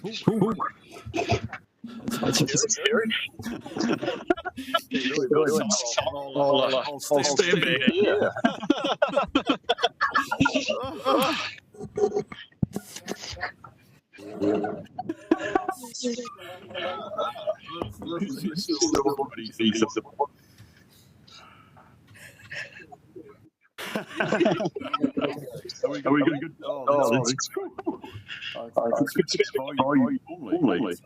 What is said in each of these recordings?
Ooh. That's scary. I'll stand back here. Are we good? Oh, that's cool. It's volume only.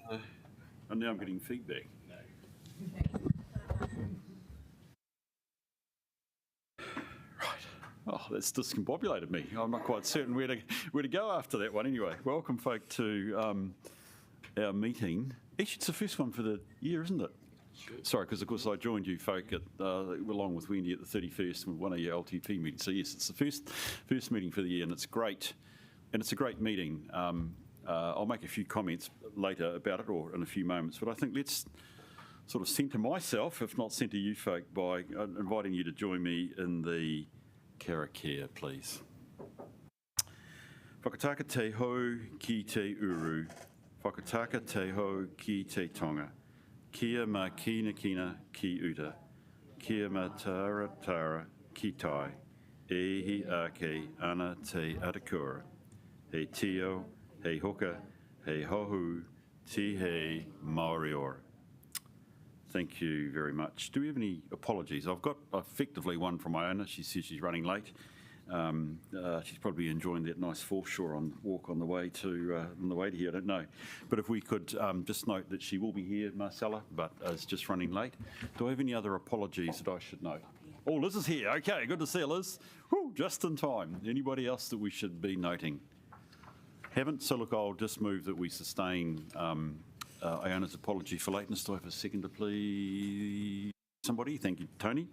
And now I'm getting feedback. Right. Oh, that's discombobulated me. I'm not quite certain where to go after that one. Anyway, welcome, folk, to our meeting. Actually, it's the first one for the year, isn't it? Sorry, because of course I joined you folk at, along with Wendy at the 31st with one of your LTP meetings. So yes, it's the first meeting for the year, and it's great, and it's a great meeting. I'll make a few comments later about it, or in a few moments, but I think let's sort of centre myself, if not centre you folk, by inviting you to join me in the Karakia, please. Whakataka te hou ki te uru, whakataka te hou ki te tonga, kia ma kina ki uta, kia ma tara ki tai, e hi ake ana te atakura, he tio, he hoka, he hohu, ti he Māoriora. Thank you very much. Do we have any apologies? I've got effectively one from Iona. She says she's running late. She's probably enjoying that nice foreshore walk on the way to here. I don't know, but if we could just note that she will be here, Marcella, but is just running late. Do I have any other apologies that I should note? Oh, Liz is here. Okay, good to see you, Liz. Whew, just in time. Anybody else that we should be noting? Haven't, so look, I'll just move that we sustain Iona's apology for lateness. Do I have a seconder, please? Somebody? Thank you, Tony.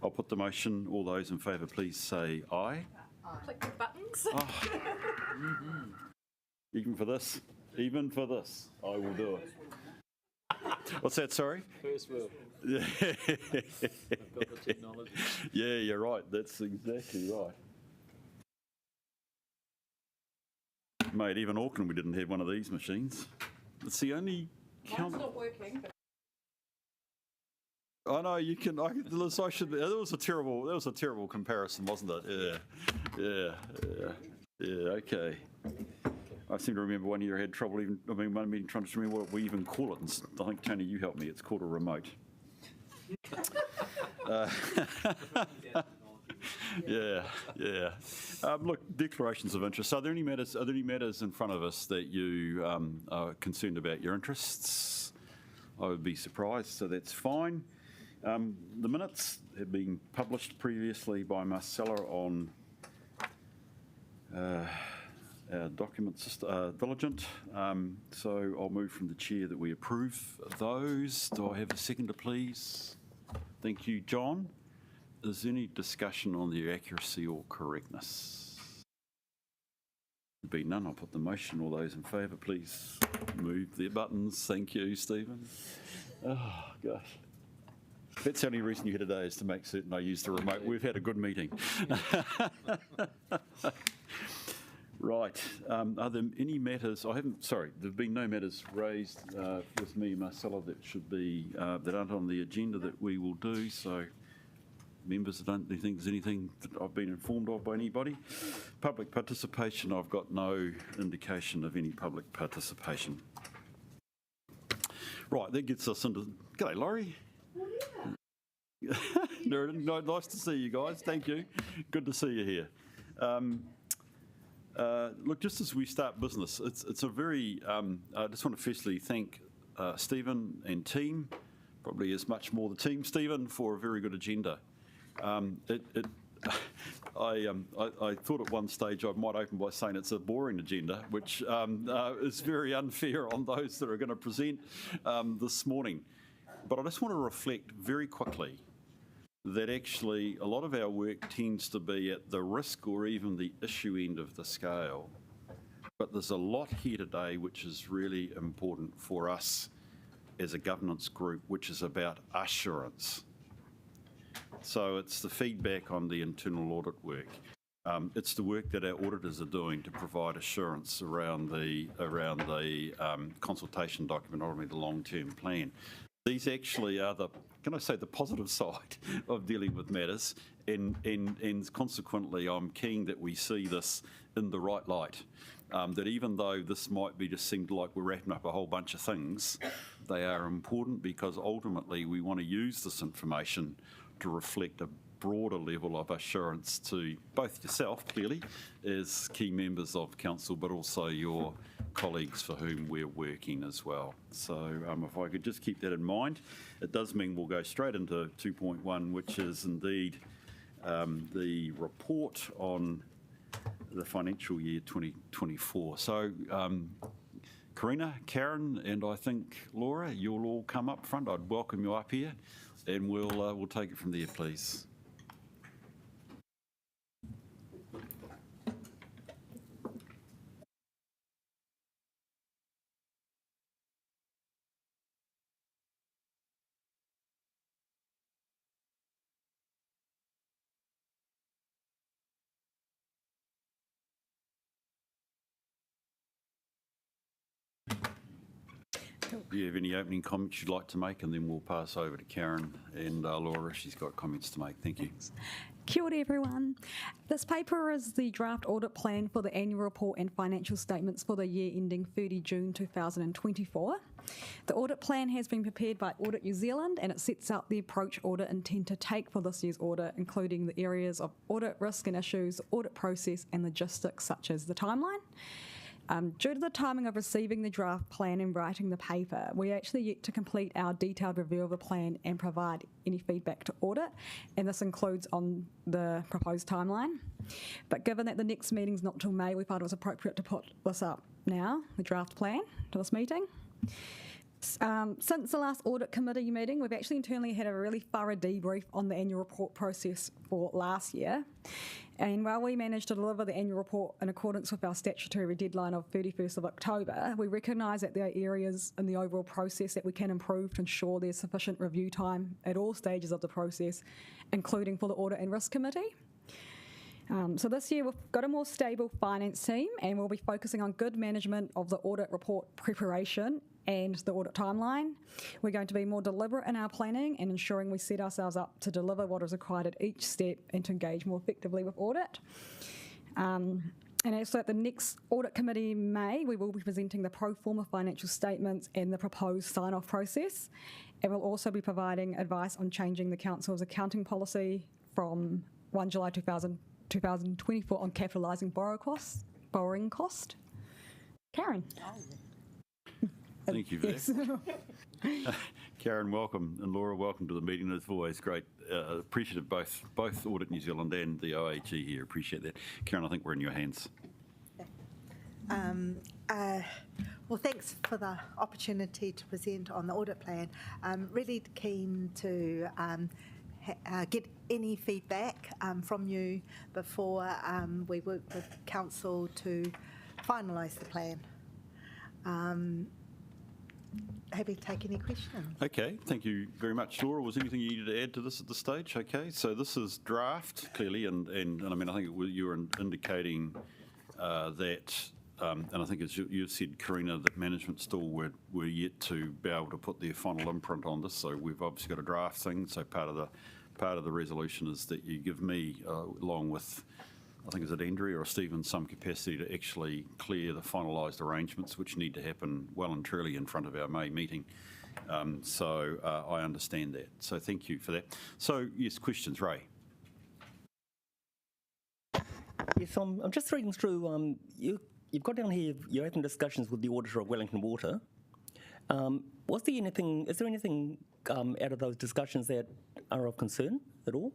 I'll put the motion. All those in favour, please say aye. Click the buttons. Oh. Even for this, I will do it. What's that, sorry? First wheel. Yeah. I've got the technology. Yeah, you're right. That's exactly right. Mate, even Auckland, we didn't have one of these machines. It's the only Mine's not working. But I know you can. Liz, I should. That was a terrible comparison, wasn't it? Yeah. Okay. I seem to remember one year I had trouble one meeting trying to remember what we even call it. And I think Tony, you helped me. It's called a remote. Yeah. Look, declarations of interest. Are there any matters in front of us that you are concerned about your interests? I would be surprised, so that's fine. The minutes have been published previously by Marcella on our documents diligent. So I'll move from the chair that we approve those. Do I have a seconder, please? Thank you, John. Is there any discussion on their accuracy or correctness? There be none. I'll put the motion. All those in favour, please move their buttons. Thank you, Stephen. Oh, gosh. That's the only reason you're here today, is to make certain I use the remote. We've had a good meeting. Right. Are there any matters? Sorry, there have been no matters raised with me, Marcella, that should be, that aren't on the agenda that we will do. So, members, I don't think there's anything that I've been informed of by anybody. Public participation, I've got no indication of any public participation. Right, that gets us into... G'day, Laurie. No, nice to see you guys. Thank you. Good to see you here. Look, just as we start business, it's a very... I just want to firstly thank Stephen and team, probably as much more the team, Stephen, for a very good agenda. I thought at one stage I might open by saying it's a boring agenda, which is very unfair on those that are going to present this morning. But I just want to reflect very quickly that actually a lot of our work tends to be at the risk or even the issue end of the scale. But there's a lot here today which is really important for us as a governance group, which is about assurance. So it's the feedback on the internal audit work. It's the work that our auditors are doing to provide assurance around the consultation document, ultimately the long-term plan. These actually are the positive side of dealing with matters, and consequently, I'm keen that we see this in the right light. That even though this might be just seemed like we're wrapping up a whole bunch of things, they are important because ultimately we want to use this information to reflect a broader level of assurance to both yourself, clearly, as key members of council, but also your colleagues for whom we're working as well. So if I could just keep that in mind, it does mean we'll go straight into 2.1, which is indeed the report on the financial year 2024. So Karina, Karen, and I think Laura, you'll all come up front. I'd welcome you up here, and we'll take it from there, please. Do you have any opening comments you'd like to make, and then we'll pass over to Karen and Laura if she's got comments to make. Thank you. Kia ora everyone. This paper is the draft audit plan for the annual report and financial statements for the year ending 30 June 2024. The audit plan has been prepared by Audit New Zealand, and it sets out the approach audit intend to take for this year's audit, including the areas of audit risk and issues, audit process and logistics such as the timeline. Due to the timing of receiving the draft plan and writing the paper, we are actually yet to complete our detailed review of the plan and provide any feedback to audit, and this includes on the proposed timeline. But given that the next meeting's not till May, we thought it was appropriate to put this up now, the draft plan, to this meeting. Since the last audit committee meeting, we've actually internally had a really thorough debrief on the annual report process for last year. And while we managed to deliver the annual report in accordance with our statutory deadline of 31st of October, we recognise that there are areas in the overall process that we can improve to ensure there's sufficient review time at all stages of the process, including for the Audit and Risk Committee. So this year we've got a more stable finance team, and we'll be focusing on good management of the audit report preparation and the audit timeline. We're going to be more deliberate in our planning and ensuring we set ourselves up to deliver what is required at each step and to engage more effectively with audit. And also at the next audit committee in May, we will be presenting the pro forma financial statements and the proposed sign-off process. And we'll also be providing advice on changing the council's accounting policy from 1 July 2024 on capitalising borrowing cost. Karen. Thank you for that. Karen, welcome, and Laura, welcome to the meeting. It's always great. Appreciative both Audit New Zealand and the OAG here. Appreciate that. Karen, I think we're in your hands. Well, thanks for the opportunity to present on the audit plan. I'm really keen to get any feedback from you before we work with council to finalise the plan. Happy to take any questions. Okay, thank you very much. Laura, was there anything you needed to add to this at this stage? Okay, so this is draft, clearly, and I mean, I think you were indicating that, and I think as you said, Karina, that management still were yet to be able to put their final imprint on this, so we've obviously got a draft thing, so part of the resolution is that you give me, along with, I think, is it Andrea or Stephen, some capacity to actually clear the finalised arrangements which need to happen well and truly in front of our May meeting. So I understand that. So thank you for that. So yes, questions, Ray. Yes, I'm just reading through. You've got down here. You're having discussions with the auditor of Wellington Water. Was there anything? Is there anything out of those discussions that are of concern at all?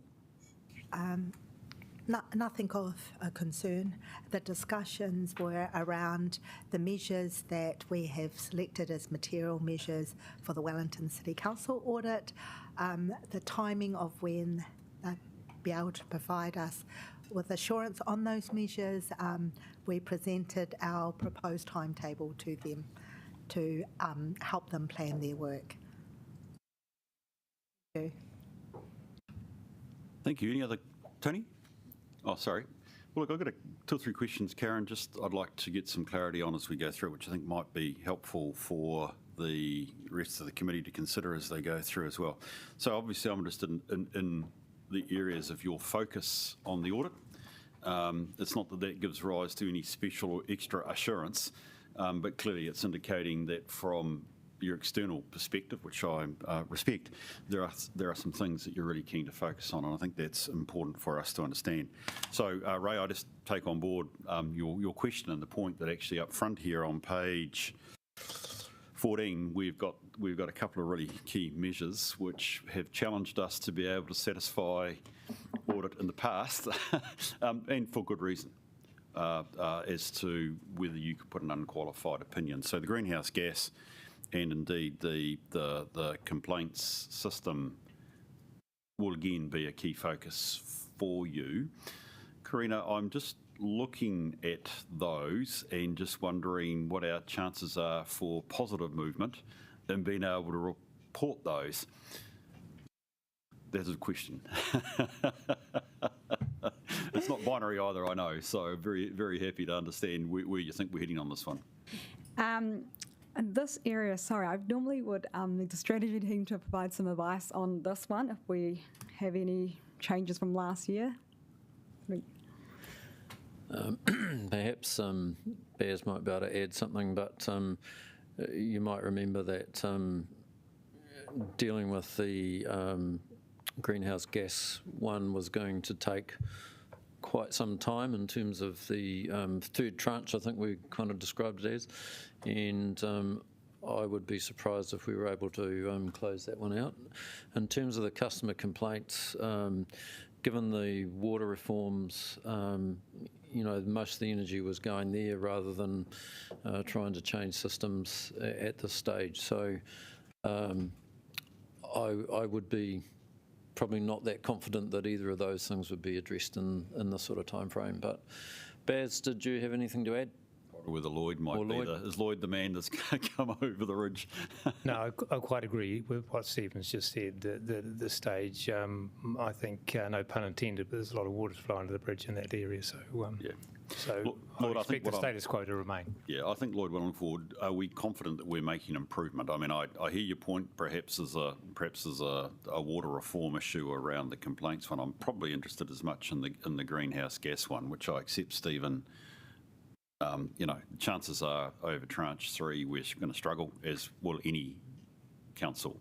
Nothing of a concern. The discussions were around the measures that we have selected as material measures for the Wellington City Council audit, the timing of when they'll be able to provide us with assurance on those measures. We presented our proposed timetable to them to help them plan their work. Thank you. Thank you. Any other, Tony? Oh, sorry. Well, look, I've got two or three questions, Karen. I'd like to get some clarity on as we go through, which I think might be helpful for the rest of the committee to consider as they go through as well. So obviously I'm interested in the areas of your focus on the audit. It's not that gives rise to any special or extra assurance, but clearly it's indicating that from your external perspective, which I respect, there are some things that you're really keen to focus on, and I think that's important for us to understand. So, Ray, I just take on board your question and the point that actually up front here on page 14, we've got a couple of really key measures which have challenged us to be able to satisfy audit in the past, and for good reason. As to whether you could put an unqualified opinion. So the greenhouse gas and indeed the complaints system will again be a key focus for you. Karina, I'm just looking at those and just wondering what our chances are for positive movement and being able to report those. That's a question. It's not binary either, I know, so very, very happy to understand where you think we're heading on this one. In this area, sorry, I normally would need the strategy team to provide some advice on this one if we have any changes from last year. Perhaps Baz might be able to add something, but you might remember that dealing with the greenhouse gas one was going to take quite some time in terms of the third tranche, I think we kind of described it as, and I would be surprised if we were able to close that one out. In terms of the customer complaints, given the water reforms, most of the energy was going there rather than trying to change systems at this stage. So I would be probably not that confident that either of those things would be addressed in this sort of time frame. But Baz, did you have anything to add? Whether Lloyd might be is Lloyd the man that's going to come over the ridge? No, I quite agree with what Stephen's just said. At this stage, I think, no pun intended, but there's a lot of water flowing to the bridge in that area. So, yeah. So Lloyd, I expect the status quo to remain. Yeah, I think, Lloyd, going forward, are we confident that we're making improvement? I mean, I hear your point. Perhaps as a water reform issue around the complaints one. I'm probably interested as much in the greenhouse gas one, which I accept, Stephen. Chances are over tranche 3 we're going to struggle, as will any council.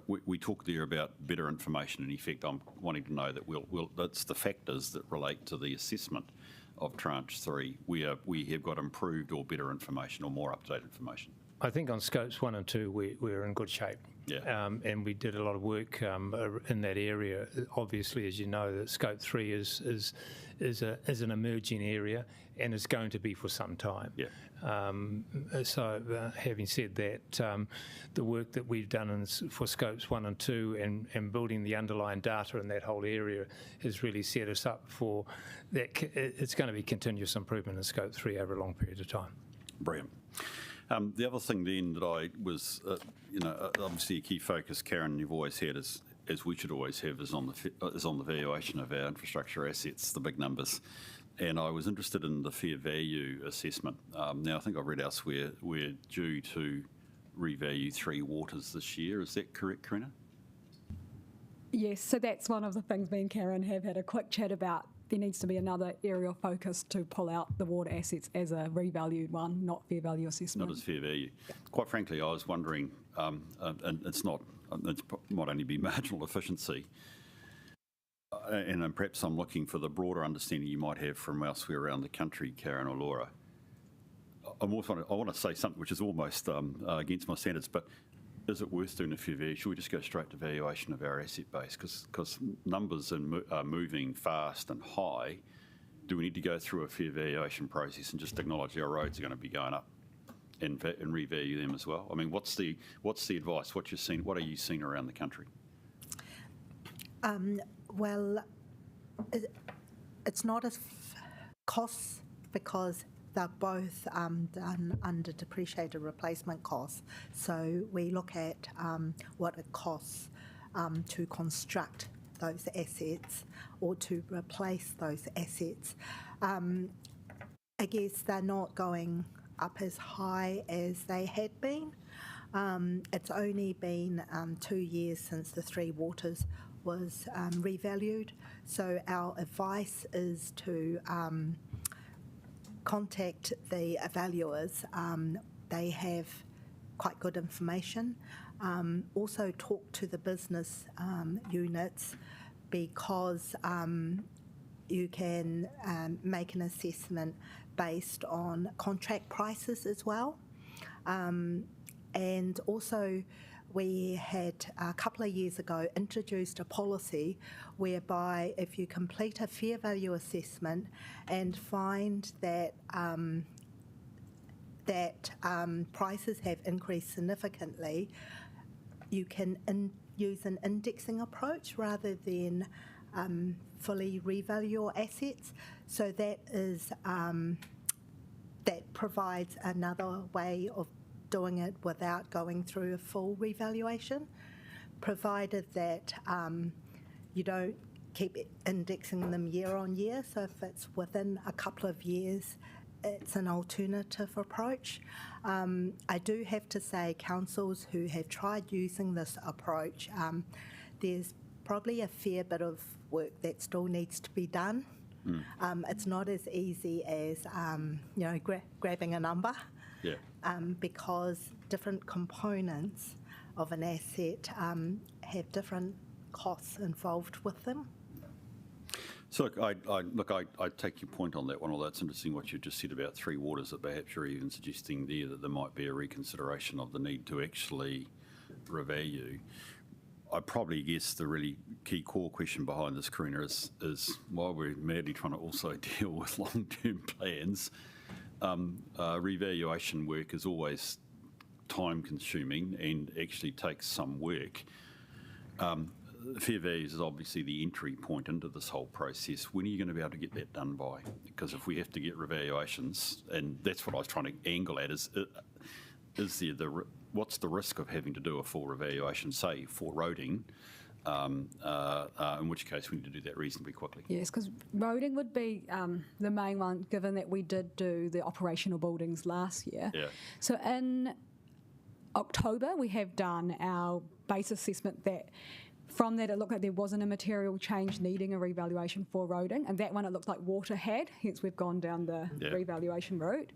We talked there about better information. In effect, I'm wanting to know that that's the factors that relate to the assessment of tranche 3. We have got improved or better information or more up-to-date information. I think on scopes 1 and 2 we're in good shape. Yeah. And we did a lot of work in that area. Obviously, as you know, that scope 3 is an emerging area and is going to be for some time. Yeah. So having said that, the work that we've done for scopes 1 and 2 and building the underlying data in that whole area has really set us up for that. It's going to be continuous improvement in scope 3 over a long period of time. Brilliant. The other thing then that I was, obviously a key focus, Karen, you've always had, as we should always have, is on the valuation of our infrastructure assets, the big numbers. And I was interested in the fair value assessment. Now, I think I've read elsewhere we're due to revalue 3 waters this year. Is that correct, Karina? Yes, so that's one of the things me and Karen have had a quick chat about. There needs to be another area of focus to pull out the water assets as a revalued one, not fair value assessment. Not as fair value. Quite frankly, I was wondering, and it might only be marginal efficiency, and perhaps I'm looking for the broader understanding you might have from elsewhere around the country, Karen or Laura. I want to say something which is almost against my standards, but is it worth doing a fair value? Should we just go straight to valuation of our asset base? Because numbers are moving fast and high. Do we need to go through a fair valuation process and just acknowledge our roads are going to be going up and revalue them as well? I mean, what's the advice? What are you seeing around the country? Well, it's not as costs because they're both done under depreciated replacement costs. So we look at what it costs to construct those assets or to replace those assets. I guess they're not going up as high as they had been. It's only been 2 years since the Three Waters was revalued, so our advice is to contact the valuers. They have quite good information. Also talk to the business units, because you can make an assessment based on contract prices as well. And also, we had a couple of years ago introduced a policy whereby if you complete a fair value assessment and find that prices have increased significantly, you can use an indexing approach rather than fully revalue your assets. So that is that provides another way of doing it without going through a full revaluation, provided that you don't keep indexing them year on year. So if it's within a couple of years, it's an alternative approach. I do have to say, councils who have tried using this approach, there's probably a fair bit of work that still needs to be done. It's not as easy as grabbing a number. Yeah. Because different components of an asset have different costs involved with them. So I take your point on that one, although it's interesting what you just said about Three Waters, that perhaps you're even suggesting there that there might be a reconsideration of the need to actually revalue. I probably guess the really key core question behind this, Karina, is while we're madly trying to also deal with long-term plans, revaluation work is always time-consuming and actually takes some work. Fair values is obviously the entry point into this whole process. When are you going to be able to get that done by? Because if we have to get revaluations, and that's what I was trying to angle at, is there what's the risk of having to do a full revaluation, say, for roading, in which case we need to do that reasonably quickly? Yes, because roading would be the main one, given that we did do the operational buildings last year. Yeah. So in October, we have done our base assessment that from that it looked like there wasn't a material change needing a revaluation for roading, and that one it looked like water had, hence we've gone down the revaluation route.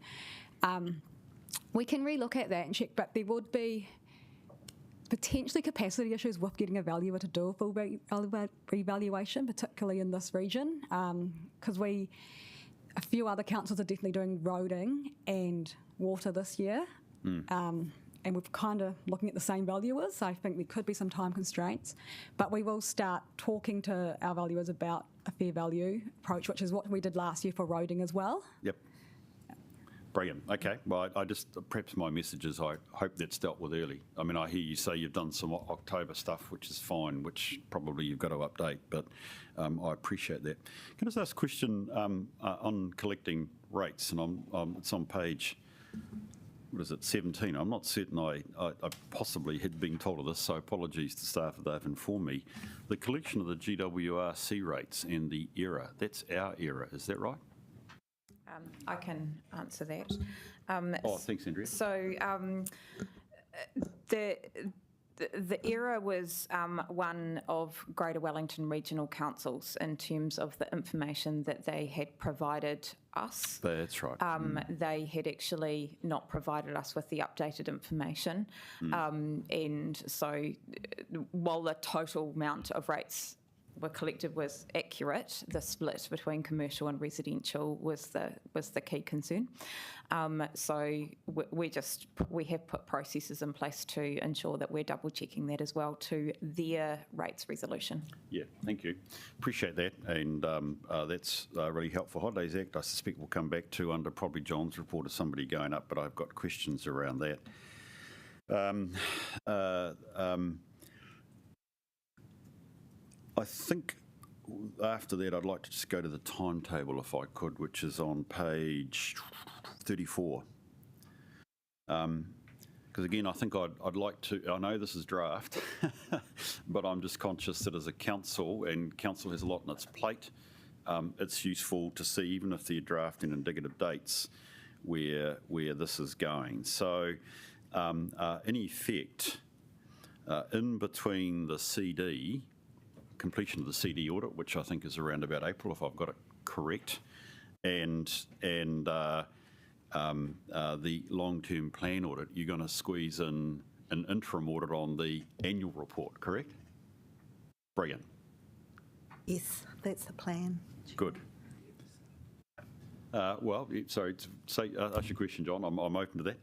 We can relook at that and check, but there would be potentially capacity issues with getting a valuer to do a full revaluation, particularly in this region, because a few other councils are definitely doing roading and water this year, and we're kind of looking at the same valuers, so I think there could be some time constraints, but we will start talking to our valuers about a fair value approach, which is what we did last year for roading as well. Yep. Brilliant. Okay. Well, I just, perhaps my message is I hope that's dealt with early. I mean, I hear you say you've done some October stuff, which is fine, which probably you've got to update, but I appreciate that. Can I just ask a question on collecting rates? And it's on page, 17? I'm not certain I possibly had been told of this, so apologies to staff if they've informed me. The collection of the GWRC rates and the error, that's our error, is that right? I can answer that. Thanks, Andrea. So the error was one of Greater Wellington Regional Councils in terms of the information that they had provided us. That's right. They had actually not provided us with the updated information. And so while the total amount of rates were collected was accurate, the split between commercial and residential was the key concern. So we have put processes in place to ensure that we're double checking that as well to their rates resolution. Yeah, thank you. Appreciate that, and that's really helpful. Holidays Act, I suspect we'll come back to under probably John's report of somebody going up, but I've got questions around that. I think after that I'd like to just go to the timetable if I could, which is on page 34. Because Because again, I think I'd like to, I know this is draft, but I'm just conscious that as a council, and council has a lot on its plate, it's useful to see, even if they're drafting indicative dates, where this is going. So in effect, in between the CD, completion of the CD audit, which I think is around about April, if I've got it correct, and the long-term plan audit, you're going to squeeze in an interim audit on the annual report, correct? Brilliant. Yes, that's the plan. Good. Well, sorry, ask your question, John. I'm open to that.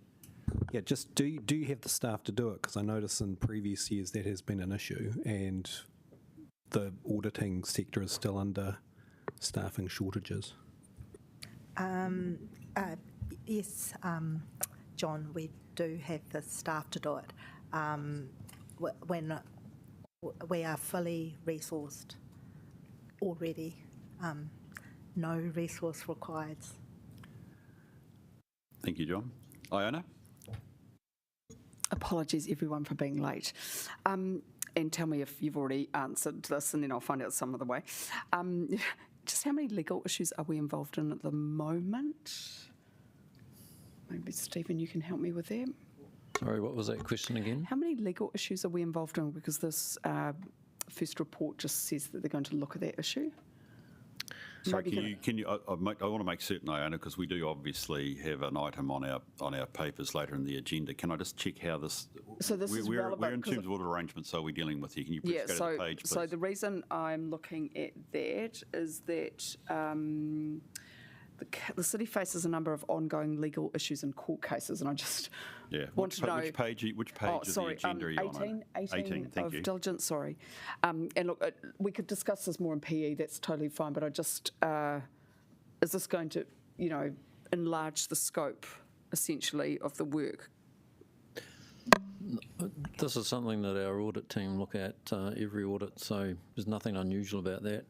Yeah, just do you have the staff to do it? Because I notice in previous years that has been an issue, and the auditing sector is still under staffing shortages. Yes, John, we do have the staff to do it. When we are fully resourced already, no resource required. Thank you, John. Iona? Apologies, everyone, for being late. And tell me if you've already answered this, and then I'll find out some other way. Just how many legal issues are we involved in at the moment? Maybe, Stephen, you can help me with that. Sorry, what was that question again? How many legal issues are we involved in? Because this first report just says that they're going to look at that issue. Sorry, can you? I want to make certain, Iona, because we do obviously have an item on our papers later in the agenda. Can I just check how this? So this is relevant. We're in terms of audit arrangements, so we're dealing with here. Can you please go to the page, please? So the reason I'm looking at that is that the city faces a number of ongoing legal issues and court cases, and I just want to know which page of the agenda are you on? 18, thank you. Diligence, sorry. And look, we could discuss this more in PE, that's totally fine, but I just, is this going to, enlarge the scope, essentially, of the work? This is something that our audit team look at every audit, so there's nothing unusual about that.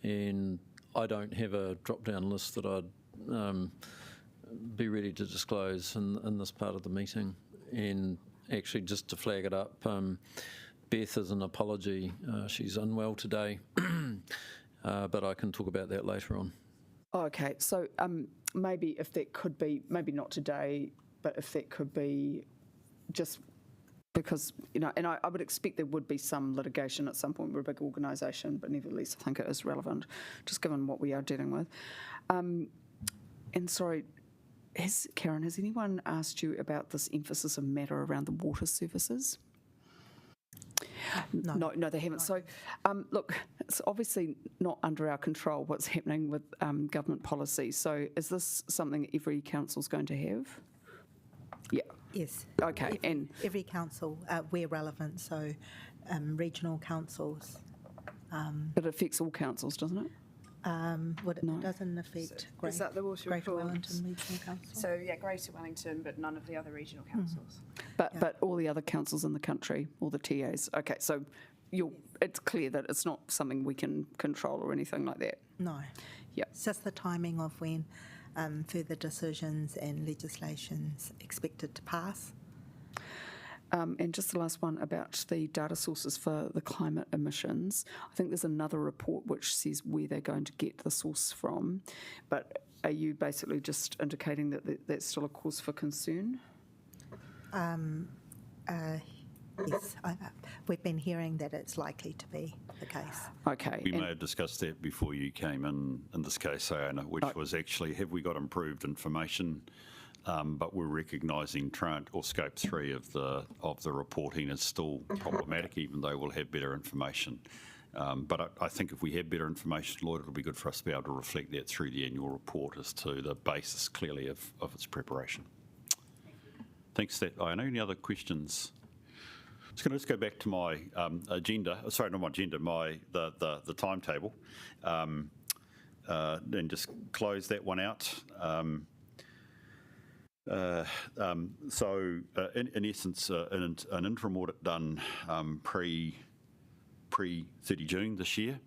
And I don't have a drop-down list that I'd be ready to disclose in this part of the meeting. And actually, just to flag it up, Beth is an apology. She's unwell today, but I can talk about that later on. Okay, so maybe if that could be, maybe not today, but if that could be just because, and I would expect there would be some litigation at some point. We're a big organisation, but nevertheless, I think it is relevant, just given what we are dealing with. And sorry, Karen, has anyone asked you about this emphasis of matter around the water services? No, they haven't. So, look, it's obviously not under our control what's happening with government policy. So is this something every council's going to have? Yeah. Yes. Okay. And every council, where relevant, so regional councils. It affects all councils, doesn't it? It doesn't affect Is that the water Greater report? Wellington Regional Council? So yeah, Greater Wellington, but none of the other regional councils. But all the other councils in the country, all the TAs. Okay, so it's clear that it's not something we can control or anything like that. No. Yeah. It's just the timing of when further decisions and legislation's expected to pass. And just the last one about the data sources for the climate emissions. I think there's another report which says where they're going to get the source from. But are you basically just indicating that that's still a cause for concern? Yes, we've been hearing that it's likely to be the case. Okay. We may have discussed that before you came in this case, Iona, which was actually, have we got improved information? But we're recognising scope 3 of the reporting is still problematic, even though we'll have better information. But I think if we have better information, Lloyd, it'll be good for us to be able to reflect that through the annual report as to the basis, clearly, of its preparation. Thanks for that, Iona. Any other questions? Let's go back to my agenda. Sorry, not my agenda. The timetable, and just close that one out. So, in essence, an interim audit done pre 30 June this year,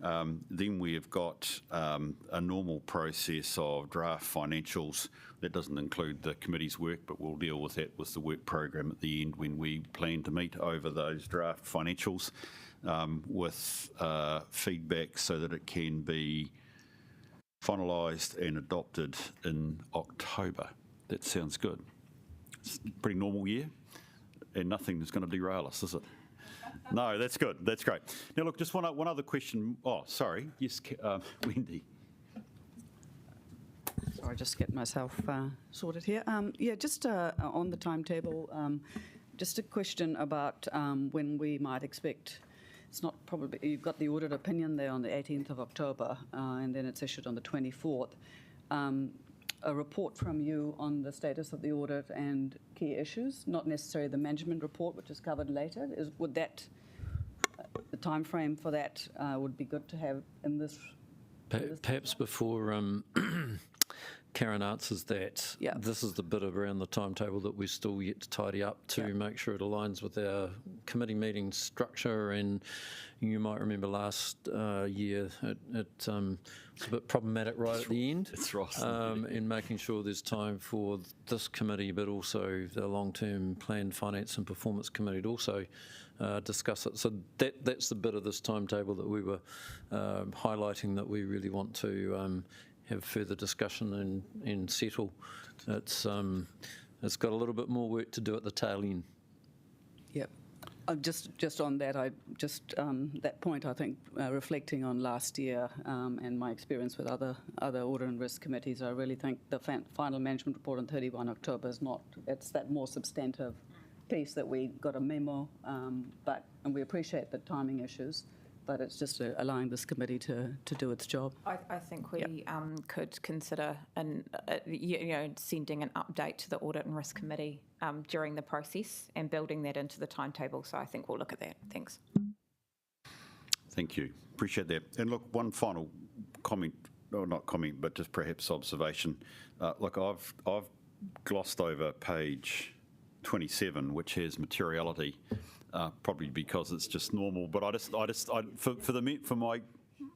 Then we have got a normal process of draft financials. That doesn't include the committee's work, but we'll deal with that with the work program at the end when we plan to meet over those draft financials with feedback so that it can be finalised and adopted in October. That sounds good. It's a pretty normal year, and nothing is going to derail us, is it? No, that's good. That's great. Now, look, just one other question. Oh, sorry. Yes, Wendy. Sorry, just get myself sorted here. Yeah, just on the timetable, just a question about when we might expect. It's not probably, you've got the audit opinion there on the 18th of October, and then it's issued on the 24th. A report from you on the status of the audit and key issues, not necessarily the management report, which is covered later. Would that, the time frame for that would be good to have in this? Perhaps before Karen answers that, this is the bit around the timetable that we're still yet to tidy up to make sure it aligns with our committee meeting structure. And you might remember last year it was a bit problematic right at the end. That's right. In making sure there's time for this committee, but also the long-term plan, finance and performance committee to also discuss it. So that's the bit of this timetable that we were highlighting that we really want to have further discussion and settle. It's got a little bit more work to do at the tail end. Yep. Just on that, that point, I think, reflecting on last year and my experience with other audit and risk committees, I really think the final management report on 31 October is not, it's that more substantive piece that we got a memo, and we appreciate the timing issues, but it's just allowing this committee to do its job. I think we could consider sending an update to the Audit and Risk Committee during the process and building that into the timetable. So I think we'll look at that. Thanks. Thank you. Appreciate that. And look, one final comment, or not comment, but just perhaps observation. Look, I've glossed over page 27, which has materiality. Probably because it's just normal, but for my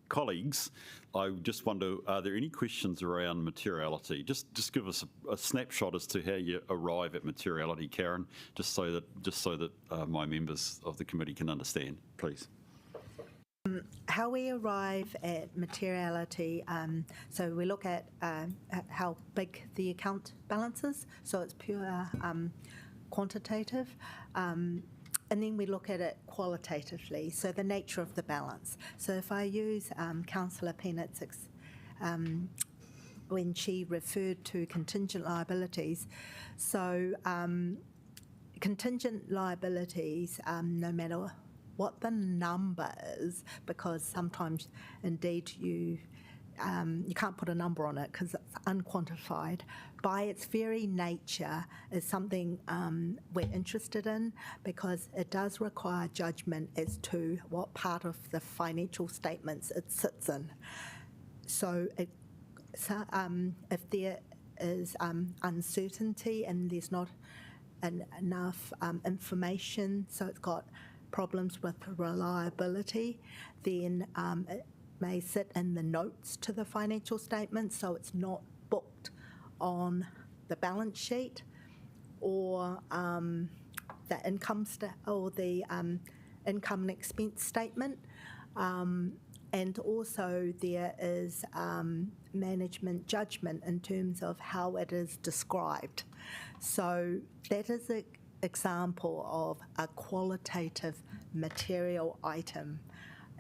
colleagues, I just wonder: are there any questions around materiality? Just give us a snapshot as to how you arrive at materiality, Karen, just so that my members of the committee can understand, please. How we arrive at materiality, so we look at how big the account balance is, so it's pure quantitative. And then we look at it qualitatively, so the nature of the balance. So if I use Councillor Peanut's when she referred to contingent liabilities, so contingent liabilities, no matter what the number is, because sometimes indeed you can't put a number on it because it's unquantified. By its very nature is something we're interested in because it does require judgment as to what part of the financial statements it sits in. So if there is uncertainty and there's not enough information, so it's got problems with reliability, then it may sit in the notes to the financial statements, so it's not booked on the balance sheet or the income income and expense statement. And also there is management judgment in terms of how it is described. So that is an example of a qualitative material item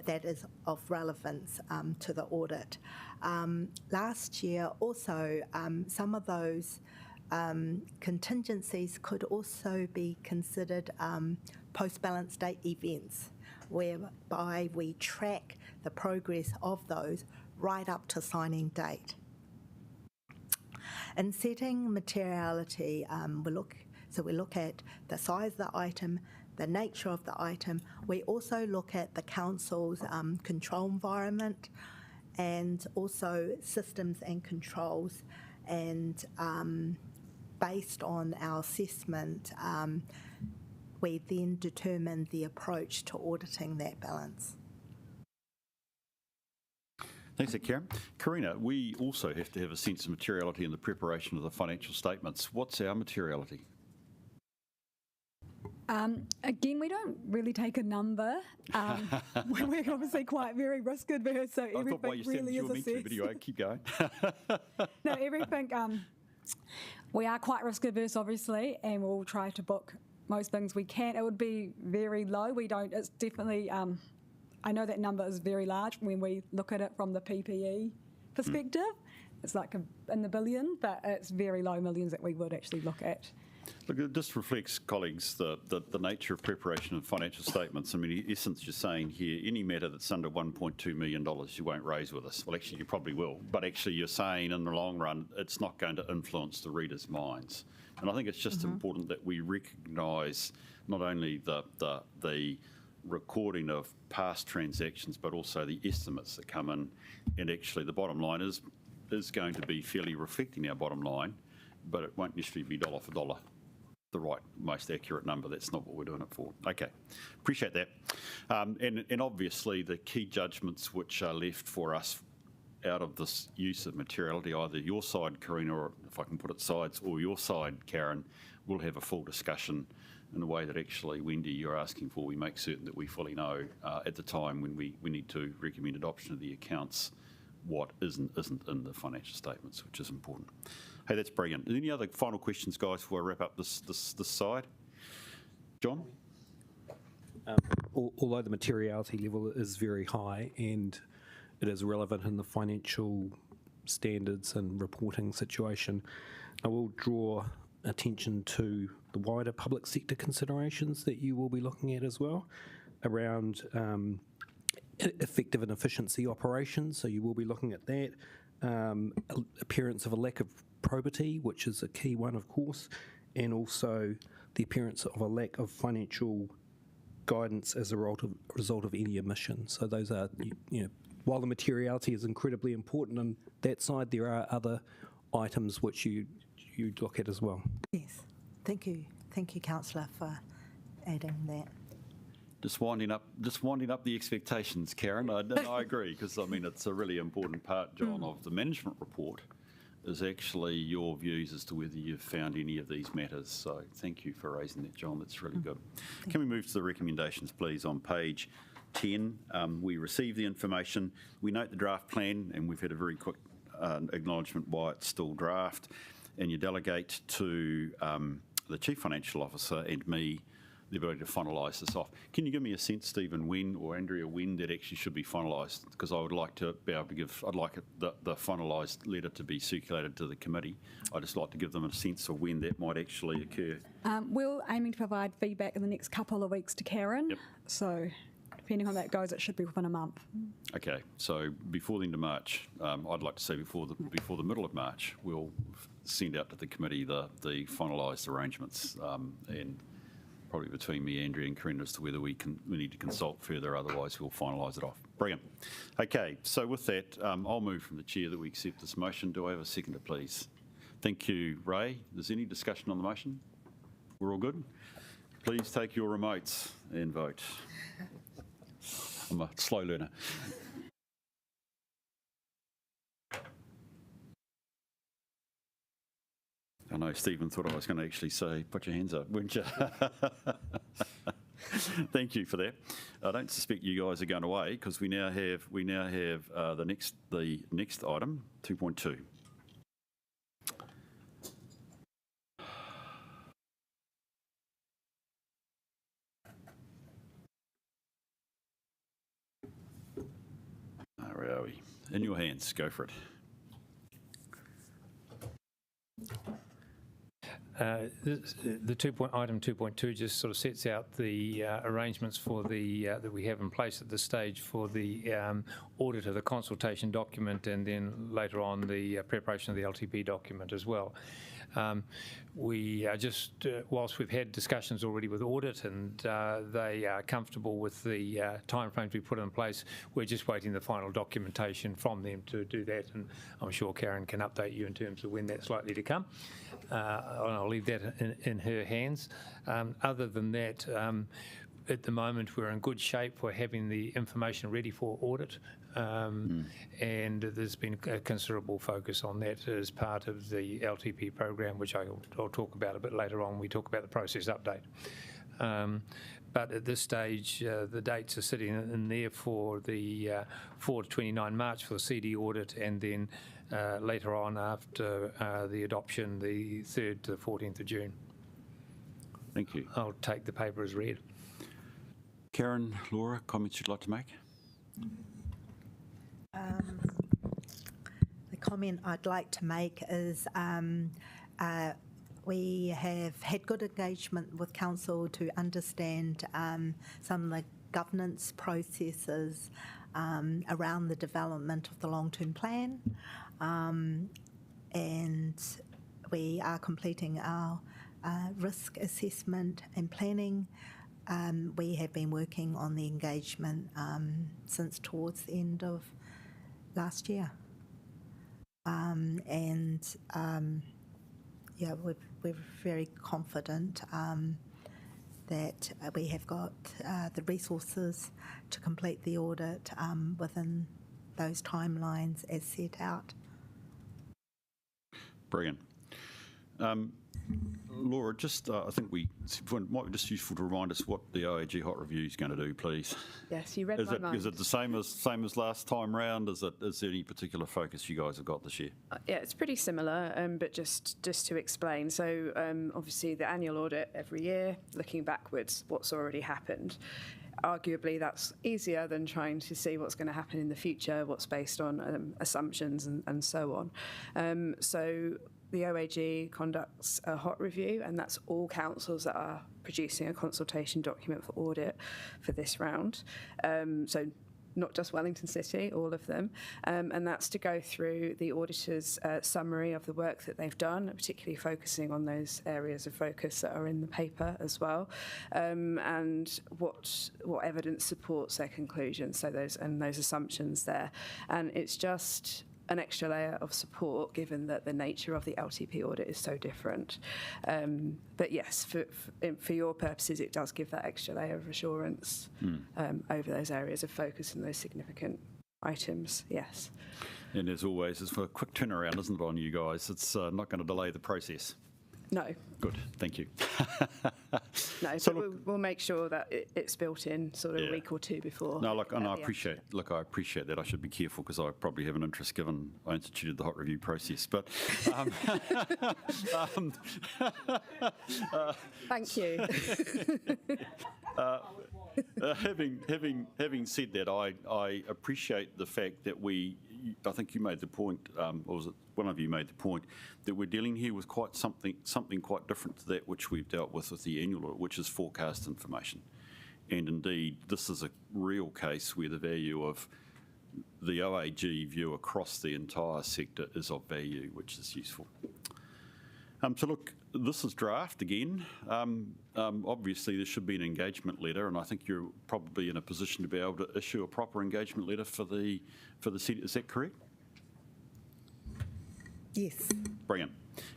that is of relevance to the audit. Last year also, some of those contingencies could also be considered post-balance date events, whereby we track the progress of those right up to signing date. In setting materiality, we look at the size of the item, the nature of the item. We also look at the council's control environment and also systems and controls, and based on our assessment, we then determine the approach to auditing that balance. Thanks, Karen. Karina, we also have to have a sense of materiality in the preparation of the financial statements. What's our materiality? Again, we don't really take a number. We're obviously quite very risk adverse, so I thought everything why you said really you is were meant to, assessed. but anyway, keep going. No, everything. We are quite risk adverse, obviously, and we'll try to book most things we can. It would be very low. We don't. It's definitely. I know that number is very large when we look at it from the PPE perspective. It's like in the billion, but it's very low millions that we would actually look at. Look, it just reflects, colleagues, the nature of preparation of financial statements. I mean, in essence, you're saying here, any matter that's under $1.2 million you won't raise with us. Well, actually, you probably will. But actually, you're saying in the long run, it's not going to influence the readers' minds. And I think it's just important that we recognise not only the recording of past transactions, but also the estimates that come in. And actually, the bottom line is going to be fairly reflecting our bottom line, but it won't necessarily be dollar for dollar the right, most accurate number. That's not what we're doing it for. Okay, appreciate that. And obviously the key judgments which are left for us out of this use of materiality, either your side, Karina, or if I can put it sides, or your side, Karen, we'll have a full discussion in the way that actually, Wendy, you're asking for. We make certain that we fully know at the time when we need to recommend adoption of the accounts what isn't in the financial statements, which is important. Hey, that's brilliant. Any other final questions, guys, before I wrap up this side? John? Although the materiality level is very high and it is relevant in the financial standards and reporting situation, I will draw attention to the wider public sector considerations that you will be looking at as well around effective and efficiency operations. So you will be looking at that. Appearance of a lack of probity, which is a key one, of course, and also the appearance of a lack of financial guidance as a result of any omission. So those are, while the materiality is incredibly important on that side, there are other items which you look at as well. Yes, thank you, Councillor, for adding that. Just winding up the expectations, Karen. I agree, because I mean it's a really important part, John, of the management report, is actually your views as to whether you've found any of these matters. So thank you for raising that, John. That's really good. Can we move to the recommendations, please, on page 10? We receive the information. We note the draft plan, and we've had a very quick acknowledgement why it's still draft. And you delegate to the Chief Financial Officer and me the ability to finalise this off. Can you give me a sense, Stephen, when, or Andrea, when that actually should be finalised? Because I would like to be able to give, I'd like the finalised letter to be circulated to the committee. I'd just like to give them a sense of when that might actually occur. We're aiming to provide feedback in the next couple of weeks to Karen. Yep. So depending on how that goes, it should be within a month. Okay, so before the end of March, I'd like to say before the middle of March, we'll send out to the committee the finalised arrangements and probably between me, Andrea, and Karina as to whether we need to consult further. Otherwise, we'll finalise it off. Brilliant. Okay, so with that, I'll move from the chair that we accept this motion. Do I have a seconder, please? Thank you, Ray. Is there any discussion on the motion? We're all good? Please take your remotes and vote. I'm a slow learner. I know Stephen thought I was going to actually say, put your hands up, wouldn't you? Thank you for that. I don't suspect you guys are going away, because we now have the next item, 2.2. Where are we? In your hands, go for it. Item 2.2 just sort of sets out the arrangements for that we have in place at this stage for the audit of the consultation document, and then later on the preparation of the LTP document as well. We are just, whilst we've had discussions already with Audit and they are comfortable with the timeframes we put in place, we're just waiting the final documentation from them to do that, and I'm sure Karen can update you in terms of when that's likely to come. I'll leave that in her hands. Other than that, at the moment we're in good shape for having the information ready for audit, and there's been a considerable focus on that as part of the LTP program, which I'll talk about a bit later on when we talk about the process update. But at this stage, the dates are sitting in there for the 4 to 29 March for the CD audit, and then later on after the adoption, the 3rd to the 14th of June. Thank you. I'll take the paper as read. Karen, Laura, comments you'd like to make? The comment I'd like to make is we have had good engagement with Council to understand some of the governance processes around the development of the long-term plan, and we are completing our risk assessment and planning. We have been working on the engagement since towards the end of last year. We're very confident that we have got the resources to complete the audit within those timelines as set out. Brilliant. Laura, just I think it might be just useful to remind us what the OAG Hot Review is going to do, please. Yes, you read my mind. Is it the same as last time round? Is there any particular focus you guys have got this year? Yeah, it's pretty similar, but just to explain. So obviously the annual audit every year, looking backwards, what's already happened. Arguably, that's easier than trying to see what's going to happen in the future, what's based on assumptions and so on. So the OAG conducts a hot review, and that's all councils that are producing a consultation document for audit for this round. So not just Wellington City, all of them. And that's to go through the auditor's summary of the work that they've done, particularly focusing on those areas of focus that are in the paper as well, and what evidence supports their conclusions, so those assumptions there. And it's just an extra layer of support, given that the nature of the LTP audit is so different. But yes, for your purposes, it does give that extra layer of assurance over those areas of focus and those significant items, yes. And as always, it's for a quick turnaround, isn't it, on you guys? It's not going to delay the process. No. Good, thank you. No, So but we'll make sure that it's built in sort of a week or two before. No, look, and I appreciate that. I should be careful because I probably have an interest, given I instituted the hot review process. But thank you. Having said that, I appreciate the fact that I think you made the point, or was it one of you made the point, that we're dealing here with quite something quite different to that which we've dealt with the annual audit, which is forecast information. And indeed, this is a real case where the value of the OAG view across the entire sector is of value, which is useful. So look, this is draft again. Obviously, there should be an engagement letter, and I think you're probably in a position to be able to issue a proper engagement letter for the city. Is that correct? Yes. Brilliant.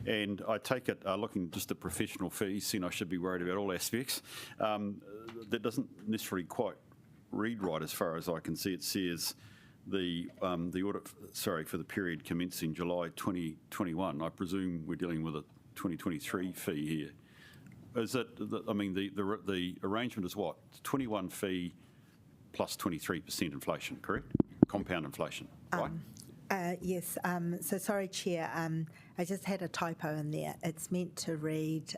And I take it, looking just at professional fees, I should be worried about all aspects. That doesn't necessarily quite read right as far as I can see. It says the audit, for the period commencing July 2021. I presume we're dealing with a 2023 fee here. Is it? The arrangement is what? 21 fee plus 23% inflation, correct? Compound inflation, right? Yes. So sorry, Chair. I just had a typo in there. It's meant to read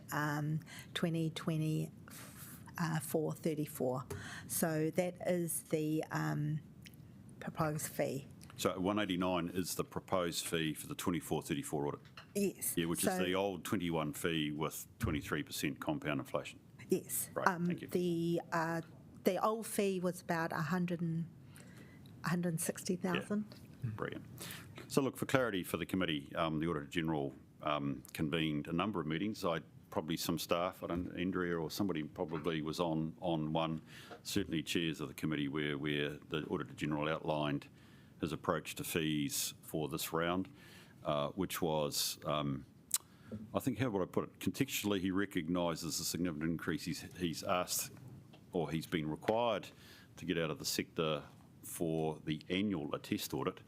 2024-34. So that is the proposed fee. So 189 is the proposed fee for the 24-34 audit? Yes. Yeah, which is the old 21 fee with 23% compound inflation? Yes. Right, thank you. The old fee was about 160,000. Yeah. Brilliant. So look, for clarity for the committee, the Auditor General convened a number of meetings. Probably some staff, Andrea or somebody probably was on one, certainly chairs of the committee where the Auditor General outlined his approach to fees for this round, which was, I think, how would I put it, contextually he recognises the significant increase he's asked or he's been required to get out of the sector for the annual attest audit,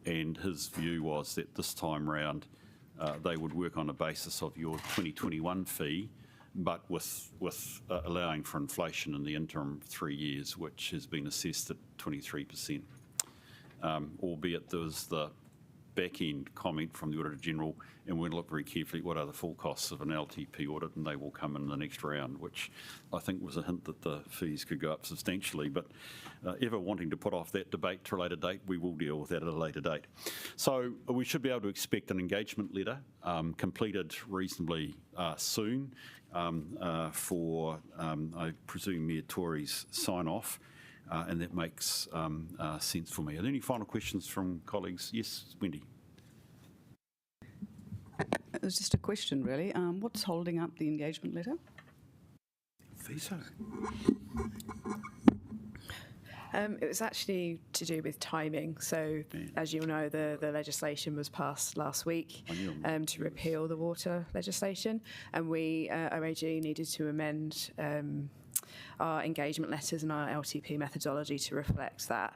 and his view was that this time round they would work on a basis of your 2021 fee, but with allowing for inflation in the interim 3 years, which has been assessed at 23%. Albeit there was the back-end comment from the Auditor General, and we're going to look very carefully at what are the full costs of an LTP audit, and they will come in the next round, which I think was a hint that the fees could go up substantially. But ever wanting to put off that debate to a later date, we will deal with that at a later date. So we should be able to expect an engagement letter completed reasonably soon for, I presume, Mayor Tory's sign-off. And that makes sense for me. Are there any final questions from colleagues? Yes, Wendy. It was just a question, really. What's holding up the engagement letter? Veto. It was actually to do with timing. So, as you'll know, the legislation was passed last week to repeal the water legislation, and we, OAG, needed to amend our engagement letters and our LTP methodology to reflect that.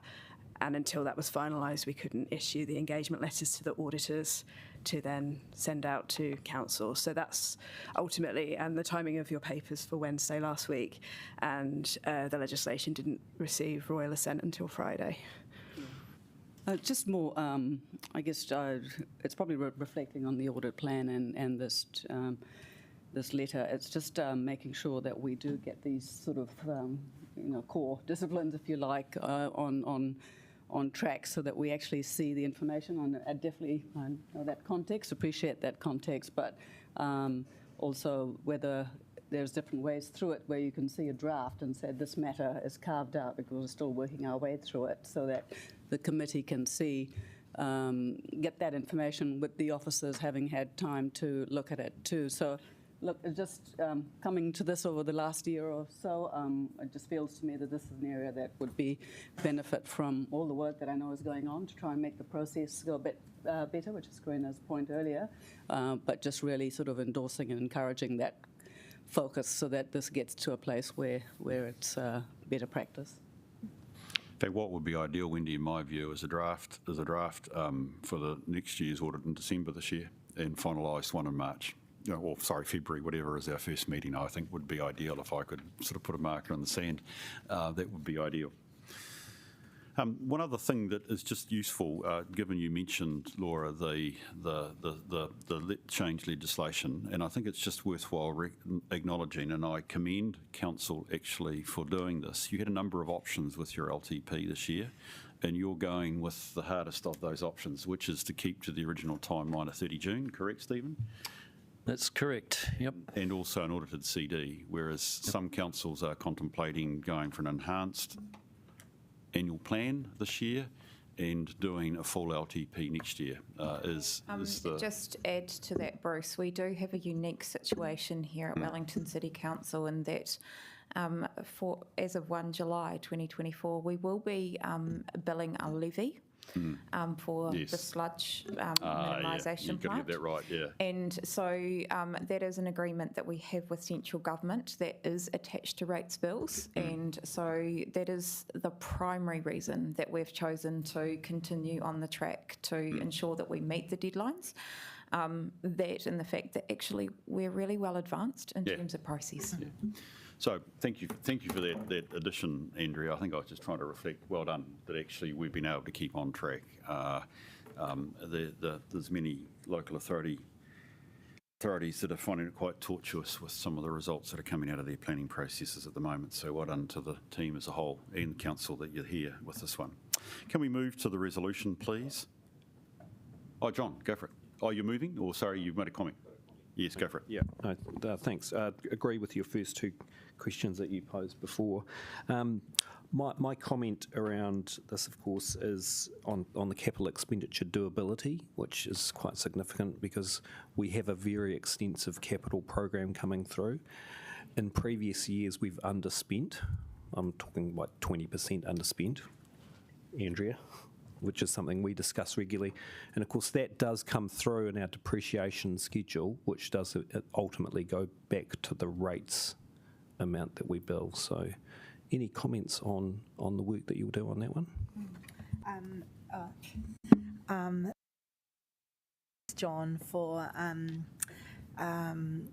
And until that was finalised, we couldn't issue the engagement letters to the auditors to then send out to council. So that's ultimately, and the timing of your papers for Wednesday last week, and the legislation didn't receive royal assent until Friday. Just more, I guess it's probably reflecting on the audit plan and this this letter. It's just making sure that we do get these sort of core disciplines, if you like, on track, so that we actually see the information. And I definitely know that context, appreciate that context, but also whether there's different ways through it where you can see a draft and say this matter is carved out because we're still working our way through it, so that the committee can see, get that information with the officers having had time to look at it too. So look, just coming to this over the last year or so, it just feels to me that this is an area that would benefit from all the work that I know is going on to try and make the process go a bit better, which is Karina's point earlier, but just really sort of endorsing and encouraging that focus so that this gets to a place where it's better practice. In fact, what would be ideal, Wendy, in my view, is a draft for the next year's audit in December this year, and finalised one in March. February, whatever is our first meeting, I think would be ideal. If I could sort of put a marker in the sand, that would be ideal. One other thing that is just useful, given you mentioned, Laura, the change legislation, and I think it's just worthwhile acknowledging, and I commend Council actually for doing this. You had a number of options with your LTP this year, and you're going with the hardest of those options, which is to keep to the original timeline of 30 June, correct, Stephen? That's correct, yep. And also an audited CD, whereas some councils are contemplating going for an enhanced annual plan this year and doing a full LTP next year. Just add to that, Bruce, we do have a unique situation here at Wellington City Council in that as of 1 July 2024, we will be billing a levy for the sludge minimisation You've got to get that right, yeah. And so that is an agreement that we have with central government that is attached to rates bills, and so that is the primary reason that we've chosen to continue on the track to ensure that we meet the deadlines. That and the fact that actually we're really well advanced in terms of process. Yeah. So thank you for that addition, Andrea. I think I was just trying to reflect, well done, that actually we've been able to keep on track. There's many local authorities that are finding it quite tortuous with some of the results that are coming out of their planning processes at the moment. So well done to the team as a whole and council that you're here with this one. Can we move to the resolution, please? Oh, John, go for it. Oh, you're moving? Or sorry, you've made a comment. Yes, go for it. Yeah, no, thanks. Agree with your first two questions that you posed before. My comment around this, of course, is on the capital expenditure doability, which is quite significant because we have a very extensive capital program coming through. In previous years, we've underspent. I'm talking like 20% underspent, Andrea, which is something we discuss regularly. And of course that does come through in our depreciation schedule, which does ultimately go back to the rates amount that we bill. So any comments on the work that you'll do on that one? John, for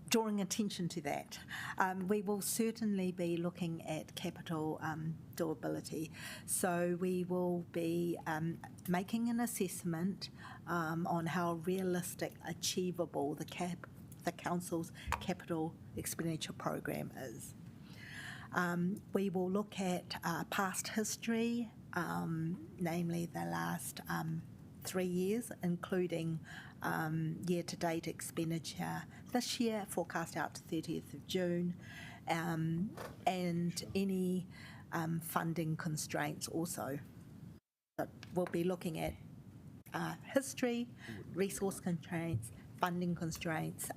drawing attention to that. We will certainly be looking at capital doability. So we will be making an assessment on how realistic, achievable the council's capital expenditure program is. We will look at past history, namely the last 3 years, including year-to-date expenditure this year, forecast out to 30th of June, and any funding constraints also. But we'll be looking at history, resource constraints, funding constraints.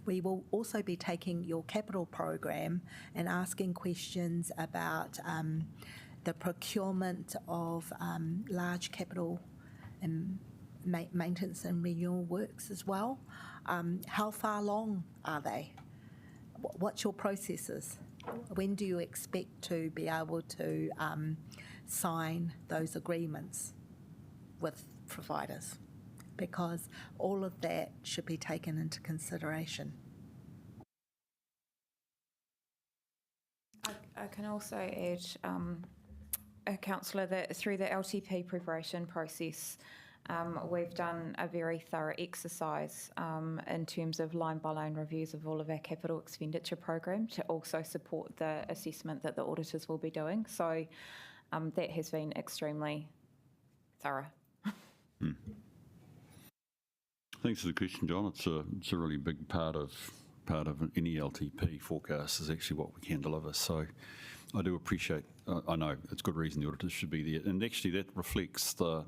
We will also be taking your capital program and asking questions about the procurement of large capital and maintenance and renewal works as well. How far along are they? What's your processes? When do you expect to be able to sign those agreements with providers? Because all of that should be taken into consideration. I can also add, Councillor, that through the LTP preparation process, we've done a very thorough exercise in terms of line-by-line reviews of all of our capital expenditure program to also support the assessment that the auditors will be doing. So that has been extremely thorough. Thanks for the question, John. It's a really big part of any LTP forecast is actually what we can deliver. So I do appreciate. I know it's good reason the auditors should be there, and actually that reflects the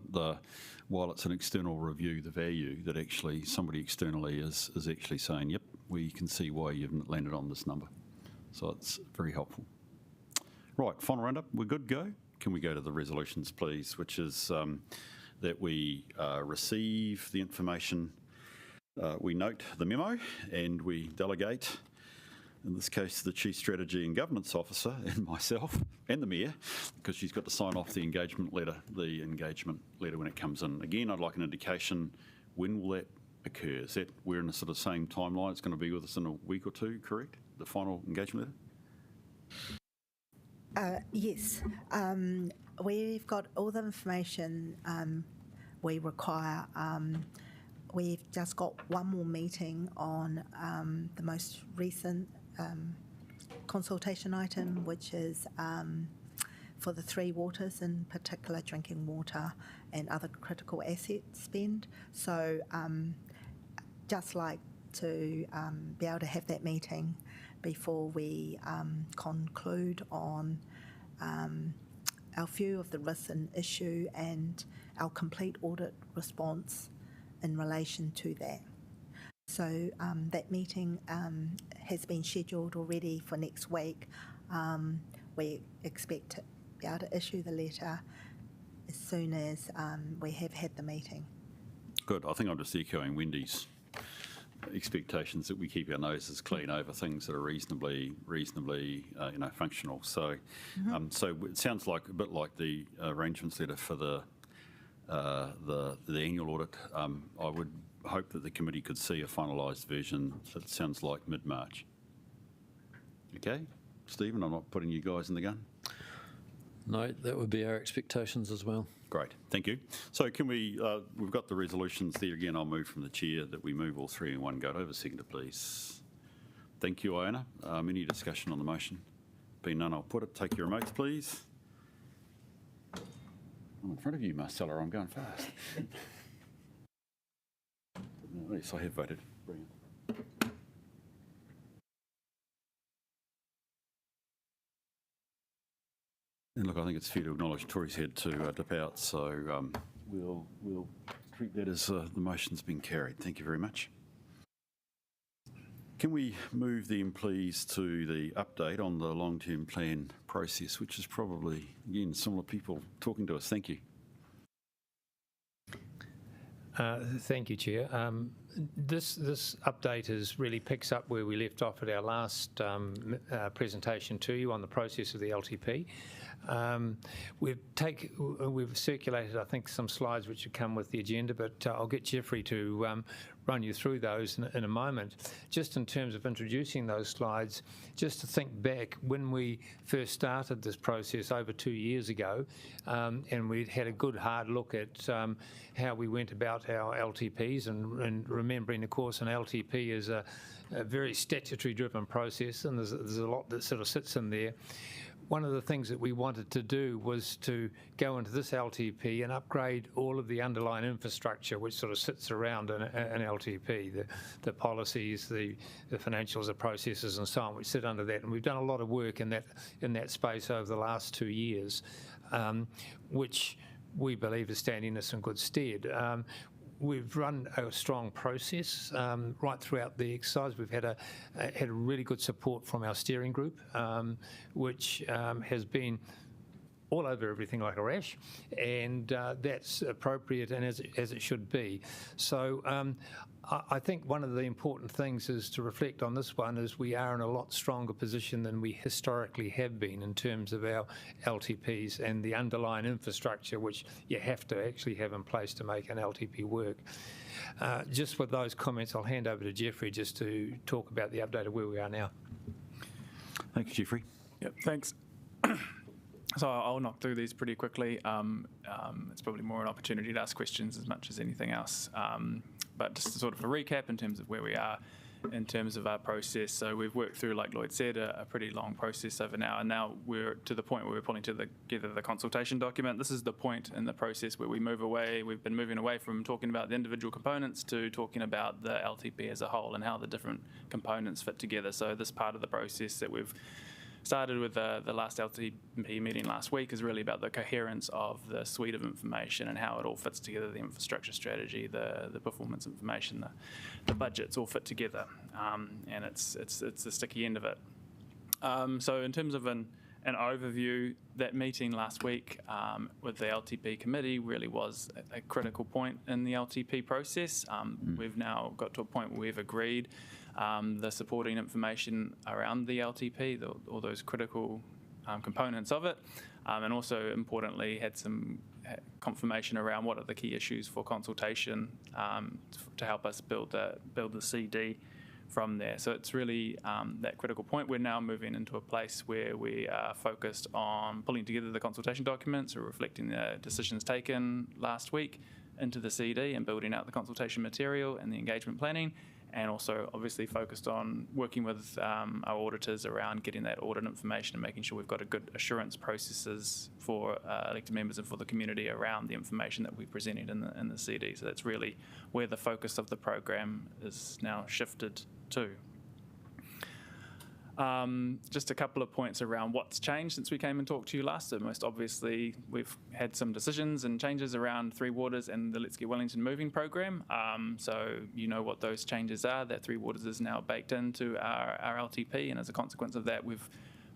while it's an external review, the value that actually somebody externally is actually saying, yep, we can see why you've landed on this number. So it's very helpful. Right, final roundup. We're good. Go. Can we go to the resolutions, please? Which is that we receive the information. We note the memo and we delegate, in this case, the Chief Strategy and Governance Officer and myself and the Mayor, because she's got to sign off the engagement letter when it comes in. Again, I'd like an indication, when will that occur? Is that we're in the sort of same timeline? It's going to be with us in a week or two, correct? The final engagement letter? Yes. We've got all the information we require. We've just got one more meeting on the most recent consultation item, which is for the three waters, in particular drinking water and other critical asset spend. So just like to be able to have that meeting before we conclude on our view of the risk and issue and our complete audit response in relation to that. So that meeting has been scheduled already for next week. We expect to be able to issue the letter as soon as we have had the meeting. Good. I think I'm just echoing Wendy's expectations that we keep our noses clean over things that are reasonably functional. So, so it sounds like a bit like the arrangements letter for the annual audit. I would hope that the committee could see a finalised version. That sounds like mid-March. Okay, Stephen, I'm not putting you guys in the gun. No, that would be our expectations as well. Great, thank you. So can we, we've got the resolutions there again. I'll move from the chair that we move all three in one go. Over, seconder, please. Thank you, Iona. Any discussion on the motion? Being none, I'll put it. Take your remotes, please. I'm in front of you, Marcella. I'm going fast. Yes, I have voted. Brilliant. And look, I think it's fair to acknowledge Tori's had to dip out, so we'll treat that as the motion's been carried. Thank you very much. Can we move then, please, to the update on the long-term plan process, which is probably, again, similar people talking to us. Thank you. Thank you, Chair. This update really picks up where we left off at our last presentation to you on the process of the LTP. We've circulated, I think, some slides which have come with the agenda, but I'll get Jeffrey to run you through those in a moment. Just in terms of introducing those slides, just to think back when we first started this process over 2 years ago, and we'd had a good hard look at how we went about our LTPs, and remembering, of course, an LTP is a very statutory-driven process, and there's a lot that sort of sits in there. One of the things that we wanted to do was to go into this LTP and upgrade all of the underlying infrastructure which sort of sits around an LTP, the policies, the financials, the processes and so on, which sit under that. And we've done a lot of work in that space over the last 2 years, which we believe is standing us in good stead. We've run a strong process right throughout the exercise. We've had a really good support from our steering group, which has been all over everything like a rash, and that's appropriate and as it should be. So I think one of the important things is to reflect on this one is we are in a lot stronger position than we historically have been in terms of our LTPs and the underlying infrastructure which you have to actually have in place to make an LTP work. Just with those comments, I'll hand over to Jeffrey just to talk about the update of where we are now. Thank you, Jeffrey. Yep, thanks. So I'll knock through these pretty quickly. It's probably more an opportunity to ask questions as much as anything else. But just sort of a recap in terms of where we are in terms of our process. So we've worked through, like Lloyd said, a pretty long process over now, and now we're to the point where we're pulling together the consultation document. This is the point in the process where we move away. We've been moving away from talking about the individual components to talking about the LTP as a whole and how the different components fit together. So this part of the process that we've started with the last LTP meeting last week is really about the coherence of the suite of information and how it all fits together, the infrastructure strategy, the performance information, the budgets all fit together, and it's the sticky end of it. So in terms of an overview, that meeting last week with the LTP committee really was a critical point in the LTP process. We've now got to a point where we've agreed the supporting information around the LTP, all those critical components of it, and also importantly had some confirmation around what are the key issues for consultation to help us build the CD from there. So it's really that critical point. We're now moving into a place where we are focused on pulling together the consultation documents, or reflecting the decisions taken last week into the CD and building out the consultation material and the engagement planning, and also obviously focused on working with our auditors around getting that audit information and making sure we've got a good assurance processes for elected members and for the community around the information that we presented in the CD. So that's really where the focus of the program is now shifted to. Just a couple of points around what's changed since we came and talked to you last. So most obviously, we've had some decisions and changes around Three Waters and the Let's Get Wellington Moving program. So you know what those changes are. That Three Waters is now baked into our LTP, and as a consequence of that, we've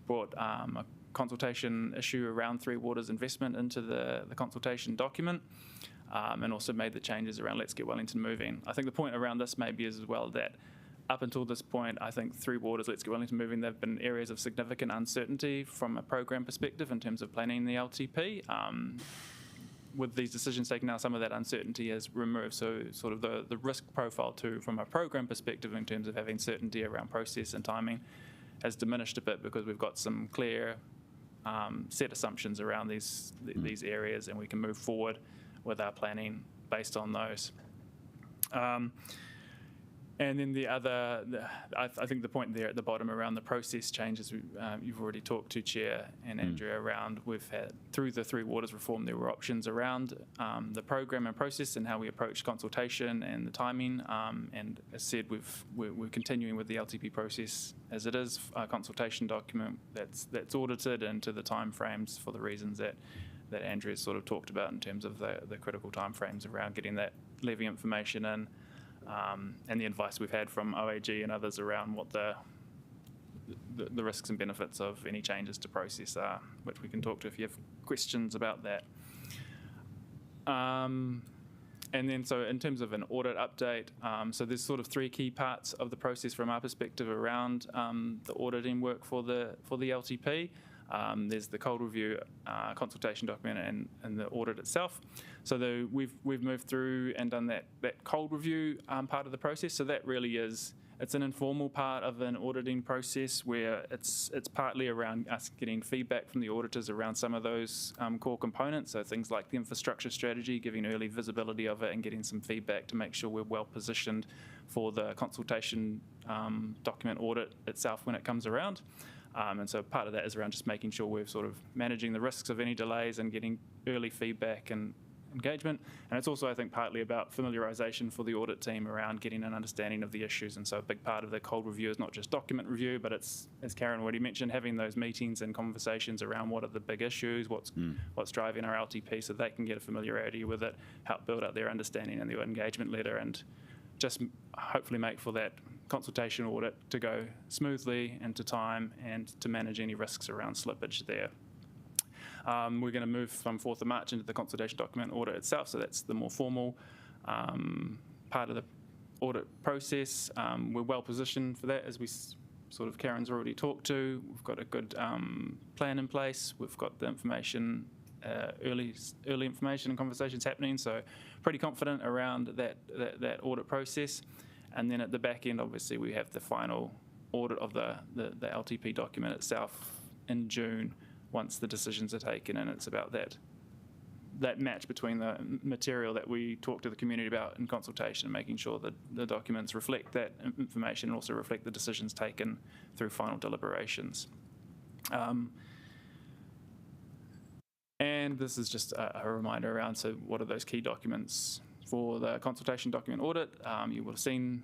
brought a consultation issue around Three Waters investment into the consultation document, and also made the changes around Let's Get Wellington Moving. I think the point around this maybe is as well that up until this point, I think Three Waters, Let's Get Wellington Moving, there have been areas of significant uncertainty from a program perspective in terms of planning the LTP. With these decisions taken now, some of that uncertainty is removed. So sort of the risk profile too, from a program perspective in terms of having certainty around process and timing, has diminished a bit because we've got some clear set assumptions around these areas, and we can move forward with our planning based on those. And then the other, I think the point there at the bottom around the process changes, you've already talked to Chair and Andrea around, we've had, through the Three Waters reform, there were options around the program and process and how we approach consultation and the timing. And as said, we're continuing with the LTP process as it is, a consultation document that's audited into the timeframes for the reasons that Andrea sort of talked about in terms of the critical timeframes around getting that levy information in. And the advice we've had from OAG and others around what the risks and benefits of any changes to process are, which we can talk to if you have questions about that. And then, so in terms of an audit update, so there's sort of three key parts of the process from our perspective around the auditing work for the LTP. There's the cold review consultation document and the audit itself. So we've moved through and done that cold review part of the process. So that really is, it's an informal part of an auditing process where it's partly around us getting feedback from the auditors around some of those core components. So things like the infrastructure strategy, giving early visibility of it and getting some feedback to make sure we're well positioned for the consultation document audit itself when it comes around. And so part of that is around just making sure we're sort of managing the risks of any delays and getting early feedback and engagement. And it's also, I think, partly about familiarisation for the audit team around getting an understanding of the issues. And so a big part of the cold review is not just document review, but it's, as Karen already mentioned, having those meetings and conversations around what are the big issues, what's driving our LTP, so they can get a familiarity with it, help build up their understanding in the engagement letter, and just hopefully make for that consultation audit to go smoothly and to time and to manage any risks around slippage there. We're going to move from 4th of March into the consultation document audit itself, so that's the more formal part of the audit process. We're well positioned for that, as we sort of Karen's already talked to. We've got a good plan in place. We've got the information, early information and conversations happening, so pretty confident around that audit process. And then at the back end, obviously, we have the final audit of the LTP document itself in June, once the decisions are taken, and it's about that match between the material that we talk to the community about in consultation and making sure that the documents reflect that information and also reflect the decisions taken through final deliberations. And this is just a reminder around, so what are those key documents for the consultation document audit? You will have seen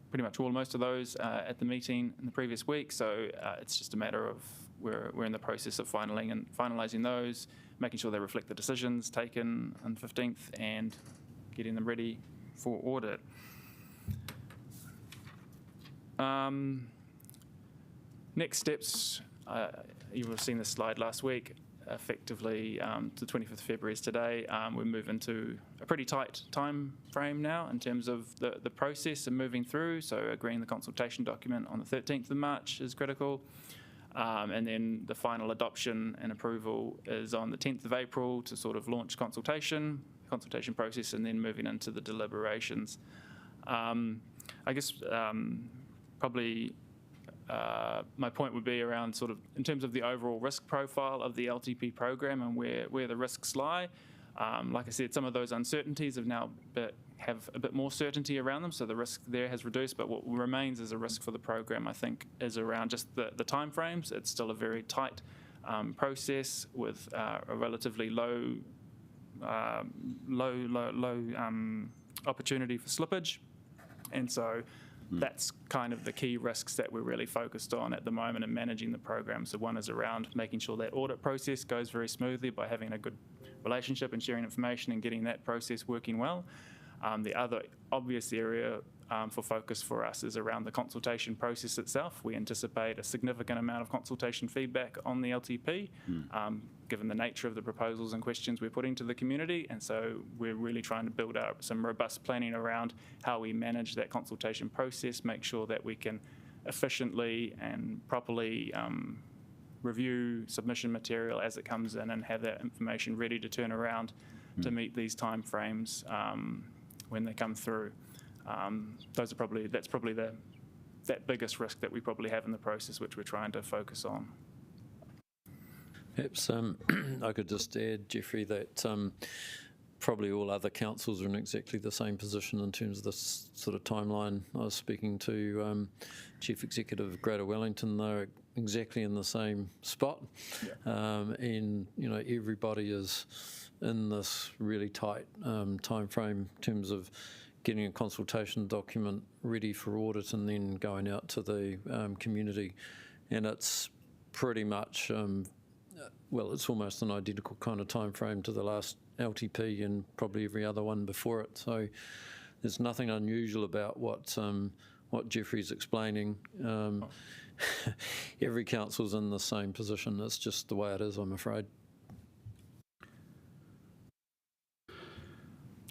pretty much most of those at the meeting in the previous week, so it's just a matter of we're in the process of finalising those, making sure they reflect the decisions taken on the 15th and getting them ready for audit. Next steps, you will have seen this slide last week. Effectively, the 25th of February is today. We move into a pretty tight time frame now in terms of the process and moving through. So agreeing the consultation document on the 13th of March is critical. And then the final adoption and approval is on the 10th of April to sort of launch consultation process, and then moving into the deliberations. I guess probably my point would be around sort of in terms of the overall risk profile of the LTP program and where the risks lie. Like I said, some of those uncertainties have a bit more certainty around them, so the risk there has reduced, but what remains as a risk for the program, I think, is around just the timeframes. It's still a very tight process with a relatively low opportunity for slippage, and so that's kind of the key risks that we're really focused on at the moment in managing the program. So one is around making sure that audit process goes very smoothly by having a good relationship and sharing information and getting that process working well. The other obvious area for focus for us is around the consultation process itself. We anticipate a significant amount of consultation feedback on the LTP, given the nature of the proposals and questions we're putting to the community, and so we're really trying to build up some robust planning around how we manage that consultation process, make sure that we can efficiently and properly review submission material as it comes in and have that information ready to turn around to meet these time frames when they come through. That's probably that biggest risk that we probably have in the process, which we're trying to focus on. Perhaps I could just add, Jeffrey, that probably all other councils are in exactly the same position in terms of this sort of timeline. I was speaking to Chief Executive of Greater Wellington. They're exactly in the same spot, and everybody is in this really tight time frame in terms of getting a consultation document ready for audit and then going out to the community. And it's pretty much, it's almost an identical kind of time frame to the last LTP and probably every other one before it. So there's nothing unusual about what Jeffrey's explaining. Every council's in the same position. It's just the way it is, I'm afraid.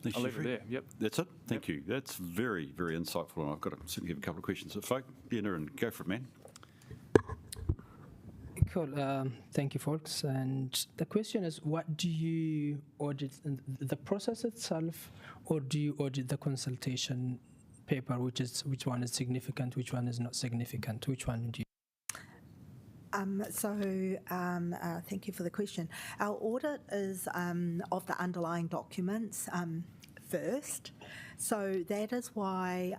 Thanks, I'll leave it Jeffrey. there. Yep. That's it. Thank you. That's very, very insightful, and I've got certainly have a couple of questions. So, folk, and go for it, man. Cool. Thank you, folks. And the question is, what do you audit? The process itself, or do you audit the consultation paper, which one is significant, which one is not significant? Which one do you? Thank you for the question. Our audit is of the underlying documents first. So that is why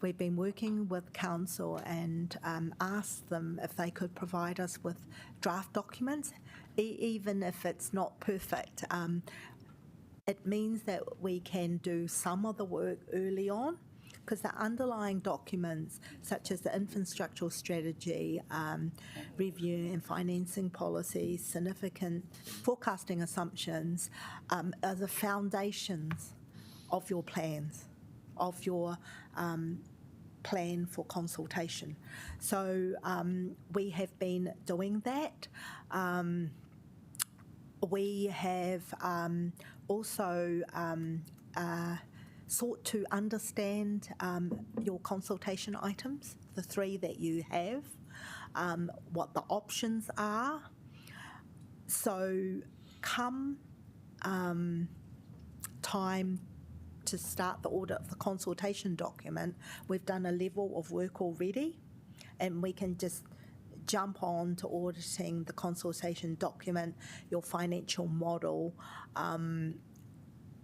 we've been working with council and asked them if they could provide us with draft documents, even if it's not perfect. It means that we can do some of the work early on, because the underlying documents, such as the infrastructural strategy, review and financing policies, significant forecasting assumptions, are the foundations of your plans, of your plan for consultation. So we have been doing that. We have also sought to understand your consultation items, the 3 that you have, what the options are. So come time to start the audit of the consultation document, we've done a level of work already, and we can just jump on to auditing the consultation document, your financial model,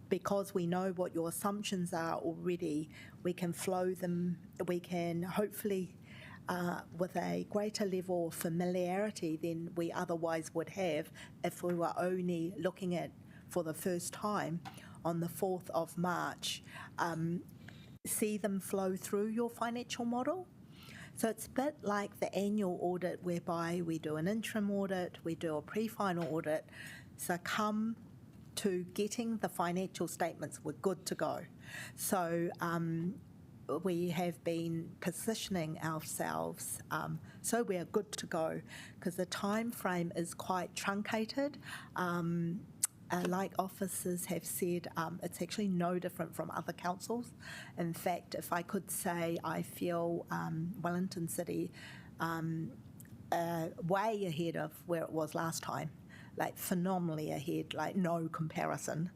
because we know what your assumptions are already. We can flow them, we can hopefully with a greater level of familiarity than we otherwise would have if we were only looking at for the first time on the 4th of March, see them flow through your financial model. So it's a bit like the annual audit, whereby we do an interim audit, we do a pre-final audit. So come to getting the financial statements, we're good to go. So we have been positioning ourselves so we are good to go, because the time frame is quite truncated. Like officers have said, it's actually no different from other councils. In fact, if I could say, I feel Wellington City way ahead of where it was last time, like phenomenally ahead, like no comparison.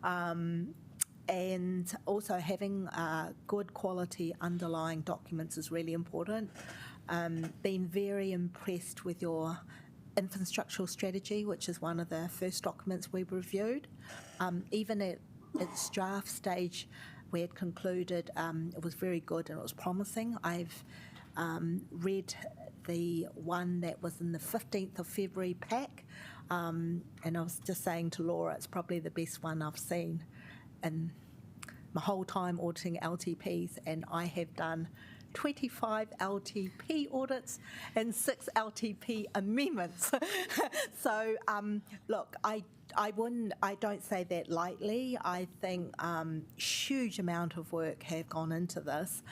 And also having good quality underlying documents is really important. Been very impressed with your infrastructural strategy, which is one of the first documents we reviewed. Even at its draft stage, we had concluded it was very good and it was promising. I've read the one that was in the 15th of February pack, and I was just saying to Laura, it's probably the best one I've seen in my whole time auditing LTPs, and I have done 25 LTP audits and 6 LTP amendments. So look, I don't say that lightly. I think huge amount of work have gone into this.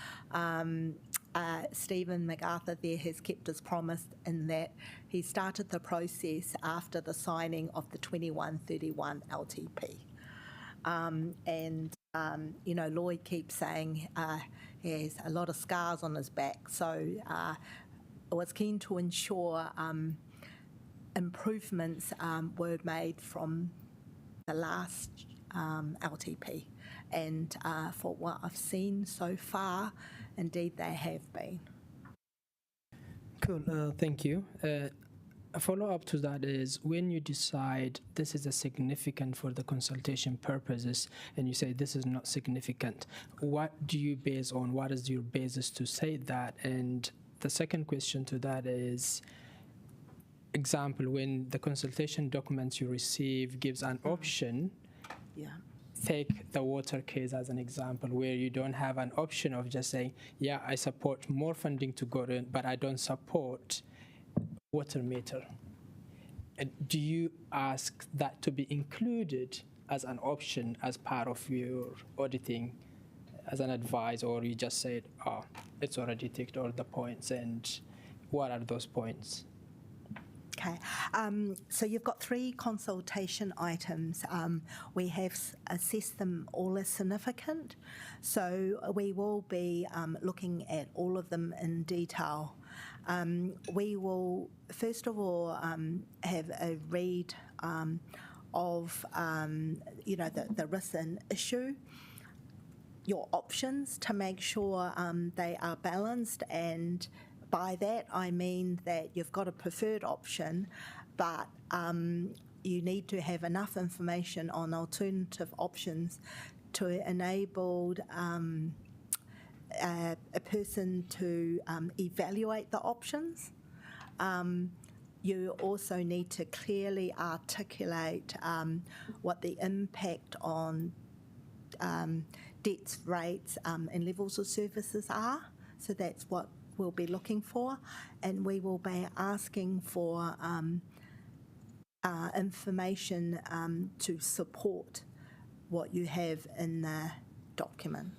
Stephen MacArthur there has kept his promise in that he started the process after the signing of the 2131 LTP. Lloyd keeps saying he has a lot of scars on his back, so I was keen to ensure improvements were made from the last LTP, and for what I've seen so far, indeed they have been. Cool, thank you. A follow-up to that is, when you decide this is a significant for the consultation purposes and you say this is not significant, what do you base on? What is your basis to say that? And the second question to that is, example, when the consultation documents you receive gives an option, take the water case as an example, where you don't have an option of just saying, yeah, I support more funding to go in, but I don't support water meter. Do you ask that to be included as an option as part of your auditing as an advice, or you just said, oh, it's already ticked all the points, and what are those points? Okay, so you've got 3 consultation items. We have assessed them all as significant, so we will be looking at all of them in detail. We will, first of all, have a read of, the risks and issue, your options to make sure they are balanced, and by that I mean that you've got a preferred option, but you need to have enough information on alternative options to enable a person to evaluate the options. You also need to clearly articulate what the impact on debts, rates and levels of services are. So that's what we'll be looking for, and we will be asking for information to support what you have in the document.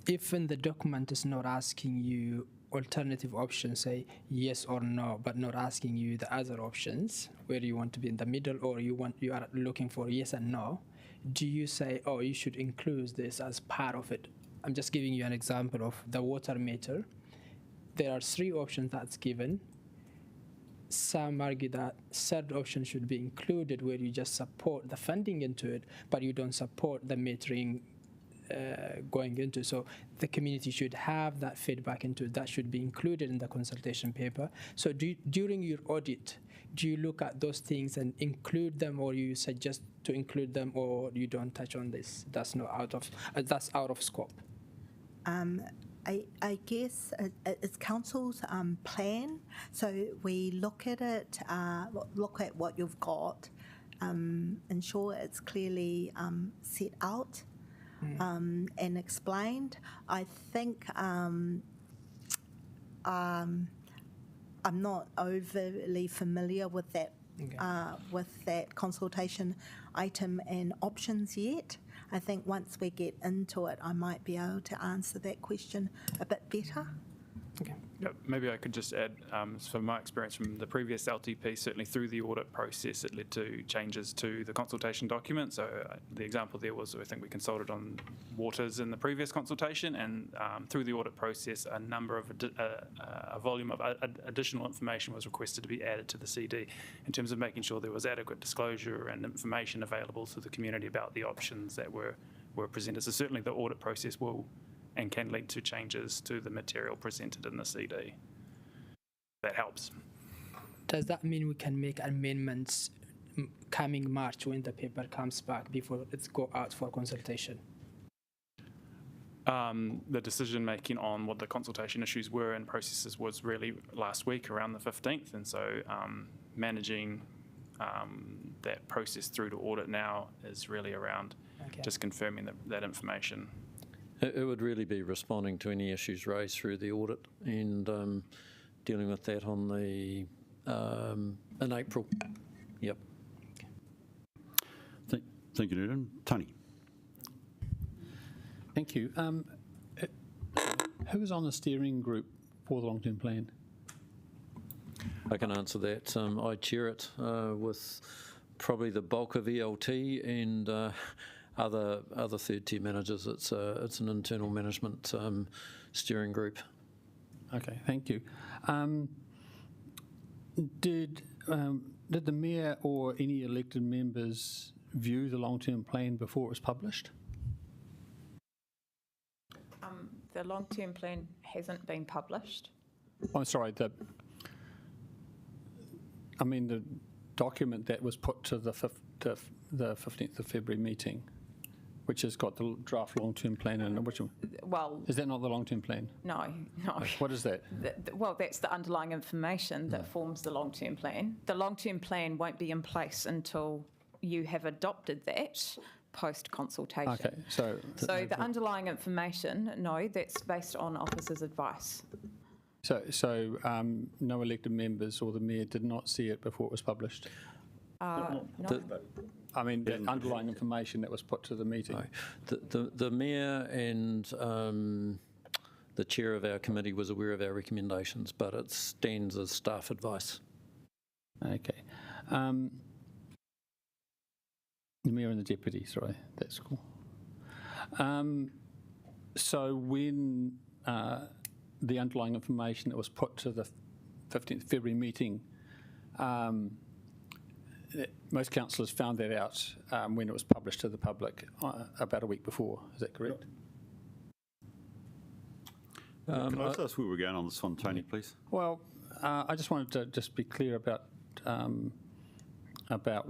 If in the document is not asking you alternative options, say yes or no, but not asking you the other options, where you want to be in the middle, or you are looking for yes and no, do you say, oh, you should include this as part of it? I'm just giving you an example of the water meter. There are 3 options that's given. Some argue that third option should be included, where you just support the funding into it, but you don't support the metering going into. So the community should have that feedback into it. That should be included in the consultation paper. So during your audit, do you look at those things and include them, or you suggest to include them, or you don't touch on this? That's not that's out of scope. I guess it's council's plan. So we look at it, look at what you've got, ensure it's clearly set out and explained. I think I'm not overly familiar with that consultation item and options yet. I think once we get into it, I might be able to answer that question a bit better. Okay. Yep, maybe I could just add, from my experience from the previous LTP, certainly through the audit process, it led to changes to the consultation document. So the example there was, I think we consulted on waters in the previous consultation, and through the audit process, a number of a volume of additional information was requested to be added to the CD in terms of making sure there was adequate disclosure and information available to the community about the options that were presented. So certainly the audit process will and can lead to changes to the material presented in the CD. That helps. Does that mean we can make amendments coming March when the paper comes back before it's go out for consultation? The decision making on what the consultation issues were and processes was really last week around the 15th, and so managing that process through to audit now is really around just confirming that information. It would really be responding to any issues raised through the audit and dealing with that on the in April. Yep. Thank you, Newton. Tony. Thank you. Who is on the steering group for the long-term plan? I can answer that. I chair it with probably the bulk of ELT and other third-tier managers. It's an internal management steering group. Okay, thank you. Did the mayor or any elected members view the long-term plan before it was published? The long-term plan hasn't been published. I'm sorry. The document that was put to the 15th of February meeting, which has got the draft long-term plan in it. Which one? Well, is that not the long-term plan? No. What is that? Well, that's the underlying information that forms the long-term plan. The long-term plan won't be in place until you have adopted that post-consultation. Okay, so the underlying information, no, that's based on officers' advice. So no elected members or the mayor did not see it before it was published? No. The underlying information that was put to the meeting. No. The mayor and the chair of our committee was aware of our recommendations, but it stands as staff advice. Okay. The Mayor and the Deputy, sorry, that's cool. So when the underlying information that was put to the 15th February meeting, most councillors found that out when it was published to the public about a week before. Is that correct? Can I just ask where we're going on this one, Tony, please? Well, I just wanted to just be clear about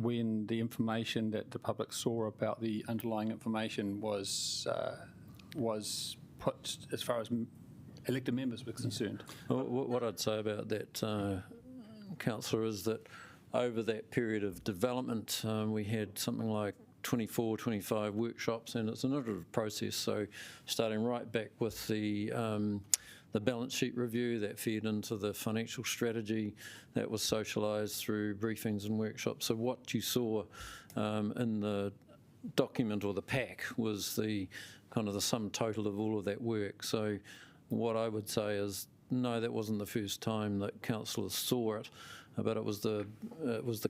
when the information that the public saw about the underlying information was put as far as elected members were concerned. Well, what I'd say about that, Councillor, is that over that period of development, we had something like 24, 25 workshops, and it's an iterative process. So starting right back with the balance sheet review that fed into the financial strategy that was socialised through briefings and workshops. So what you saw in the document or the pack was the kind of the sum total of all of that work. So what I would say is, no, that wasn't the first time that councillors saw it, but it was the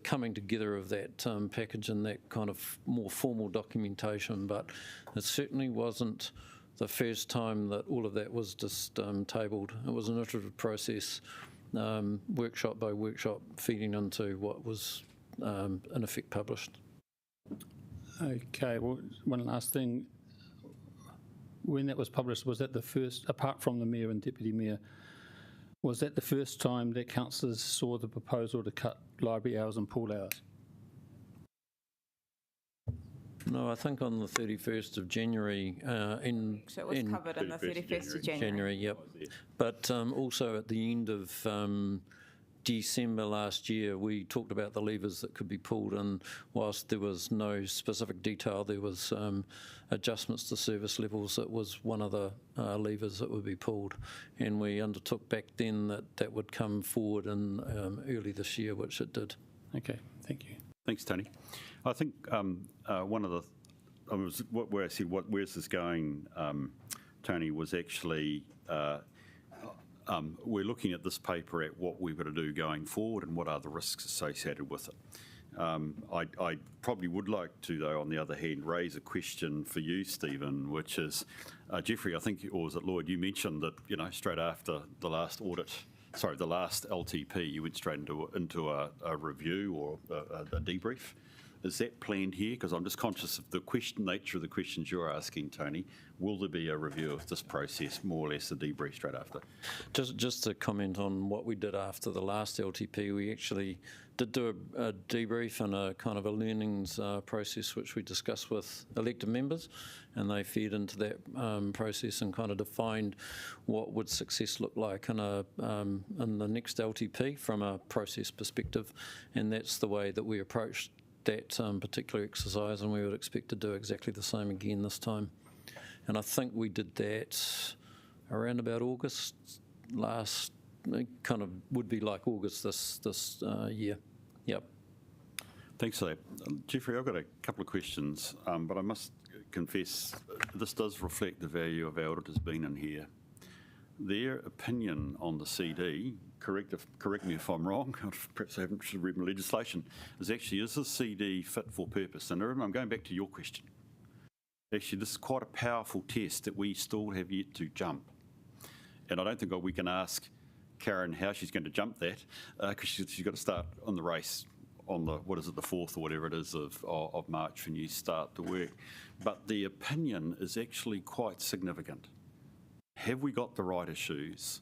coming together of that package and that kind of more formal documentation. But it certainly wasn't the first time that all of that was just tabled. It was an iterative process, workshop by workshop, feeding into what was in effect published. Okay, well, one last thing. When that was published, was that the first, apart from the Mayor and Deputy Mayor, was that the first time that councillors saw the proposal to cut library hours and pool hours? No, I think on the 31st of January. So it was covered on the 31st of January. Yep. But also at the end of December last year, we talked about the levers that could be pulled, and whilst there was no specific detail, there was adjustments to service levels. That was one of the levers that would be pulled, and we undertook back then that would come forward in early this year, which it did. Okay, thank you. Thanks, Tony. I think one of the where I said where's this going, Tony, was actually we're looking at this paper at what we've got to do going forward and what are the risks associated with it. I probably would like to, though, on the other hand, raise a question for you, Stephen, which is, Jeffrey, I think, or was it Lloyd, you mentioned that, straight after the last audit, the last LTP, you went straight into a review or a debrief. Is that planned here? Because I'm just conscious of the nature of the questions you're asking, Tony. Will there be a review of this process, more or less a debrief straight after? Just to comment on what we did after the last LTP, we actually did do a debrief and a kind of a learnings process, which we discussed with elected members, and they fed into that process and kind of defined what would success look like in the next LTP from a process perspective, and that's the way that we approached that particular exercise, and we would expect to do exactly the same again this time. And I think we did that around about August last, it kind of would be like August this year. Yep. Thanks for that. Jeffrey, I've got a couple of questions, but I must confess this does reflect the value of our auditors being in here. Their opinion on the CD, correct me if I'm wrong, perhaps I haven't read my legislation, is the CD fit for purpose? And I'm going back to your question. Actually, this is quite a powerful test that we still have yet to jump. And I don't think we can ask Karen how she's going to jump that, because she's got to start on the race on the 4th or whatever it is of March when you start the work. But the opinion is actually quite significant. Have we got the right issues?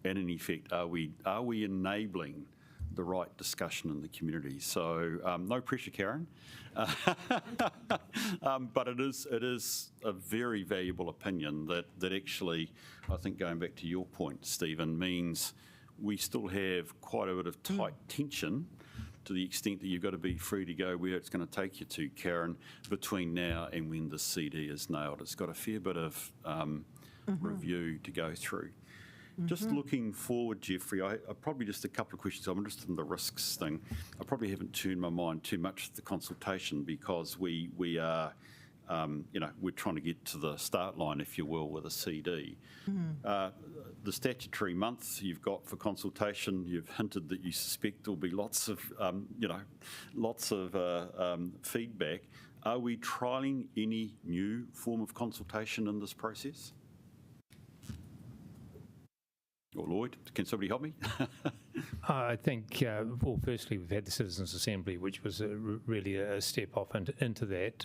And in effect, are we enabling the right discussion in the community? So no pressure, Karen. But it is a very valuable opinion that actually, I think going back to your point, Stephen, means we still have quite a bit of tight tension to the extent that you've got to be free to go where it's going to take you to, Karen, between now and when the CD is nailed. It's got a fair bit of review to go through. Just looking forward, Jeffrey, I probably just a couple of questions. I'm interested in the risks thing. I probably haven't turned my mind too much to the consultation because we are we're trying to get to the start line, if you will, with a CD. The statutory month you've got for consultation, you've hinted that you suspect there'll be lots of feedback. Are we trialling any new form of consultation in this process? Or Lloyd, can somebody help me? I think, well, firstly, we've had the Citizens' Assembly, which was really a step off into that.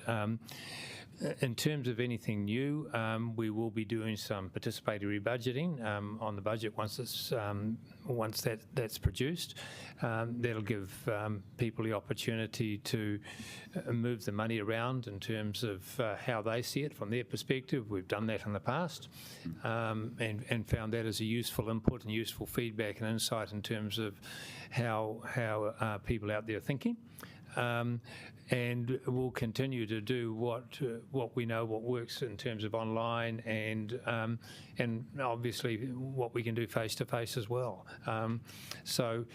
In terms of anything new, we will be doing some participatory budgeting on the budget once that's produced. That'll give people the opportunity to move the money around in terms of how they see it from their perspective. We've done that in the past and found that as a useful input and useful feedback and insight in terms of how people out there are thinking. And we'll continue to do what we know, what works in terms of online, and obviously what we can do face to face as well. So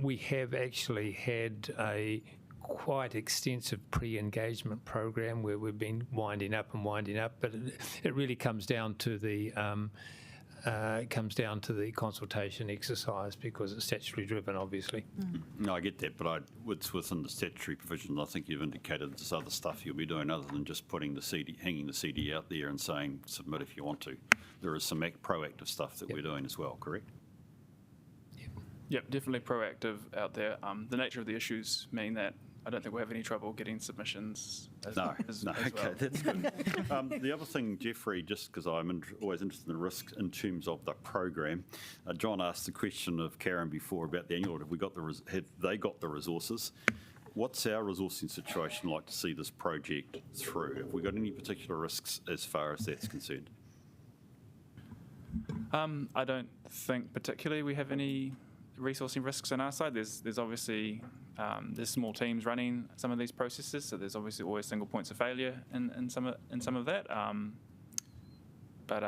we have actually had a quite extensive pre-engagement program where we've been winding up, but it really comes down to the consultation exercise because it's statutory driven, obviously. No, I get that, but it's within the statutory provision. I think you've indicated there's other stuff you'll be doing other than just putting the CD, hanging the CD out there and saying submit if you want to. There is some proactive stuff that we're doing as well, correct? Yep, definitely proactive out there. The nature of the issues mean that I don't think we'll have any trouble getting submissions as well. Okay, that's good. The other thing, Jeffrey, just because I'm always interested in the risks in terms of the program, John asked the question of Karen before about the annual audit. Have they got the resources? What's our resourcing situation like to see this project through? Have we got any particular risks as far as that's concerned? I don't think particularly we have any resourcing risks on our side. There's obviously there's small teams running some of these processes, so there's obviously always single points of failure in some of that. But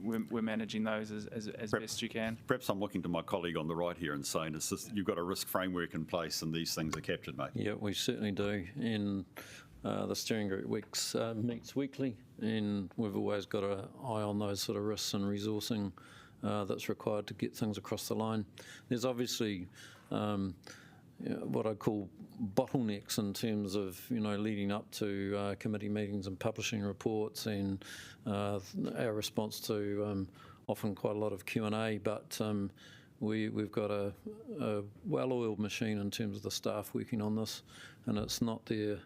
we're managing those as best you can. Perhaps I'm looking to my colleague on the right here and saying, you've got a risk framework in place and these things are captured, mate. Yeah, we certainly do. And the steering group meets weekly, and we've always got an eye on those sort of risks and resourcing that's required to get things across the line. There's obviously what I call bottlenecks in terms of leading up to committee meetings and publishing reports and our response to often quite a lot of Q&A, but we've got a well-oiled machine in terms of the staff working on this, and it's not their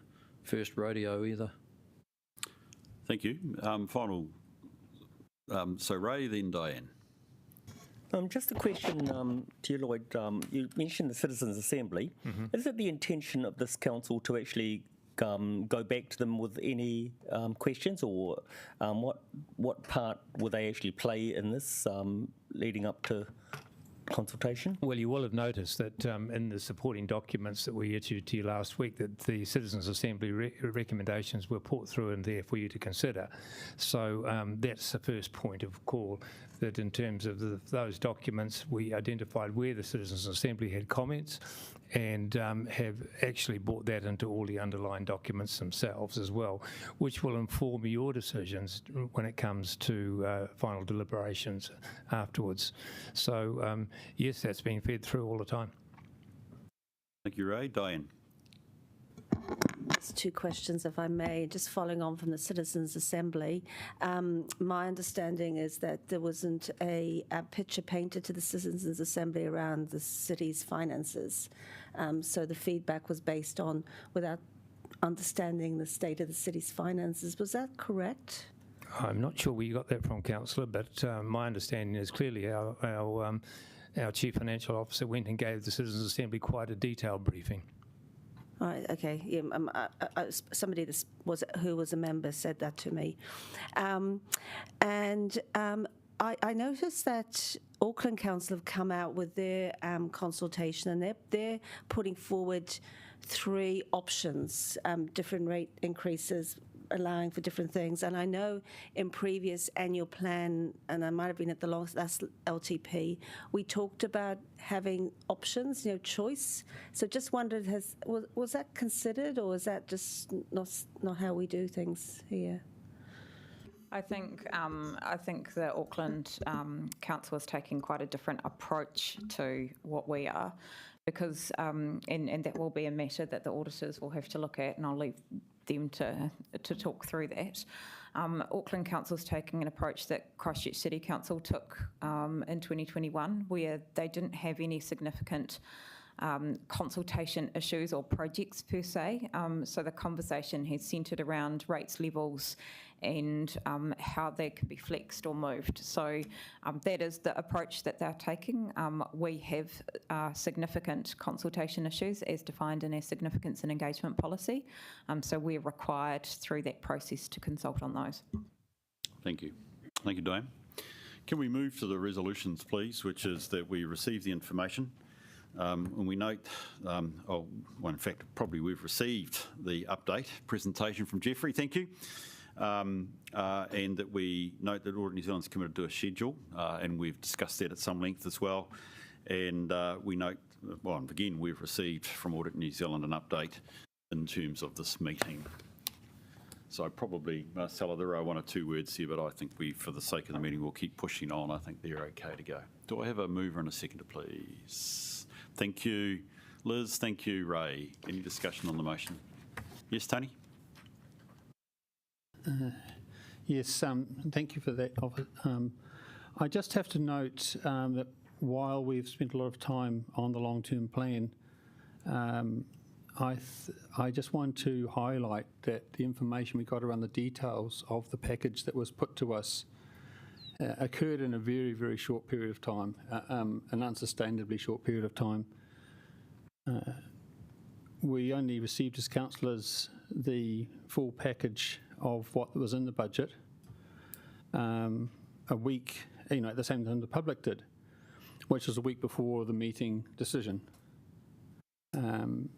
first rodeo either. Thank you. Final. So Ray, then Diane. Just a question to you, Lloyd. You mentioned the Citizens' Assembly. Is it the intention of this council to actually go back to them with any questions, or what part will they actually play in this leading up to consultation? Well, you will have noticed that in the supporting documents that we issued to you last week, that the Citizens' Assembly recommendations were put through and there for you to consider. So that's the first point of call, that in terms of those documents, we identified where the Citizens' Assembly had comments and have actually brought that into all the underlying documents themselves as well, which will inform your decisions when it comes to final deliberations afterwards. So yes, that's being fed through all the time. Thank you, Ray. Diane. Just two questions, if I may. Just following on from the Citizens' Assembly, my understanding is that there wasn't a picture painted to the Citizens' Assembly around the city's finances. So the feedback was based on without understanding the state of the city's finances. Was that correct? I'm not sure where you got that from, Councillor, but my understanding is clearly our Chief Financial Officer went and gave the Citizens' Assembly quite a detailed briefing. All right, okay. Yeah, somebody who was a member said that to me. I noticed that Auckland Council have come out with their consultation, and they're putting forward 3 options, different rate increases allowing for different things. And I know in previous annual plan, and I might have been at the last LTP, we talked about having options, choice. So just wondered, was that considered, or is that just not how we do things here? I think the Auckland Council is taking quite a different approach to what we are, because and that will be a matter that the auditors will have to look at, and I'll leave them to talk through that. Auckland Council is taking an approach that Christchurch City Council took in 2021, where they didn't have any significant consultation issues or projects per se. So the conversation has centred around rates levels and how they can be flexed or moved. So that is the approach that they're taking. We have significant consultation issues as defined in our significance and engagement policy. So we're required through that process to consult on those. Thank you. Thank you, Diane. Can we move to the resolutions, please, which is that we receive the information. And we note, in fact, probably we've received the update presentation from Jeffrey, thank you. And that we note that Audit New Zealand's committed to a schedule, and we've discussed that at some length as well. And we note, again, we've received from Audit New Zealand an update in terms of this meeting. So probably, Marcella, there are one or two words here, but I think for the sake of the meeting, we'll keep pushing on. I think they're okay to go. Do I have a mover and a seconder, please? Thank you, Liz. Thank you, Ray. Any discussion on the motion? Yes, Tony? Yes, thank you for that. I just have to note that while we've spent a lot of time on the long-term plan, I just want to highlight that the information we got around the details of the package that was put to us occurred in a very, very short period of time, an unsustainably short period of time. We only received as councillors the full package of what was in the budget a week, at the same time the public did, which was a week before the meeting decision. And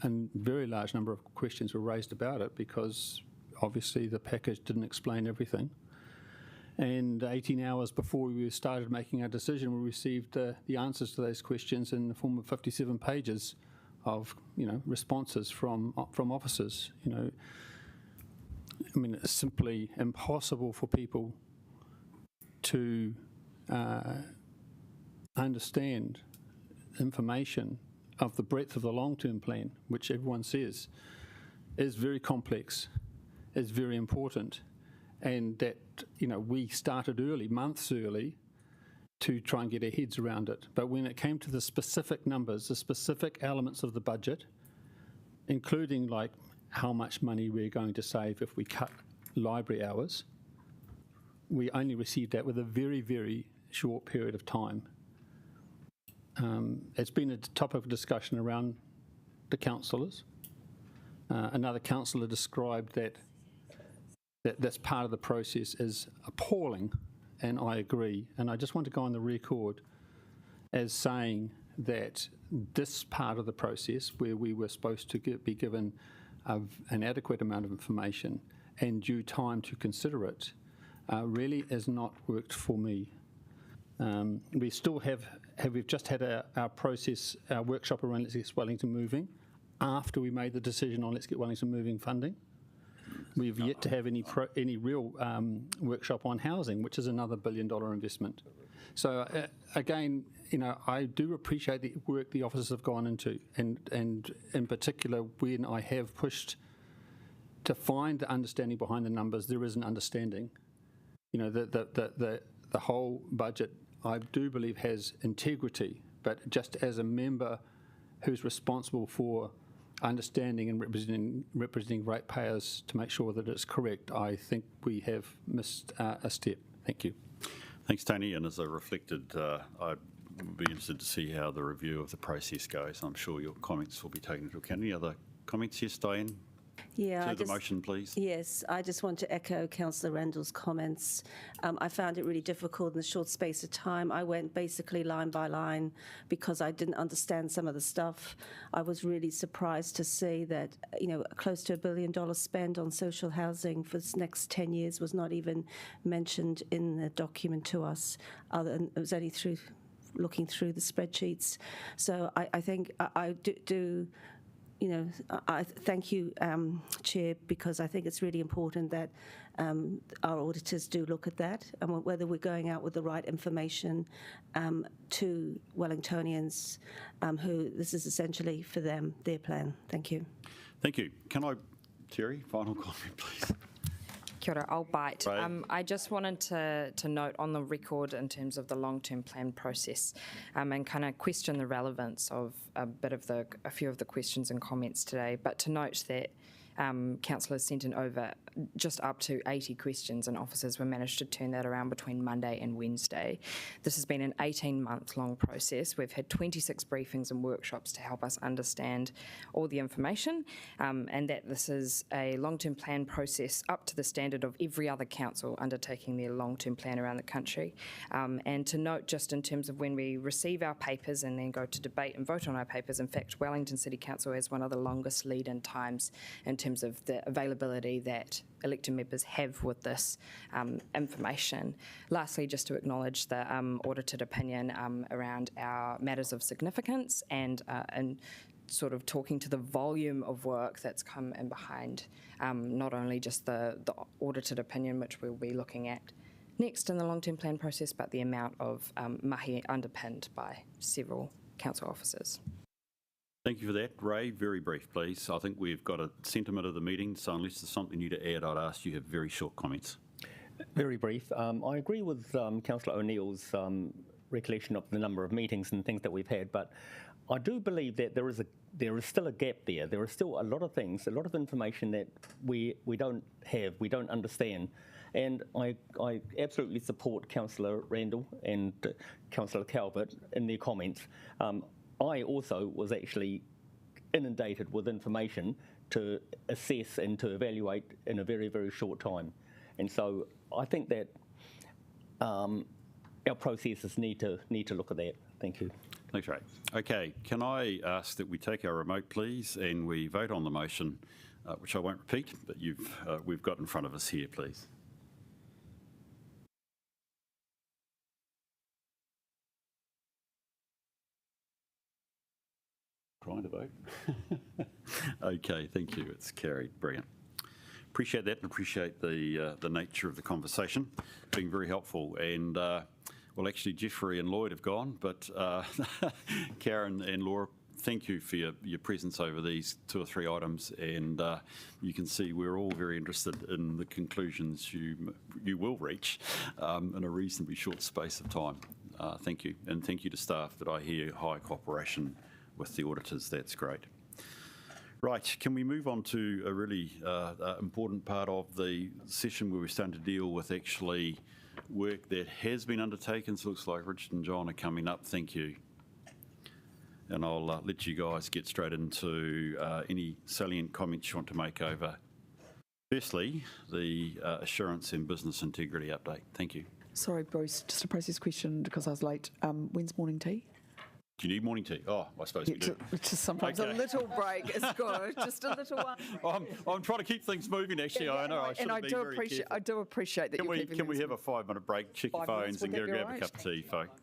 a very large number of questions were raised about it because obviously the package didn't explain everything. And 18 hours before we started making our decision, we received the answers to those questions in the form of 57 pages of, responses from officers. It's simply impossible for people to understand information of the breadth of the long-term plan, which everyone says is very complex, is very important, and that, we started early, months early, to try and get our heads around it. But when it came to the specific numbers, the specific elements of the budget, including like how much money we're going to save if we cut library hours, we only received that with a very, very short period of time. It's been a topic of discussion around the councillors. Another councillor described that this part of the process is appalling, and I agree. And I just want to go on the record as saying that this part of the process, where we were supposed to be given an adequate amount of information and due time to consider it, really has not worked for me. We still we've just had our process, our workshop around Let's Get Wellington Moving after we made the decision on Let's Get Wellington Moving funding. We've yet to have any real workshop on housing, which is another $1 billion investment. So again, I do appreciate the work the officers have gone into, and in particular when I have pushed to find the understanding behind the numbers, there is an understanding. The whole budget, I do believe, has integrity, but just as a member who's responsible for understanding and representing ratepayers to make sure that it's correct, I think we have missed a step. Thank you. Thanks, Tony. And as I reflected, I'd be interested to see how the review of the process goes. I'm sure your comments will be taken into account. Any other comments? Yes, Diane? Yeah, to the motion, please? Yes, I just want to echo Councillor Randall's comments. I found it really difficult in the short space of time. I went basically line by line because I didn't understand some of the stuff. I was really surprised to see that, close to $1 billion spent on social housing for the next 10 years was not even mentioned in the document to us. Other than it was only through looking through the spreadsheets. So I think I do I thank you, Chair, because I think it's really important that our auditors do look at that and whether we're going out with the right information to Wellingtonians who this is essentially for them, their plan. Thank you. Thank you. Can I, Terry, final comment, please? Kia ora, I'll bite. Ray. I just wanted to note on the record in terms of the long-term plan process and kind of question the relevance of a few of the questions and comments today, but to note that councillors sent in over just up to 80 questions and officers were managed to turn that around between Monday and Wednesday. This has been an 18-month long process. We've had 26 briefings and workshops to help us understand all the information and that this is a long-term plan process up to the standard of every other council undertaking their long-term plan around the country. And to note just in terms of when we receive our papers and then go to debate and vote on our papers, in fact, Wellington City Council has one of the longest lead-in times in terms of the availability that elected members have with this information. Lastly, just to acknowledge the audited opinion around our matters of significance and sort of talking to the volume of work that's come in behind not only just the audited opinion, which we'll be looking at next in the long-term plan process, but the amount of mahi underpinned by several council officers. Thank you for that. Ray, very brief, please. I think we've got a sentiment of the meeting, so unless there's something new to add, I'd ask you to have very short comments. Very brief. I agree with Councillor O'Neill's recollection of the number of meetings and things that we've had, but I do believe that there is still a gap there. There are still a lot of things, a lot of information that we don't have, we don't understand. And I absolutely support Councillor Randall and Councillor Calvert in their comments. I also was actually inundated with information to assess and to evaluate in a very, very short time. And so I think that our processes need to look at that. Thank you. Thanks, Ray. Okay, can I ask that we take our remote, please, and we vote on the motion, which I won't repeat, but we've got in front of us here, please. Trying to vote. Okay, thank you. It's carried. Brilliant. Appreciate that and appreciate the nature of the conversation being very helpful. And well, actually, Jeffrey and Lloyd have gone, but Karen and Laura, thank you for your presence over these 2 or 3 items. And you can see we're all very interested in the conclusions you will reach in a reasonably short space of time. Thank you. And thank you to staff that I hear high cooperation with the auditors. That's great. Right, can we move on to a really important part of the session where we're starting to deal with actually work that has been undertaken. So it looks like Richard and John are coming up. Thank you. And I'll let you guys get straight into any salient comments you want to make over, firstly, the assurance and business integrity update. Thank you. Sorry, Bruce, just a process question because I was late. When's morning tea? Do you need morning tea? Oh, I suppose we do. Just sometimes a little break is good, just a little one. I'm trying to keep things moving, actually. I know I should be very careful. I do appreciate that you're keeping Can we have a 5-minute break, check your phones and go grab a cup of tea, folks?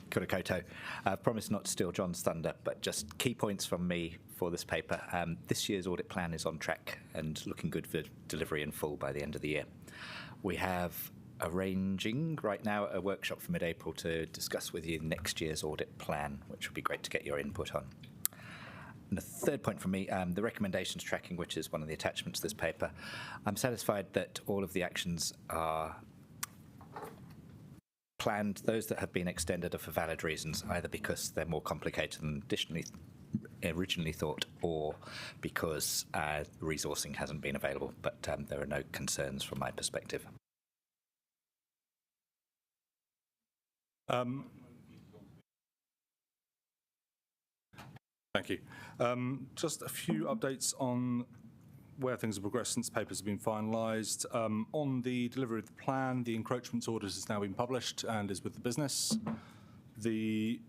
Kia ora koutou. I've promised not to steal John's thunder, but just key points from me for this paper. This year's audit plan is on track and looking good for delivery in full by the end of the year. We have arranging right now a workshop for mid-April to discuss with you next year's audit plan, which would be great to get your input on. And the third point from me, the recommendations tracking, which is one of the attachments to this paper. I'm satisfied that all of the actions are planned. Those that have been extended are for valid reasons, either because they're more complicated than originally thought, or because resourcing hasn't been available. But there are no concerns from my perspective. Thank you. Just a few updates on where things have progressed since papers have been finalised. On the delivery of the plan, the encroachments audit has now been published and is with the business. The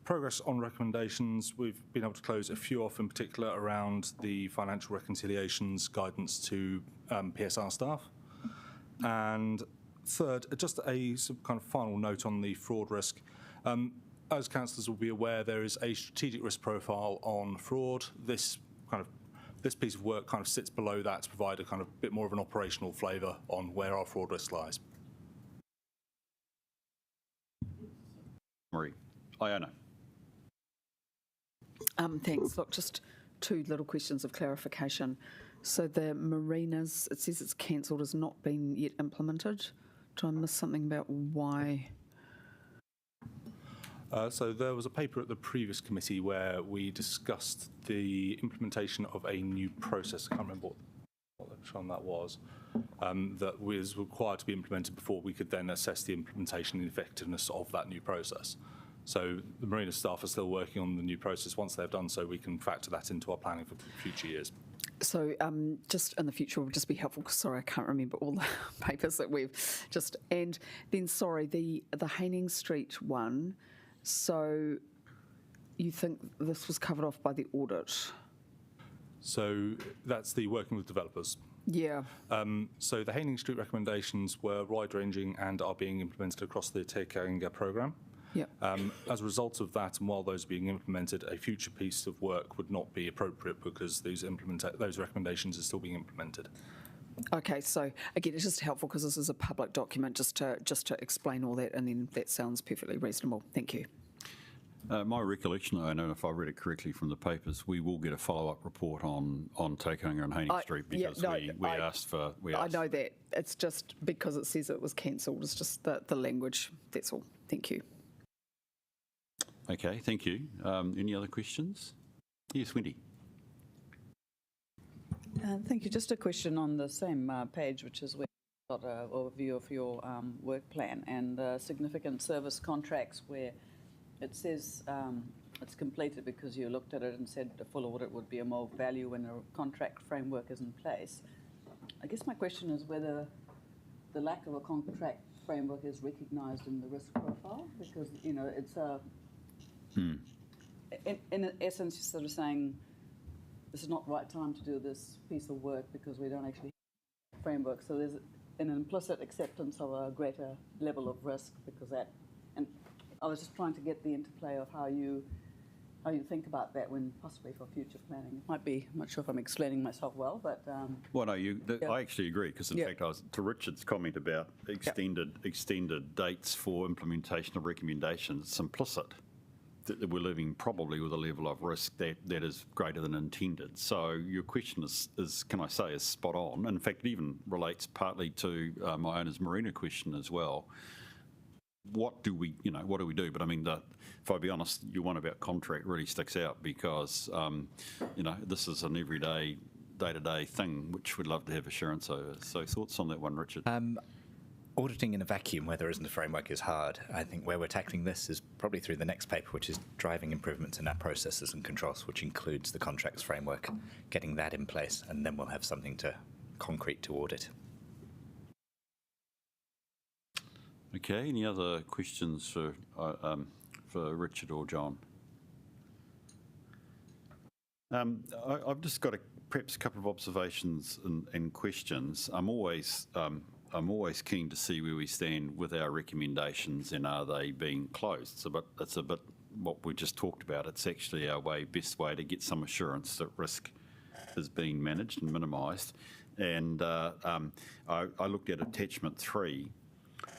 progress on recommendations, we've been able to close a few off, in particular around the financial reconciliations guidance to PSR staff. And third, just a kind of final note on the fraud risk. As councillors will be aware, there is a strategic risk profile on fraud. This piece of work kind of sits below that to provide a kind of bit more of an operational flavour on where our fraud risk lies. Marie. Iona. Thanks. Look, just two little questions of clarification. So the marinas, it says it's cancelled, has not been yet implemented. Did I miss something about why? So there was a paper at the previous committee where we discussed the implementation of a new process. I can't remember which one that was, that was required to be implemented before we could then assess the implementation and effectiveness of that new process. So the marina staff are still working on the new process. Once they've done so, we can factor that into our planning for future years. So just in the future would just be helpful, because sorry, I can't remember all the papers that we've just, and then sorry, the Haining Street one, so you think this was covered off by the audit? So that's the working with developers. Yeah. So the Haining Street recommendations were wide-ranging and are being implemented across the Te Kainga programme. Yep. As a result of that, and while those are being implemented, a future piece of work would not be appropriate because those recommendations are still being implemented. Okay, so again, it's just helpful because this is a public document, just to explain all that, and then that sounds perfectly reasonable. Thank you. My recollection, I don't know if I read it correctly from the papers, we will get a follow-up report on Te Kainga and Haining Street because we asked for. I know that. It's just because it says it was cancelled. It's just the language. That's all. Thank you. Okay, thank you. Any other questions? Yes, Wendy. Thank you. Just a question on the same page, which is where you've got an overview of your work plan and significant service contracts, where it says it's completed because you looked at it and said a full audit would be a more value when a contract framework is in place. I guess my question is whether the lack of a contract framework is recognised in the risk profile, because it's a in essence, you're sort of saying this is not the right time to do this piece of work because we don't actually have a framework. So there's an implicit acceptance of a greater level of risk because that. And I was just trying to get the interplay of how you think about that when possibly for future planning. It might be. I'm not sure if I'm explaining myself well, but. Well, no, I actually agree because in fact I was to Richard's comment about extended dates for implementation of recommendations. It's implicit that we're living probably with a level of risk that is greater than intended. So your question is can I say, is spot on. In fact, it even relates partly to my owner's marina question as well. What do we do? But I mean, if I be honest, your one about contract really sticks out because, this is an everyday, day-to-day thing, which we'd love to have assurance over. So thoughts on that one, Richard? Auditing in a vacuum where there isn't a framework is hard. I think where we're tackling this is probably through the next paper, which is driving improvements in our processes and controls, which includes the contracts framework, getting that in place, and then we'll have something concrete to audit. Okay, any other questions for Richard or John? I've just got perhaps a couple of observations and questions. I'm always I'm always keen to see where we stand with our recommendations and are they being closed. It's a bit what we just talked about. It's actually our best way to get some assurance that risk is being managed and minimised. And I looked at attachment 3,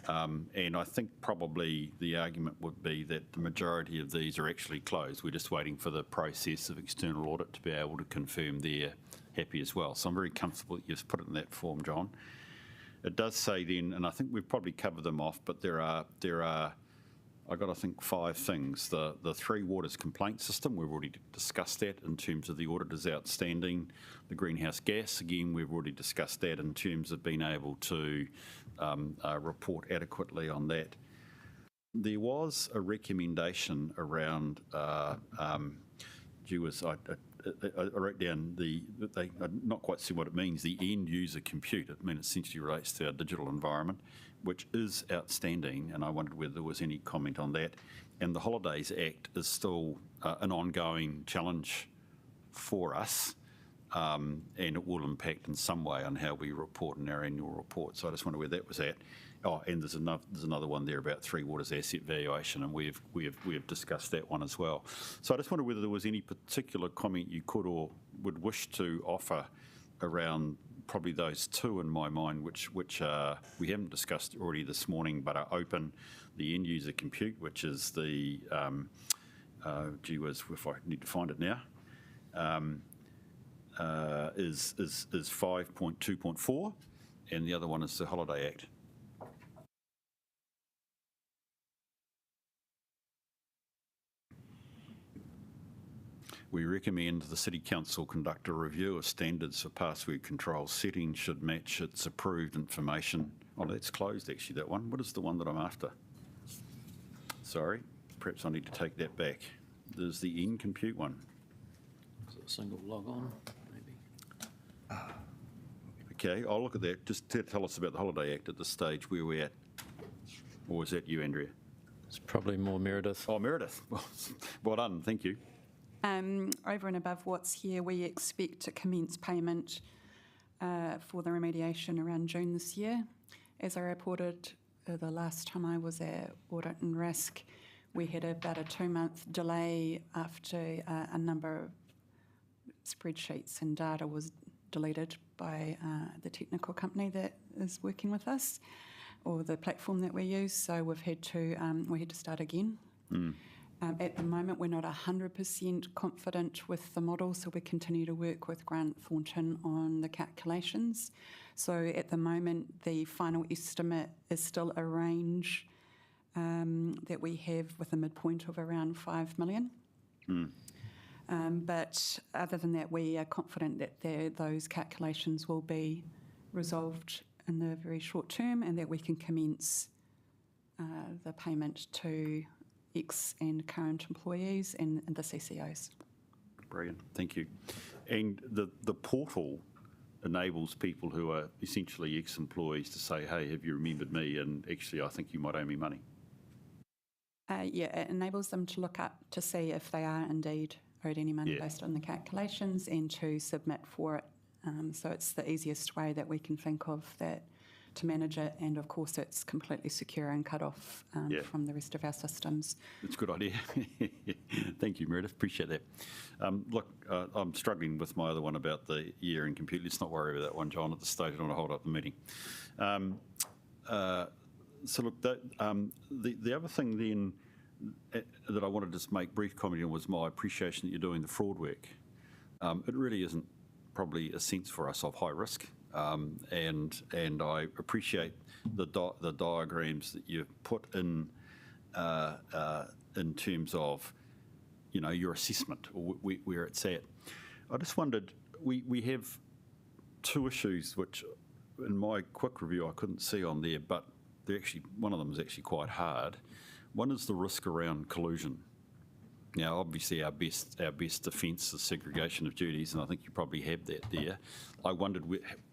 and I think probably the argument would be that the majority of these are actually closed. We're just waiting for the process of external audit to be able to confirm they're happy as well. So I'm very comfortable that you've put it in that form, John. It does say then, and I think we've probably covered them off, but there are I've got, I think, 5 things. The Three Waters complaint system, we've already discussed that in terms of the audit is outstanding. The greenhouse gas, again, we've already discussed that in terms of being able to report adequately on that. There was a recommendation around, I wrote down I'm not quite sure what it means, the end user compute. It essentially relates to our digital environment, which is outstanding, and I wondered whether there was any comment on that. And the Holidays Act is still an ongoing challenge for us, and it will impact in some way on how we report in our annual report. So I just wonder where that was at. Oh, and there's another one there about Three Waters asset valuation, and we have discussed that one as well. So I just wonder whether there was any particular comment you could or would wish to offer around probably those 2 in my mind, which we haven't discussed already this morning, but are open. The end user compute, which is the gee whiz, if I need to find it now, is 5.2.4, and the other one is the Holiday Act. We recommend the City Council conduct a review of standards for password control settings should match its approved information. Oh, that's closed actually, that one. What is the one that I'm after? Sorry, perhaps I need to take that back. There's the in-compute one. Is it a single log on, maybe? Okay, I'll look at that. Just tell us about the Holiday Act at this stage, where we're at. Or is that you, Andrea? It's probably more Meredith. Oh, Meredith. Well done, thank you. Over and above what's here, we expect to commence payment for the remediation around June this year. As I reported the last time I was at Audit and Risk, we had about a 2-month delay after a number of spreadsheets and data was deleted by the technical company that is working with us, or the platform that we use. So we had to start again. At the moment, we're not 100% confident with the model, so we continue to work with Grant Thornton on the calculations. So at the moment, the final estimate is still a range that we have with a midpoint of around 5 million. But other than that, we are confident that those calculations will be resolved in the very short term and that we can commence the payment to ex and current employees and the CCOs. Brilliant, thank you. And the portal enables people who are essentially ex-employees to say, hey, have you remembered me? And actually, I think you might owe me money. Yeah, it enables them to look up to see if they are indeed owed any money based on the calculations and to submit for it. So it's the easiest way that we can think of that to manage it, and of course it's completely secure and cut off from the rest of our systems. It's a good idea. Thank you, Meredith, appreciate that. Look, I'm struggling with my other one about the year in compute. Let's not worry about that one, John, at this stage. I don't want to hold up the meeting. So look, the other thing then that I wanted to just make brief comment on was my appreciation that you're doing the fraud work. It really isn't probably a sense for us of high risk. And I appreciate the diagrams that you've put in terms of, you know, your assessment or where it's at. I just wondered, we have 2 issues which, in my quick review, I couldn't see on there, but they're actually, one of them is actually quite hard. One is the risk around collusion. Now, obviously, our best defence is segregation of duties, and I think you probably have that there. I wondered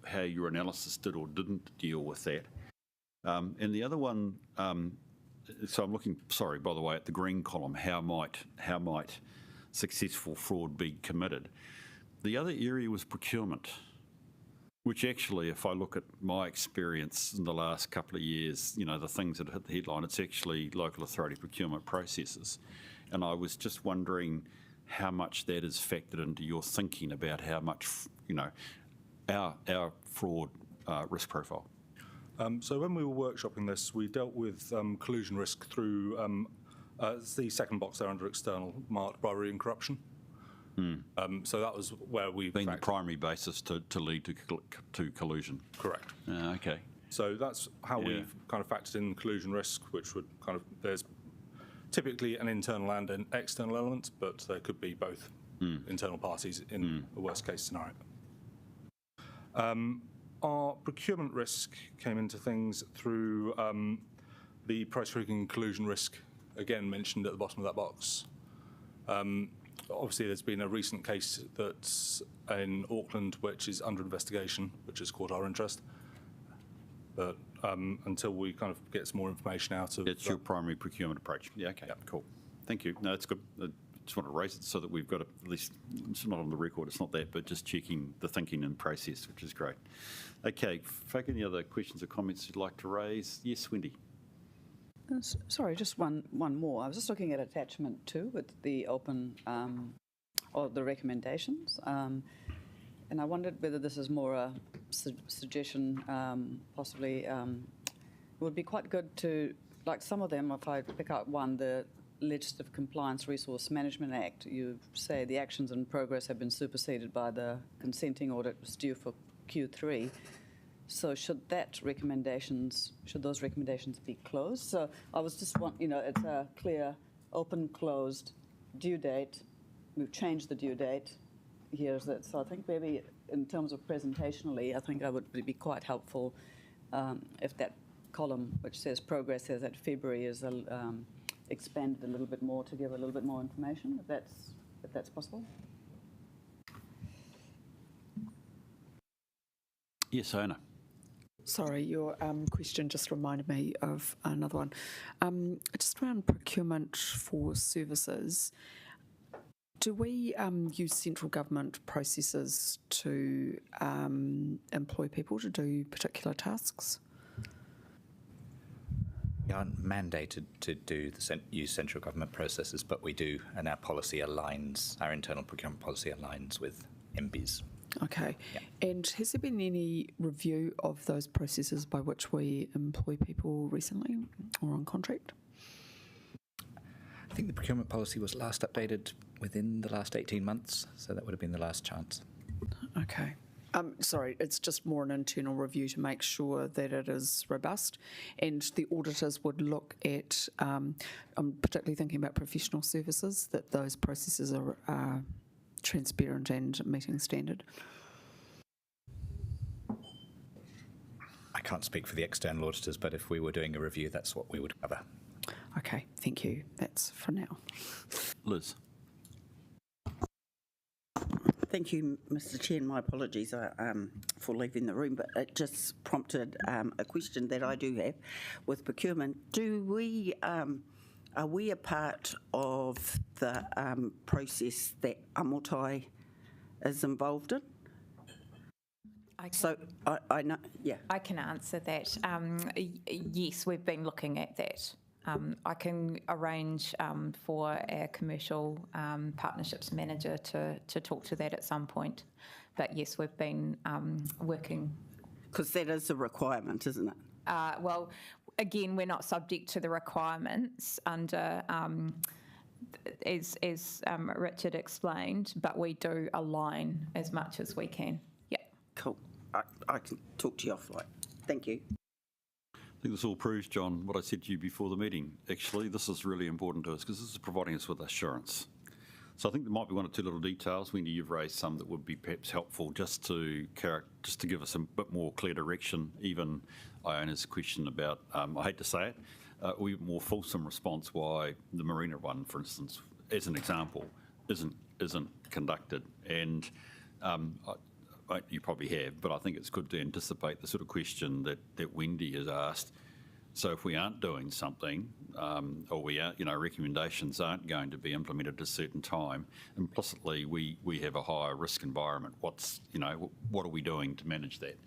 how your analysis did or didn't deal with that. And the other one, so I'm looking, sorry, by the way, at the green column, how might successful fraud be committed? The other area was procurement. Which actually, if I look at my experience in the last couple of years, you know, the things that hit the headline, it's actually local authority procurement processes. And I was just wondering how much that is factored into your thinking about how much, you know, our fraud risk profile. So when we were workshopping this, we dealt with collusion risk through it's the second box there under external, marked bribery and corruption. So that was where we been the primary basis to lead to collusion. Correct. Okay. So that's how we've kind of factored in collusion risk, which would kind of, there's typically an internal and an external element, but there could be both internal parties in a worst case scenario. Our procurement risk came into things through the price creeping and collusion risk, again mentioned at the bottom of that box. Obviously, there's been a recent case that's in Auckland, which is under investigation, which has caught our interest. But until we kind of get some more information out of... It's your primary procurement approach. Yeah, okay, cool. Thank you. No, it's good. I just want to raise it so that we've got at least, it's not on the record, it's not that, but just checking the thinking and process, which is great. Okay, folk, any other questions or comments you'd like to raise? Yes, Wendy. Sorry, just one more. I was just looking at attachment 2 with the open or the recommendations, and I wondered whether this is more a suggestion. Possibly, it would be quite good to, like some of them. If I pick out one, the Legislative Compliance Resource Management Act, you say the actions in progress have been superseded by the consenting audit was due for Q3. So should those recommendations be closed? So I was just it's a clear, open, closed due date. We've changed the due date. Here's it. So I think maybe in terms of presentationally, I think it would be quite helpful if that column, which says progress as at February, is expanded a little bit more to give a little bit more information, if that's possible. Yes, Anna. Sorry, your question just reminded me of another one. Just around procurement for services, do we use central government processes to employ people to do particular tasks? We aren't mandated to use central government processes, but we do, and our policy aligns, our internal procurement policy aligns with MBIS. Okay. Yeah. And has there been any review of those processes by which we employ people recently or on contract? I think the procurement policy was last updated within the last 18 months, so that would have been the last chance. Okay. Sorry, it's just more an internal review to make sure that it is robust, and the auditors would look at, I'm particularly thinking about professional services, that those processes are transparent and meeting standard. I can't speak for the external auditors, but if we were doing a review, that's what we would cover. Okay, thank you. That's for now. Liz. Thank you, Mr. Chair, and my apologies for leaving the room, but it just prompted a question that I do have with procurement. Are we a part of the process that Amotai is involved in? So I know, yeah. I can answer that. Yes, we've been looking at that. I can arrange for our commercial partnerships manager to talk to that at some point. But yes, we've been working. Because that is a requirement, isn't it? Well, again, we're not subject to the requirements under, as Richard explained, but we do align as much as we can. Yeah. Cool. I can talk to you offline. Thank you. I think this all proves, John, what I said to you before the meeting. Actually, this is really important to us because this is providing us with assurance. So I think there might be one or two little details. Wendy, you've raised some that would be perhaps helpful just to give us a bit more clear direction. Even Iona's question about, I hate to say it, a more fulsome response why the marina one, for instance, as an example, isn't conducted. And you probably have, but I think it's good to anticipate the sort of question that Wendy has asked. So if we aren't doing something, or we are, recommendations aren't going to be implemented at a certain time, implicitly we have a higher risk environment. What are we doing to manage that?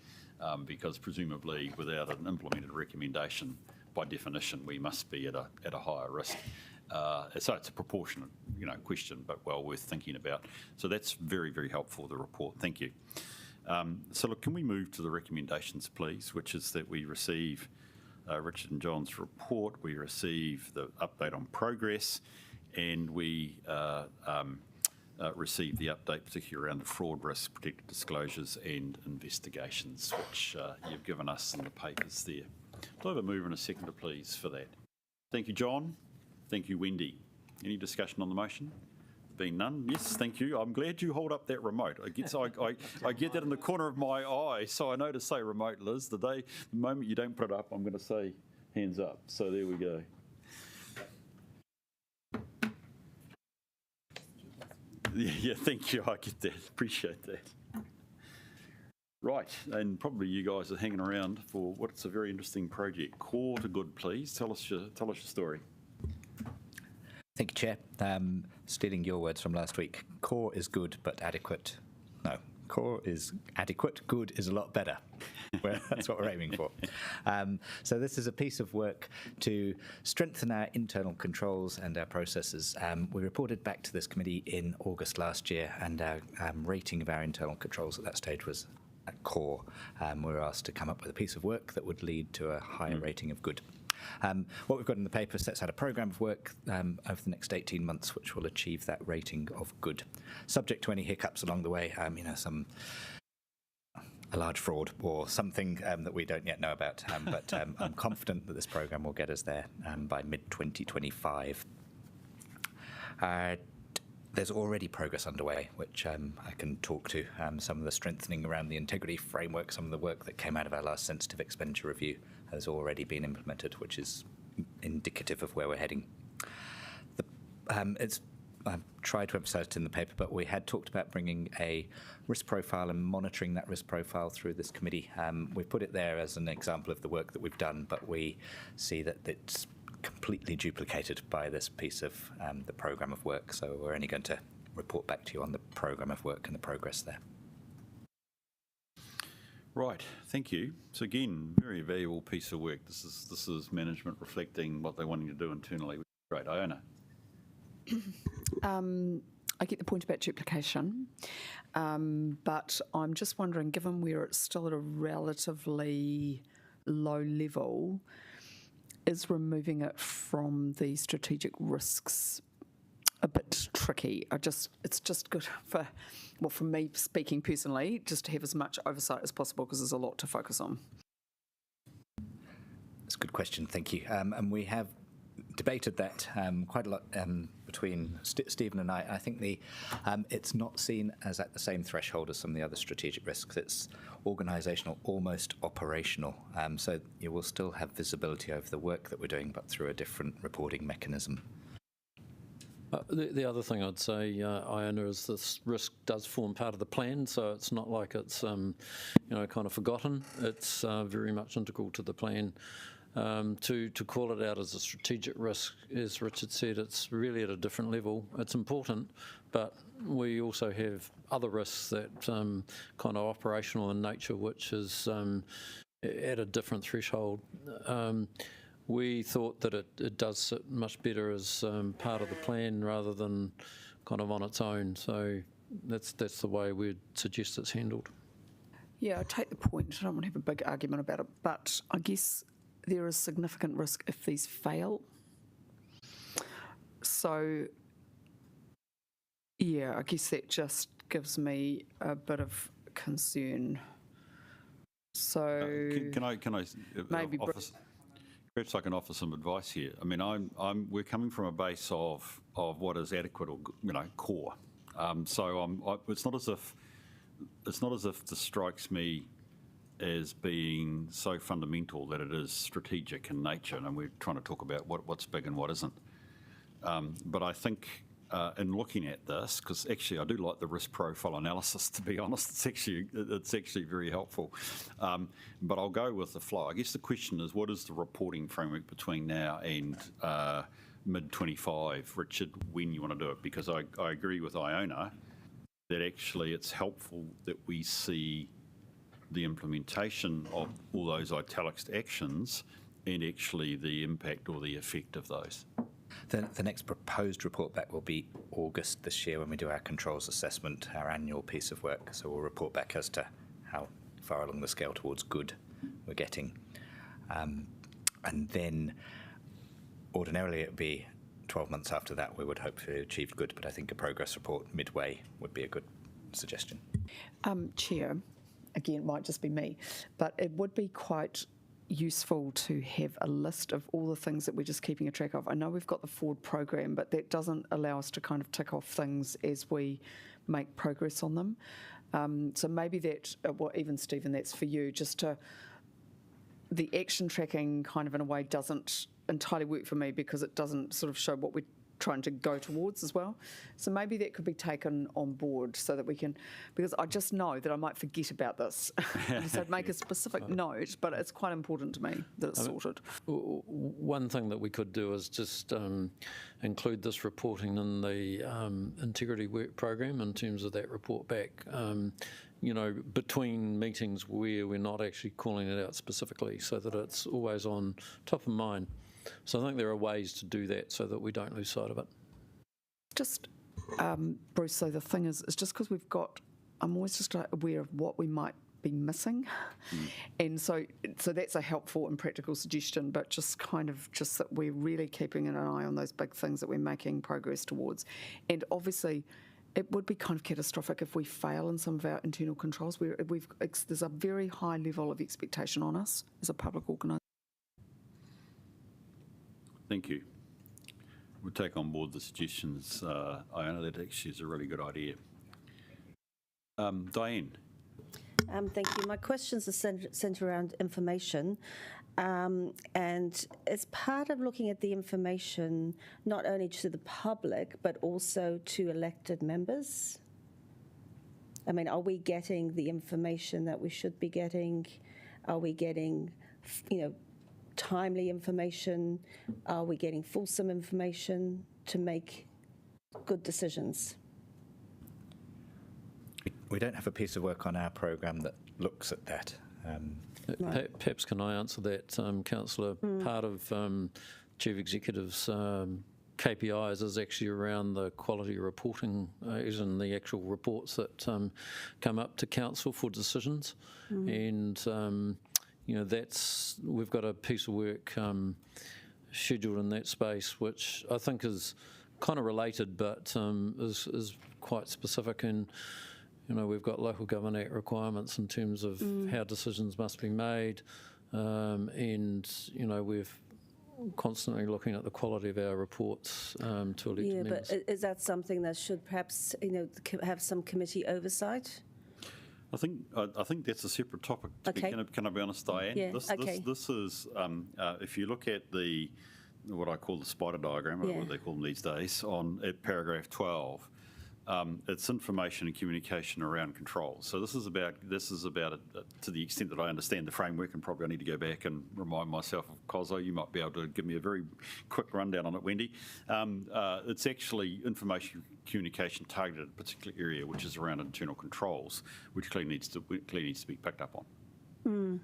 Because presumably without an implemented recommendation, by definition, we must be at a higher risk. So it's a proportionate, question, but well worth thinking about. So that's very, very helpful, the report. Thank you. So look, can we move to the recommendations, please, which is that we receive Richard and John's report, we receive the update on progress, and we receive the update particularly around the fraud risk, protected disclosures and investigations, which you've given us in the papers there. Do I have a mover and a seconder, please, for that? Thank you, John. Thank you, Wendy. Any discussion on the motion? Being none, yes, thank you. I'm glad you hold up that remote. I get that in the corner of my eye, so I know to say remote, Liz. The moment you don't put it up, I'm going to say hands up. So there we go. Yeah, thank you. I get that. Appreciate that. Right, and probably you guys are hanging around for what's a very interesting project. Core to Good, please. Tell us your story. Thank you, Chair. Stealing your words from last week, core is good but adequate. No, core is adequate, good is a lot better. That's what we're aiming for. So this is a piece of work to strengthen our internal controls and our processes. We reported back to this committee in August last year, and our rating of our internal controls at that stage was at core. We were asked to come up with a piece of work that would lead to a higher rating of good. What we've got in the paper sets out a programme of work over the next 18 months which will achieve that rating of good, subject to any hiccups along the way, a large fraud or something that we don't yet know about, but I'm confident that this programme will get us there by mid-2025. There's already progress underway, which I can talk to. Some of the strengthening around the integrity framework, some of the work that came out of our last sensitive expenditure review has already been implemented, which is indicative of where we're heading. I've tried to emphasise it in the paper, but we had talked about bringing a risk profile and monitoring that risk profile through this committee. We've put it there as an example of the work that we've done, but we see that it's completely duplicated by this piece of the programme of work. So we're only going to report back to you on the programme of work and the progress there. Right, thank you. So again, very valuable piece of work. This is management reflecting what they're wanting to do internally. Great, Iona. I get the point about duplication, but I'm just wondering, given we're still at a relatively low level, is removing it from the strategic risks a bit tricky? It's just good for me speaking personally, just to have as much oversight as possible because there's a lot to focus on. That's a good question, thank you. And we have debated that quite a lot between Stephen and I. I think it's not seen as at the same threshold as some of the other strategic risks. It's organisational, almost operational. So you will still have visibility over the work that we're doing, but through a different reporting mechanism. The other thing I'd say, Iona, is this risk does form part of the plan, so it's not like it's kind of forgotten. It's very much integral to the plan. To call it out as a strategic risk, as Richard said, it's really at a different level. It's important, but we also have other risks that kind of operational in nature, which is at a different threshold. We thought that it does sit much better as part of the plan rather than kind of on its own. So that's the way we'd suggest it's handled. Yeah, I take the point. I don't want to have a big argument about it, but I guess there is significant risk if these fail. So, yeah, I guess that just gives me a bit of concern. So, can I maybe perhaps I can offer some advice here. I mean, we're coming from a base of what is adequate or core. So it's not as if this strikes me as being so fundamental that it is strategic in nature, and we're trying to talk about what's big and what isn't. But I think in looking at this, because actually I do like the risk profile analysis, to be honest. It's actually very helpful. But I'll go with the flow. I guess the question is, what is the reporting framework between now and mid-25, Richard, when you want to do it? Because I agree with Iona that actually it's helpful that we see the implementation of all those italics actions and actually the impact or the effect of those. The next proposed report back will be August this year when we do our controls assessment, our annual piece of work. So we'll report back as to how far along the scale towards good we're getting. And then ordinarily it would be 12 months after that we would hope to achieve good, but I think a progress report midway would be a good suggestion. Chair, again, it might just be me, but it would be quite useful to have a list of all the things that we're just keeping a track of. I know we've got the forward program, but that doesn't allow us to kind of tick off things as we make progress on them. So maybe that, well, even Stephen, that's for you, just to, the action tracking kind of in a way doesn't entirely work for me because it doesn't sort of show what we're trying to go towards as well. So maybe that could be taken on board so that we can, because I just know that I might forget about this. So I'd make a specific note, but it's quite important to me that it's sorted. One thing that we could do is just include this reporting in the integrity work program in terms of that report back. You know, between meetings where we're not actually calling it out specifically so that it's always on top of mind. So I think there are ways to do that so that we don't lose sight of it. Just, Bruce, so the thing is, it's just because we've got, I'm always just aware of what we might be missing. And so that's a helpful and practical suggestion, but just kind of just that we're really keeping an eye on those big things that we're making progress towards. And obviously, it would be kind of catastrophic if we fail in some of our internal controls. There's a very high level of expectation on us as a public organisation. Thank you. We'll take on board the suggestions, Iona. That actually is a really good idea. Diane. Thank you. My questions are centred around information. And as part of looking at the information, not only to the public, but also to elected members, I mean, are we getting the information that we should be getting? Are we getting, timely information? Are we getting fulsome information to make good decisions? We don't have a piece of work on our programme that looks at that. Right. Perhaps can I answer that, Councillor? Part of Chief Executive's KPIs is actually around the quality reporting, as in the actual reports that come up to Council for decisions. And we've got a piece of work scheduled in that space, which I think is kind of related, but is quite specific. And we've got Local Government Act requirements in terms of how decisions must be made, and we're constantly looking at the quality of our reports to elected members. But is that something that should perhaps have some committee oversight? I think that's a separate topic. Can I be honest, Diane? Yeah. This is if you look at what I call the spider diagram, what they call them these days, at paragraph 12. It's information and communication around controls. So this is about it, to the extent that I understand the framework, and probably I need to go back and remind myself of COSO. You might be able to give me a very quick rundown on it, Wendy. It's actually information communication targeted at a particular area, which is around internal controls, which clearly needs to be picked up on.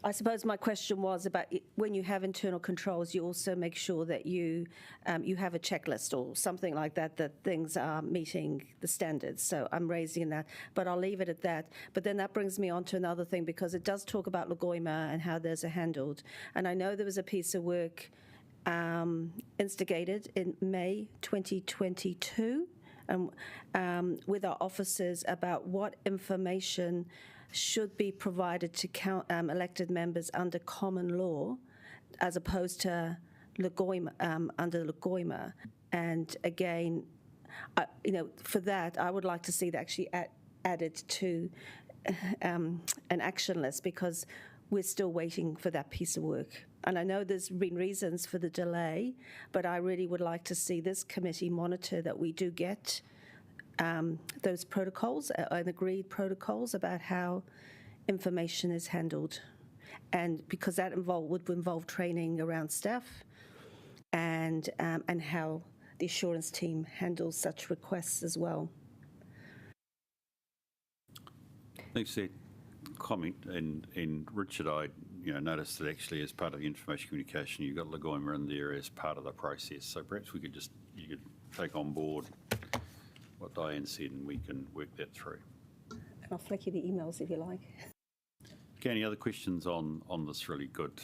I suppose my question was about when you have internal controls, you also make sure that you have a checklist or something like that things are meeting the standards. So I'm raising that, but I'll leave it at that. But then that brings me on to another thing, because it does talk about Lagoima and how those are handled. And I know there was a piece of work instigated in May 2022 with our officers about what information should be provided to elected members under common law, as opposed to Lagoima, under Lagoima. And again, for that, I would like to see that actually added to an action list, because we're still waiting for that piece of work. and I know there's been reasons for the delay, but I really would like to see this committee monitor that we do get those protocols and agreed protocols about how information is handled. And because that would involve training around staff and how the assurance team handles such requests as well. Thanks for that comment. And Richard, I noticed that actually as part of the information communication, you've got Lagoima in there as part of the process. So perhaps you could take on board what Diane said and we can work that through. And I'll flick you the emails if you like. Okay, any other questions on this really good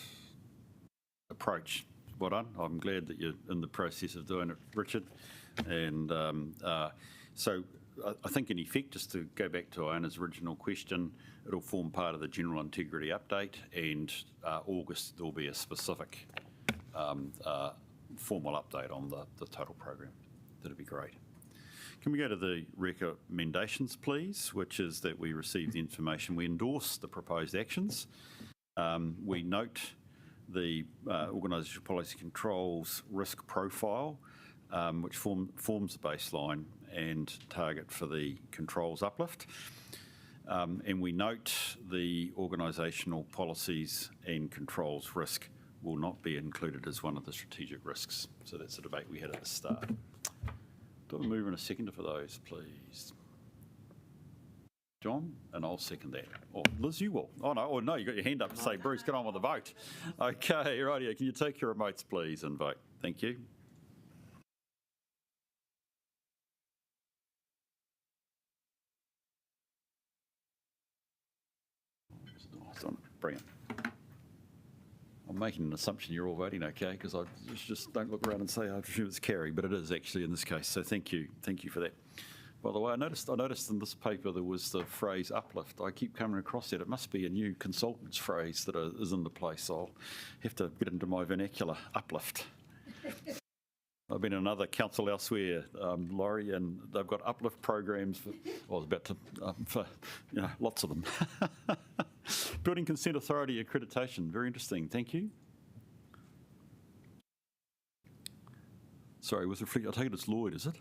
approach? Well done. I'm glad that you're in the process of doing it, Richard. And so I think in effect, just to go back to Iona's original question, it'll form part of the general integrity update, and August there'll be a specific formal update on the total program. That'd be great. Can we go to the recommendations, please, which is that we receive the information, we endorse the proposed actions, we note the organisational policy controls risk profile, which forms the baseline and target for the controls uplift. And we note the organisational policies and controls risk will not be included as one of the strategic risks. So that's the debate we had at the start. Do I move in a second for those, please? John? And I'll second that. Or Liz, you will. Oh, no, you got your hand up to say, Bruce, get on with the vote. Okay, rightio. Can you take your remotes, please, and vote? Thank you. Brilliant. I'm making an assumption you're all voting okay, because I just don't look around and say I presume it's carry, but it is actually in this case. So thank you for that. By the way, I noticed in this paper there was the phrase uplift. I keep coming across that. It must be a new consultant's phrase that is in the place. I'll have to get into my vernacular. Uplift. I've been in another council elsewhere, Laurie, and they've got uplift programs for, well, I was about to, for lots of them. Building Consent Authority accreditation, very interesting, thank you. Sorry, with reflect, I take it it's Lloyd, is it?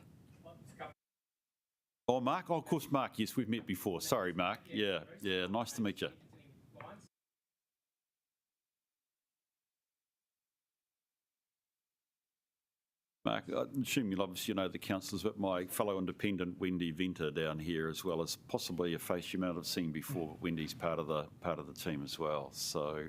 Oh, Mark, of course, Mark, yes, we've met before. Sorry, Mark, yeah, nice to meet you. Mark, I assume you'll obviously know the councillors, but my fellow independent Wendy Venter down here, as well as possibly a face you might have seen before. But Wendy's part of the team as well. So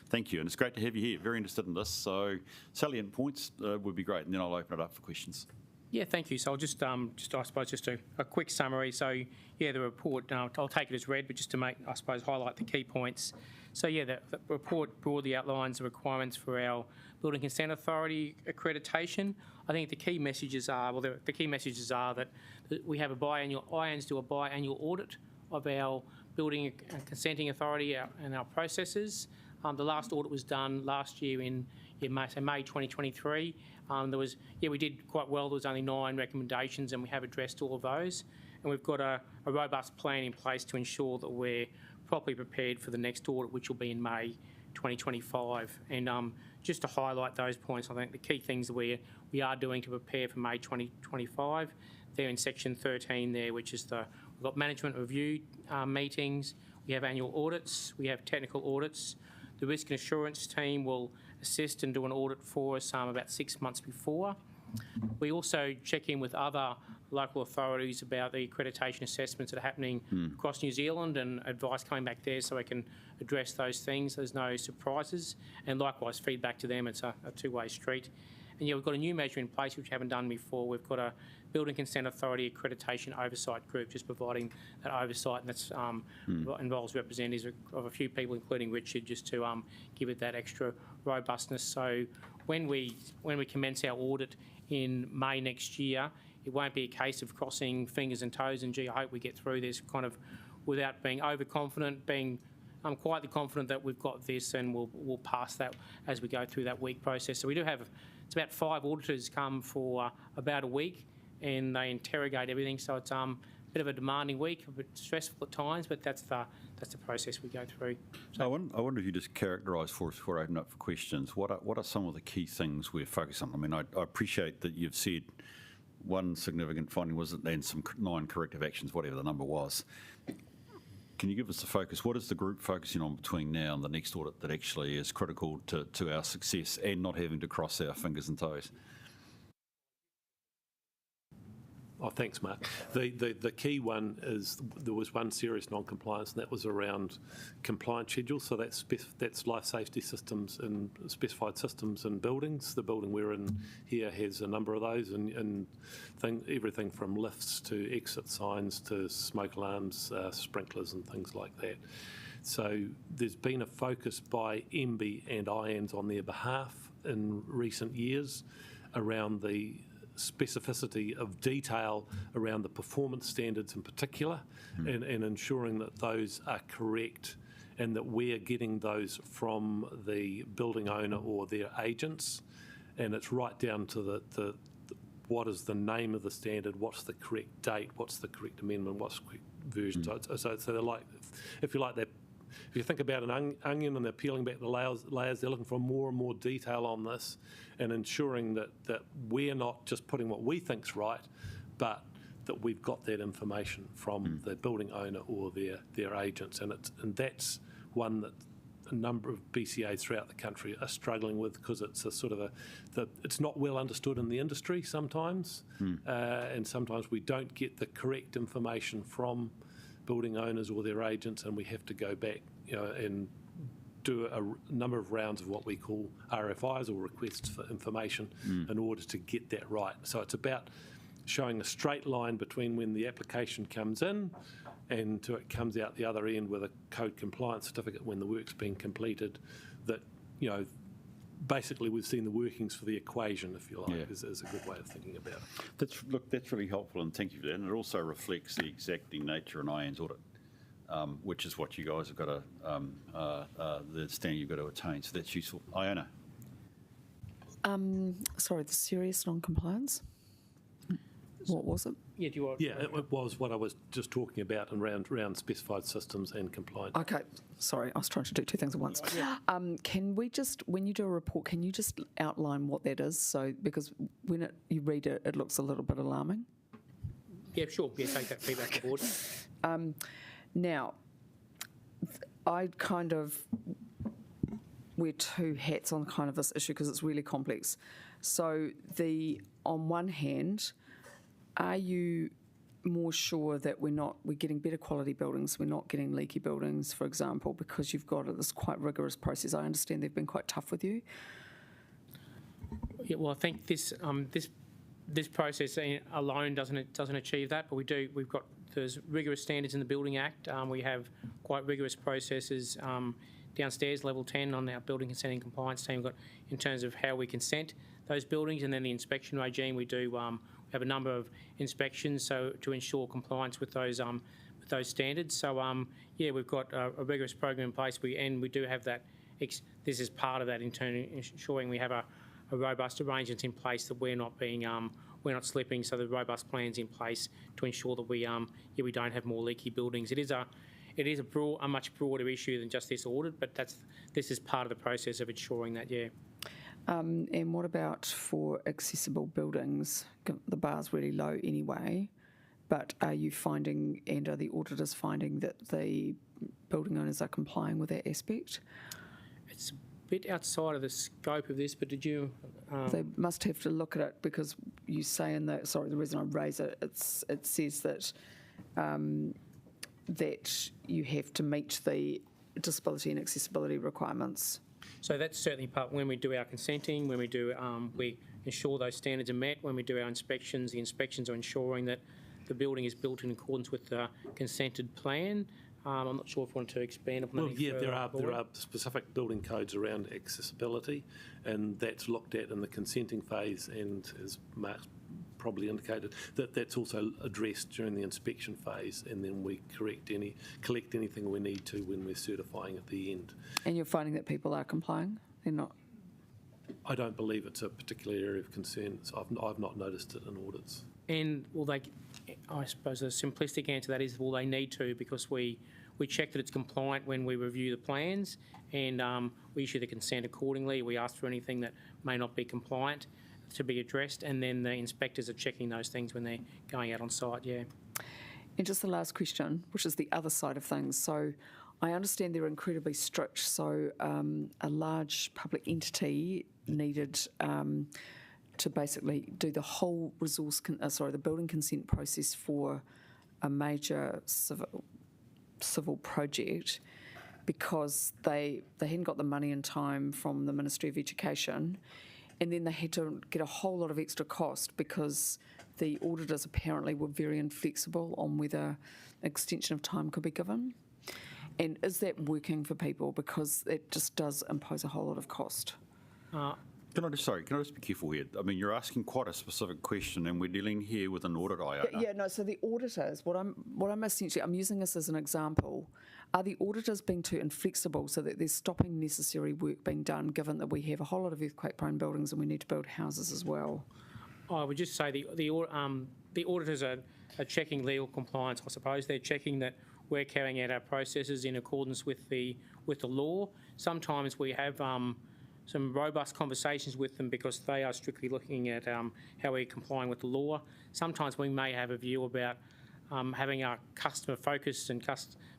thank you, and it's great to have you here. Very interested in this. So salient points would be great, and then I'll open it up for questions. Yeah, thank you. So I'll just I suppose, just a quick summary. So yeah, the report, I'll take it as read, but just to make, I suppose, highlight the key points. So yeah, the report broadly outlines the requirements for our Building Consent Authority accreditation. I think the key messages are, the key messages are that we have IANZ do a biannual audit of our Building and Consenting Authority and our processes. The last audit was done last year in May 2023. We did quite well. There was only 9 recommendations, and we have addressed all of those. And we've got a robust plan in place to ensure that we're properly prepared for the next audit, which will be in May 2025. And just to highlight those points, I think the key things that we are doing to prepare for May 2025, they're in section 13 there, which is we've got management review meetings, we have annual audits, we have technical audits. The risk and assurance team will assist and do an audit for us about 6 months before. We also check in with other local authorities about the accreditation assessments that are happening across New Zealand, and advice coming back there so we can address those things. There's no surprises, and likewise feedback to them. It's a two-way street. And yeah, we've got a new measure in place which we haven't done before. We've got a Building Consent Authority accreditation oversight group just providing that oversight, and that's involves representatives of a few people, including Richard, just to give it that extra robustness. So when we commence our audit in May next year, it won't be a case of crossing fingers and toes and gee, I hope we get through this, kind of without being overconfident, being quietly confident that we've got this and we'll pass that as we go through that week process. So we do have, it's about 5 auditors come for about a week, and they interrogate everything. So it's bit of a demanding week, a bit stressful at times, but that's the process we go through. I wonder if you just characterise for us before I open up for questions, what are some of the key things we're focused on? I mean, I appreciate that you've said one significant finding was that and some 9 corrective actions, whatever the number was. Can you give us the focus? What is the group focusing on between now and the next audit that actually is critical to our success and not having to cross our fingers and toes? Oh, thanks, Mark. The key one is there was one serious non-compliance, and that was around compliance schedules. So that's life safety systems and specified systems in buildings. The building we're in here has a number of those, and everything from lifts to exit signs to smoke alarms, sprinklers, and things like that. So there's been a focus by MB and IANZ on their behalf in recent years around the specificity of detail around the performance standards in particular, and ensuring that those are correct and that we're getting those from the building owner or their agents. And it's right down to the what is the name of the standard, what's the correct date, what's the correct amendment, what's the correct version. So they're like, if you like, if you think about an onion and they're peeling back the layers, they're looking for more and more detail on this and ensuring that we're not just putting what we think's right, but that we've got that information from the building owner or their agents. And that's one that a number of BCAs throughout the country are struggling with, because it's a sort of it's not well understood in the industry sometimes, and sometimes we don't get the correct information from building owners or their agents, and we have to go back, and do a number of rounds of what we call RFIs, or requests for information, in order to get that right. So it's about showing a straight line between when the application comes in and to it comes out the other end with a code compliance certificate when the work's been completed. That, basically we've seen the workings for the equation, if you like, is a good way of thinking about it. That's really helpful, and thank you for that. And it also reflects the exacting nature in IANZ audit, which is what you guys have got to, the standard you've got to attain. So that's useful. Iona. Sorry, the serious non-compliance? What was it? Yeah, do you want? Yeah, it was what I was just talking about around specified systems and compliance. Okay, sorry, I was trying to do 2 things at once. Can we just, when you do a report, can you just outline what that is? So, because when you read it, it looks a little bit alarming. Yeah, sure. Yeah, take that feedback on board. Now, I kind of wear 2 hats on kind of this issue because it's really complex. So, on one hand, are you more sure that we're getting better quality buildings, we're not getting leaky buildings, for example, because you've got this quite rigorous process? I understand they've been quite tough with you. Yeah, well, I think this process alone doesn't achieve that, but there's rigorous standards in the Building Act. We have quite rigorous processes downstairs, level 10 on our building consent and compliance team, in terms of how we consent those buildings, and then the inspection regime. We do have a number of inspections to ensure compliance with those standards. So we've got a rigorous program in place, and we do have that. This is part of that ensuring we have a robust arrangements in place that we're not slipping. So the robust plans in place to ensure that we don't have more leaky buildings. It is a much broader issue than just this audit, but this is part of the process of ensuring that. Yeah. And what about for accessible buildings? The bar's really low anyway, but are you finding, and are the auditors finding, that the building owners are complying with that aspect? It's a bit outside of the scope of this, but did you? They must have to look at it, because you say the reason I raise it, it says that that you have to meet the disability and accessibility requirements. So that's certainly part when we do our consenting, when we ensure those standards are met. When we do our inspections, the inspections are ensuring that the building is built in accordance with the consented plan. I'm not sure if you want to expand upon that. Well, yeah, there are specific building codes around accessibility, and that's looked at in the consenting phase, and as Mark's probably indicated, that's also addressed during the inspection phase, and then we collect anything we need to when we're certifying at the end. And you're finding that people are complying? They're not? I don't believe it's a particular area of concern. So I've not noticed it in audits. And I suppose the simplistic answer to that is, well, they need to, because we check that it's compliant when we review the plans, and we issue the consent accordingly. We ask for anything that may not be compliant to be addressed, and then the inspectors are checking those things when they're going out on site, yeah. And just the last question, which is the other side of things. So I understand they're incredibly strict. So a large public entity needed to basically do the whole the building consent process for a major civil project, because they hadn't got the money in time from the Ministry of Education, and then they had to get a whole lot of extra cost because the auditors apparently were very inflexible on whether extension of time could be given. And is that working for people? Because it just does impose a whole lot of cost. Can I just be careful here? I mean, you're asking quite a specific question, and we're dealing here with an audit iota. Yeah, no, so the auditors, what I'm essentially, I'm using this as an example, are the auditors being too inflexible so that they're stopping necessary work being done, given that we have a whole lot of earthquake-prone buildings and we need to build houses as well? I would just say the auditors are checking legal compliance, I suppose. They're checking that we're carrying out our processes in accordance with the law. Sometimes we have some robust conversations with them because they are strictly looking at how we're complying with the law. Sometimes we may have a view about having a customer-focused and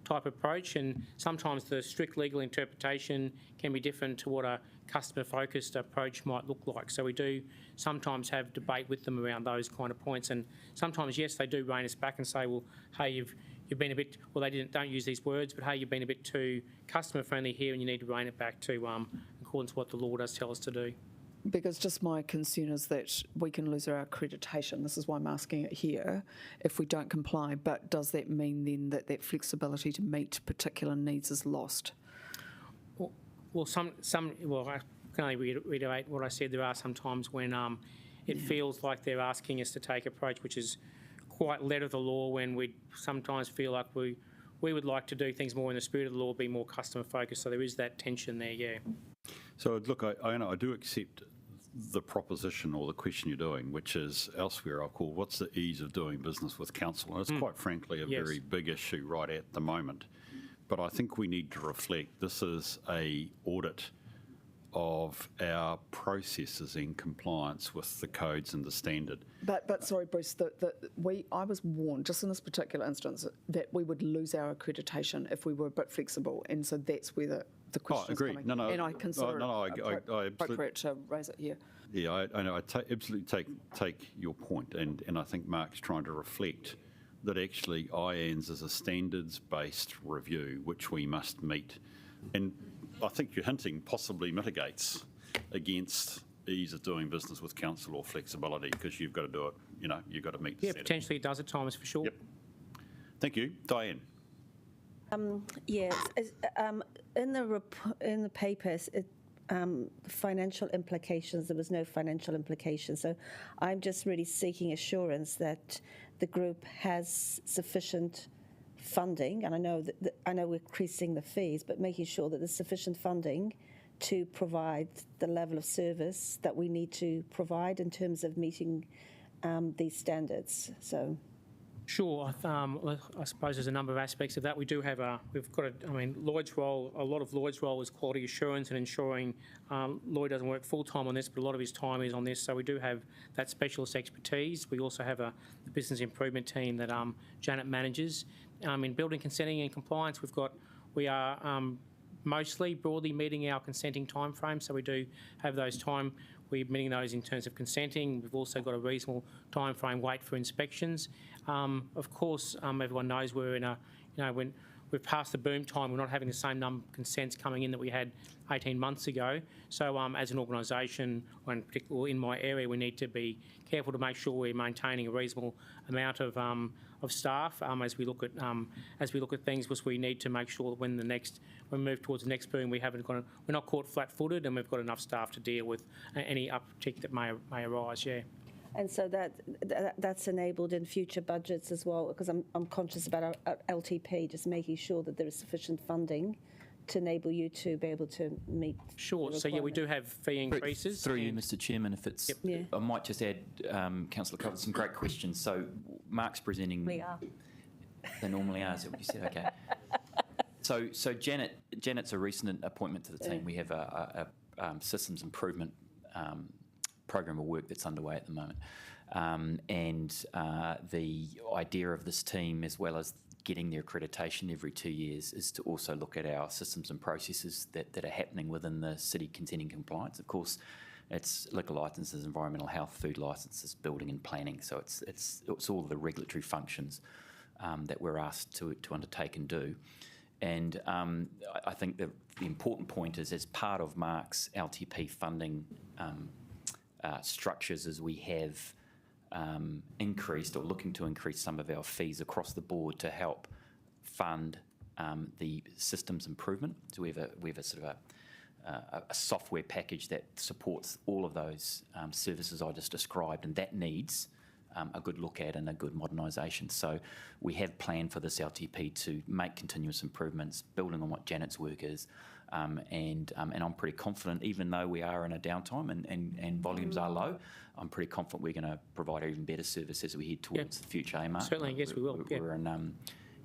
type approach, and sometimes the strict legal interpretation can be different to what a customer-focused approach might look like. So we do sometimes have debate with them around those kind of points, and sometimes, yes, they do rein us back and say, well, hey, you've been a bit, well, don't use these words, but hey, you've been a bit too customer-friendly here and you need to rein it back to according to what the law does tell us to do. Because just my concern is that we can lose our accreditation. This is why I'm asking it here, if we don't comply. But does that mean then that flexibility to meet particular needs is lost? Well, I can only reiterate what I said. There are some times when it feels like they're asking us to take an approach which is quite letter of the law, when we sometimes feel like we would like to do things more in the spirit of the law, be more customer focused. So there is that tension there, yeah. So look, I do accept the proposition or the question you're doing, which is elsewhere I'll call, what's the ease of doing business with council? And it's quite frankly a very big issue right at the moment. But I think we need to reflect, this is a audit of our processes in compliance with the codes and the standard. But sorry, Bruce, I was warned, just in this particular instance, that we would lose our accreditation if we were a bit flexible, and so that's where the question is coming. No, and I consider it appropriate to raise it here. Yeah, I know. I absolutely take your point, and I think Mark's trying to reflect that actually IANZ is a standards-based review which we must meet, and I think you're hinting possibly mitigates against ease of doing business with council or flexibility, because you've got to do it, you've got to meet the standard. Potentially it does at times, for sure. Yep. Thank you. Diane. Yes, in the papers, financial implications, there was no financial implications. So I'm just really seeking assurance that the group has sufficient funding, and I know we're increasing the fees, but making sure that there's sufficient funding to provide the level of service that we need to provide in terms of meeting these standards. So. Sure. I suppose there's a number of aspects of that. We do have Lloyd's role, a lot of Lloyd's role is quality assurance and ensuring Lloyd doesn't work full-time on this, but a lot of his time is on this. So we do have that specialist expertise. We also have a business improvement team that Janet manages. In building consenting and compliance, we are mostly broadly meeting our consenting timeframe. So we do have those we're meeting those in terms of consenting. We've also got a reasonable timeframe wait for inspections. Of course, everyone knows we're in when we've passed the boom time, we're not having the same number of consents coming in that we had 18 months ago. So as an organisation, and particularly in my area, we need to be careful to make sure we're maintaining a reasonable amount of staff as we look at things, because we need to make sure that when we move towards the next boom, we're not caught flat-footed, and we've got enough staff to deal with any uptick that may arise. Yeah. And so that's enabled in future budgets as well, because I'm conscious about our LTP, just making sure that there is sufficient funding to enable you to be able to meet. Sure. the So yeah, we do have fee increases. Through you, Mr. Chairman, if it's, Yeah. I might just add, Councillor Cover, some great questions. So Mark's presenting. We are. They normally are. Is that what you said? Okay. So Janet's a recent appointment to the team. We have a systems improvement program of work that's underway at the moment, and the idea of this team, as well as getting their accreditation every 2 years, is to also look at our systems and processes that are happening within the city containing compliance. Of course, it's liquor licences, environmental health, food licences, building and planning. So it's all of the regulatory functions that we're asked to undertake and do. And I think the important point is, as part of Mark's LTP funding structures, is we have increased or looking to increase some of our fees across the board to help fund the systems improvement. So we have a sort of a software package that supports all of those services I just described, and that needs a good look at and a good modernisation. So we have planned for this LTP to make continuous improvements, building on what Janet's work is, and I'm pretty confident, even though we are in a downtime and volumes are low, I'm pretty confident we're going to provide an even better service as we head towards the future, Mark? Certainly, yes, we will. We're in,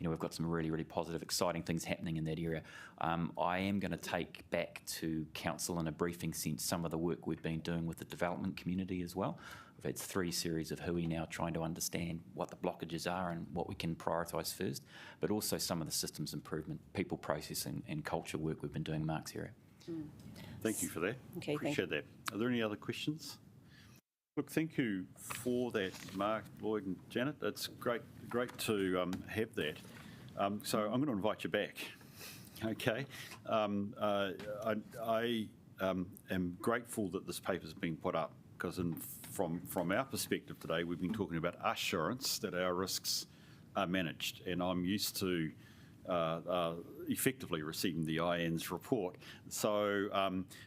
we've got some really, really positive, exciting things happening in that area. I am going to take back to council in a briefing sense some of the work we've been doing with the development community as well. We've had 3 series of Hui now trying to understand what the blockages are and what we can prioritise first, but also some of the systems improvement, people, process and culture work we've been doing in Mark's area. Thank you for that. Okay, Appreciate that. Are there any other questions? Look, thank you for that, Mark, Lloyd and Janet. It's great to have that. So I'm going to invite you back. Okay. I am grateful that this paper's been put up, because from our perspective today, we've been talking about assurance that our risks are managed, and I'm used to effectively receiving the IAN's report. So,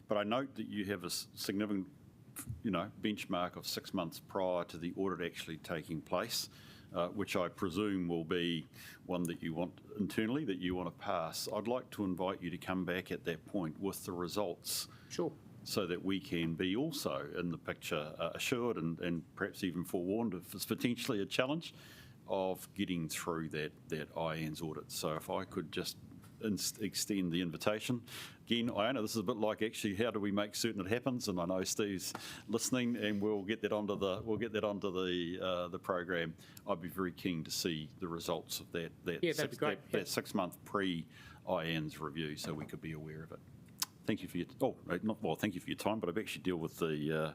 but I note that you have a significant, benchmark of 6 months prior to the audit actually taking place, which I presume will be one that you want internally, that you want to pass. I'd like to invite you to come back at that point with the results. Sure. So that we can be also in the picture, assured and perhaps even forewarned if it's potentially a challenge of getting through that IAN's audit. So if I could just extend the invitation. Again, I know this is a bit like actually how do we make certain it happens, and I know Steve's listening, and we'll get that onto the program. I'd be very keen to see the results of that that'd be great. that 6 month pre-IAN's review, so we could be aware of it. Thank you for your thank you for your time, but I've actually deal with the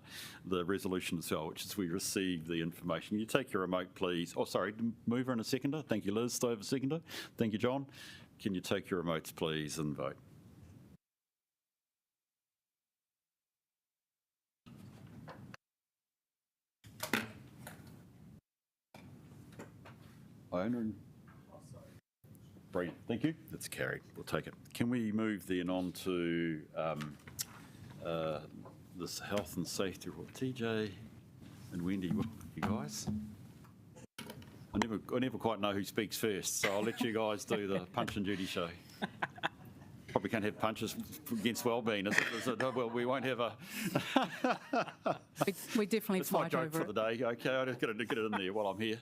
resolution as well, which is we receive the information. You take your remote, please. Oh, sorry, mover and a seconder. Thank you, Liz. Stove a seconder. Thank you, John. Can you take your remotes, please, and vote? Owner and brilliant. Thank you. That's carried. We'll take it. Can we move then on to this health and safety report? TJ and Wendy, you guys. I never quite know who speaks first, so I'll let you guys do the Punch and Judy show. Probably can't have punches against wellbeing, is it? Well, we won't have a... we definitely It's my fight joke over for the day. Okay, I'll just get it in there while I'm here.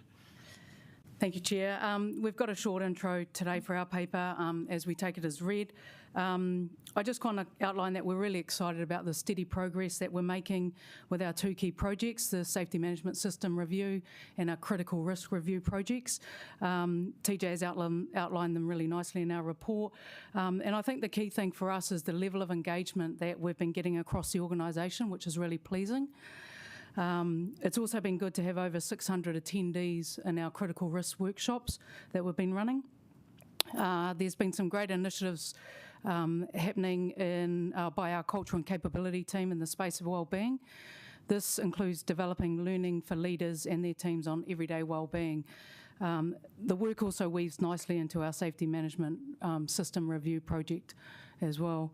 Thank you, Chair. We've got a short intro today for our paper as we take it as read. I just kind of outline that we're really excited about the steady progress that we're making with our 2 key projects, the Safety Management System Review and our Critical Risk Review projects. TJ has outlined them really nicely in our report. And I think the key thing for us is the level of engagement that we've been getting across the organisation, which is really pleasing. It's also been good to have over 600 attendees in our critical risk workshops that we've been running. There's been some great initiatives happening by our culture and capability team in the space of wellbeing. This includes developing learning for leaders and their teams on everyday wellbeing. The work also weaves nicely into our safety management system review project as well.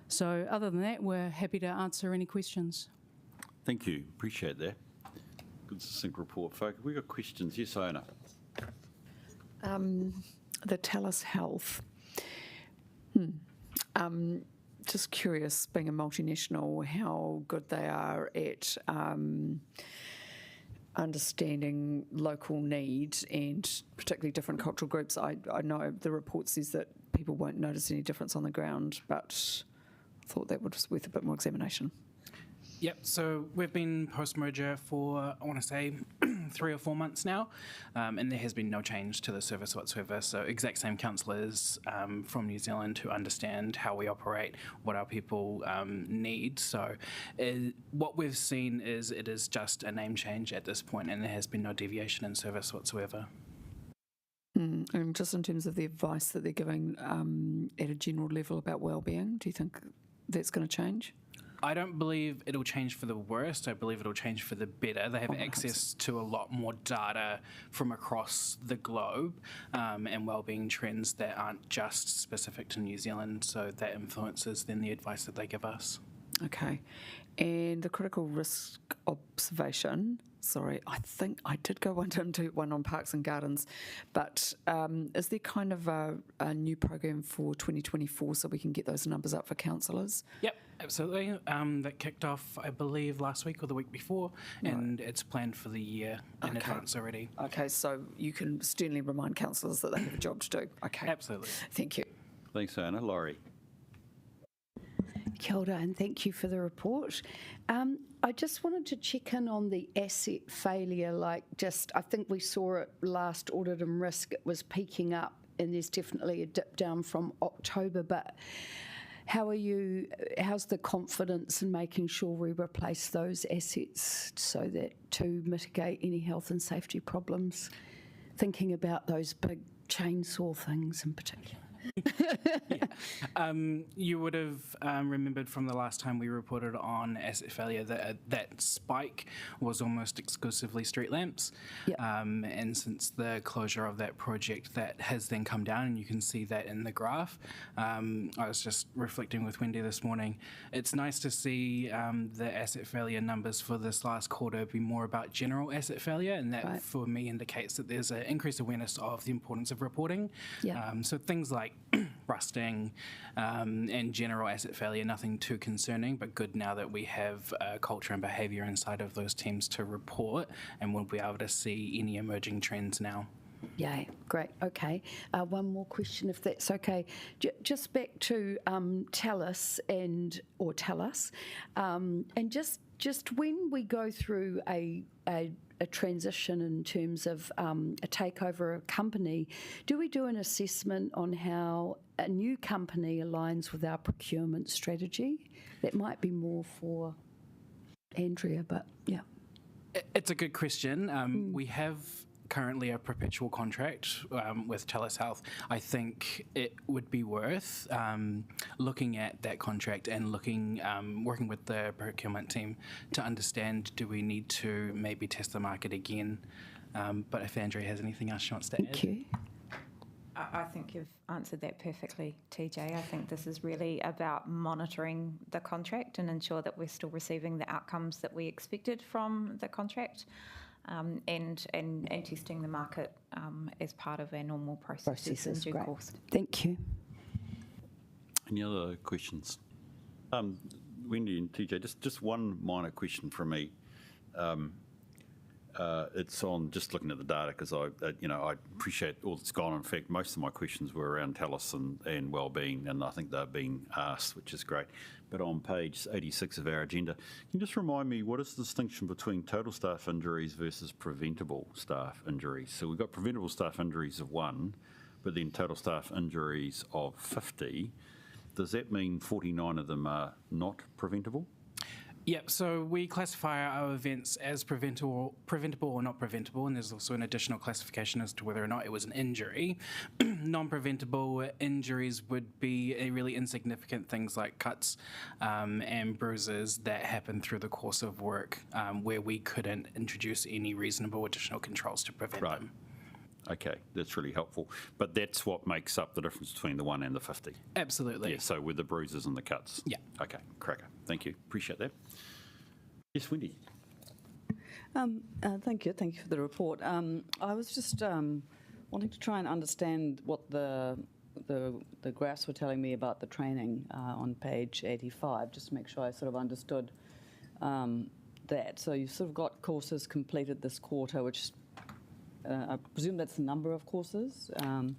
So other than that, we're happy to answer any questions. Thank you. Appreciate that. Good succinct report, folk. Have we got questions? Yes, Iona. The TELUS Health. Just curious, being a multinational, how good they are at understanding local needs and particularly different cultural groups. I know the report says that people won't notice any difference on the ground, but I thought that was worth a bit more examination. Yep, so we've been post-merger for, I want to say, 3 or 4 months now, and there has been no change to the service whatsoever. So exact same counsellors from New Zealand who understand how we operate, what our people need. So what we've seen is it is just a name change at this point, and there has been no deviation in service whatsoever. And just in terms of the advice that they're giving at a general level about wellbeing, do you think that's going to change? I don't believe it'll change for the worst. I believe it'll change for the better. They have access to a lot more data from across the globe and wellbeing trends that aren't just specific to New Zealand, so that influences then the advice that they give us. Okay. And the critical risk observation, sorry, I think I did go into one on parks and gardens, but is there kind of a new program for 2024 so we can get those numbers up for councillors? Yep, absolutely. That kicked off, I believe, last week or the week before, and it's planned for the year in advance already. Okay, so you can sternly remind councillors that they have a job to do. Okay. Absolutely. Thank you. Thanks, Anna. Laurie. Kia ora, and thank you for the report. I just wanted to check in on the asset failure. I think we saw it last audit and risk, it was peaking up, and there's definitely a dip down from October, but how's the confidence in making sure we replace those assets so that to mitigate any health and safety problems? Thinking about those big chainsaw things in particular. You would have remembered from the last time we reported on asset failure that that spike was almost exclusively street lamps. And since the closure of that project, that has then come down, and you can see that in the graph. I was just reflecting with Wendy this morning. It's nice to see the asset failure numbers for this last quarter be more about general asset failure, and that for me indicates that there's an increased awareness of the importance of reporting. So things like rusting and general asset failure, nothing too concerning, but good now that we have culture and behaviour inside of those teams to report, and we'll be able to see any emerging trends now. Yeah, great. Okay. One more question, if that's okay. Just back to tell us, and just when we go through a transition in terms of a takeover of a company, do we do an assessment on how a new company aligns with our procurement strategy? That might be more for Andrea, but yeah. It's a good question. We have currently a perpetual contract with TELUS Health. I think it would be worth looking at that contract and working with the procurement team to understand, do we need to maybe test the market again? But if Andrea has anything else she wants to add. Thank you. I think you've answered that perfectly, TJ. I think this is really about monitoring the contract and ensure that we're still receiving the outcomes that we expected from the contract. And testing the market as part of our normal processes in due course. Thank you. Any other questions? Wendy and TJ, just one minor question from me. It's on just looking at the data, because I appreciate all that's gone. In fact, most of my questions were around TELUS and wellbeing, and I think they're being asked, which is great. But on page 86 of our agenda, can you just remind me, what is the distinction between total staff injuries versus preventable staff injuries? So we've got preventable staff injuries of 1, but then total staff injuries of 50. Does that mean 49 of them are not preventable? Yep, so we classify our events as preventable or not preventable, and there's also an additional classification as to whether or not it was an injury. Non-preventable injuries would be really insignificant things like cuts and bruises that happen through the course of work where we couldn't introduce any reasonable additional controls to prevent them. Okay, that's really helpful. But that's what makes up the difference between the 1 and the 50? Absolutely. Yeah, so with the bruises and the cuts? Yeah. Okay, cracker. Thank you. Appreciate that. Yes, Wendy. Thank you for the report. I was just wanting to try and understand what the the graphs were telling me about the training on page 85, just to make sure I sort of understood that. So you've sort of got courses completed this quarter, which I presume that's the number of courses, and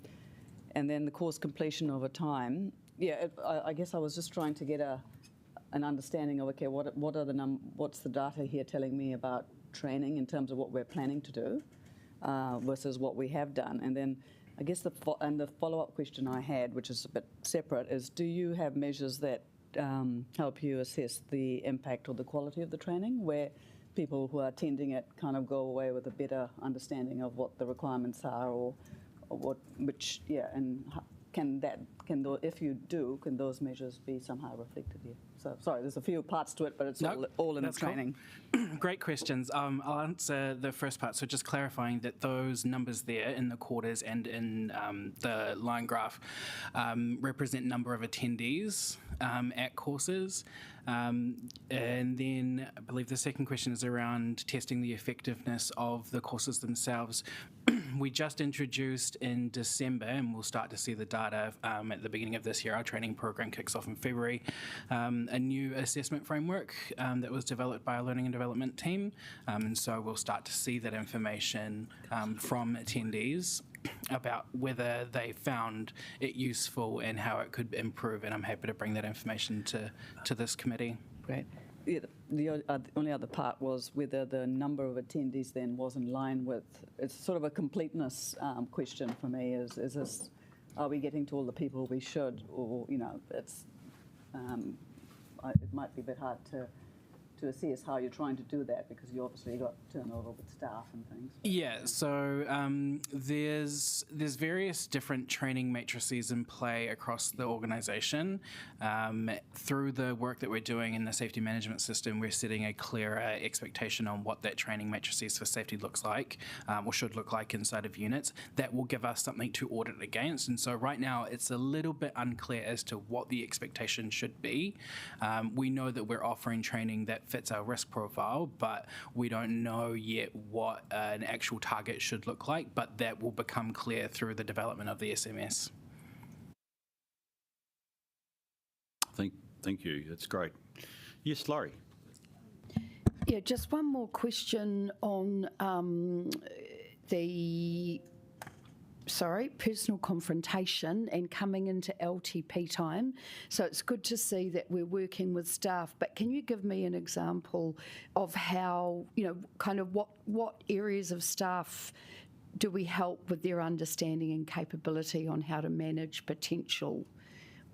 then the course completion over time. Yeah, I guess I was just trying to get an understanding of, okay, what's the data here telling me about training in terms of what we're planning to do versus what we have done. And then I guess the follow-up question I had, which is a bit separate, is do you have measures that help you assess the impact or the quality of the training, where people who are attending it kind of go away with a better understanding of what the requirements are, or if you do, can those measures be somehow reflected here? So, sorry, there's a few parts to it, but it's all in the training. Cool. Great questions. I'll answer the first part. So just clarifying that those numbers there in the quarters and in the line graph represent number of attendees at courses. And then I believe the second question is around testing the effectiveness of the courses themselves. We just introduced in December, and we'll start to see the data at the beginning of this year. Our training program kicks off in February. A new assessment framework that was developed by our learning and development team. And so we'll start to see that information from attendees about whether they found it useful and how it could improve. And I'm happy to bring that information to this committee. Great. Yeah, the only other part was whether the number of attendees then was in line with, it's sort of a completeness question for me, is this, are we getting to all the people we should, or, it's, it might be a bit hard to assess how you're trying to do that, because you obviously got turnover with staff and things. Yeah, so there's various different training matrices in play across the organisation. Through the work that we're doing in the safety management system, we're setting a clearer expectation on what that training matrices for safety looks like, or should look like inside of units. That will give us something to audit against. And so right now it's a little bit unclear as to what the expectation should be. We know that we're offering training that fits our risk profile, but we don't know yet what an actual target should look like, but that will become clear through the development of the SMS. Thank you. That's great. Yes, Laurie. Yeah, just one more question on personal confrontation and coming into LTP time. So it's good to see that we're working with staff, but can you give me an example of how, kind of what areas of staff do we help with their understanding and capability on how to manage potential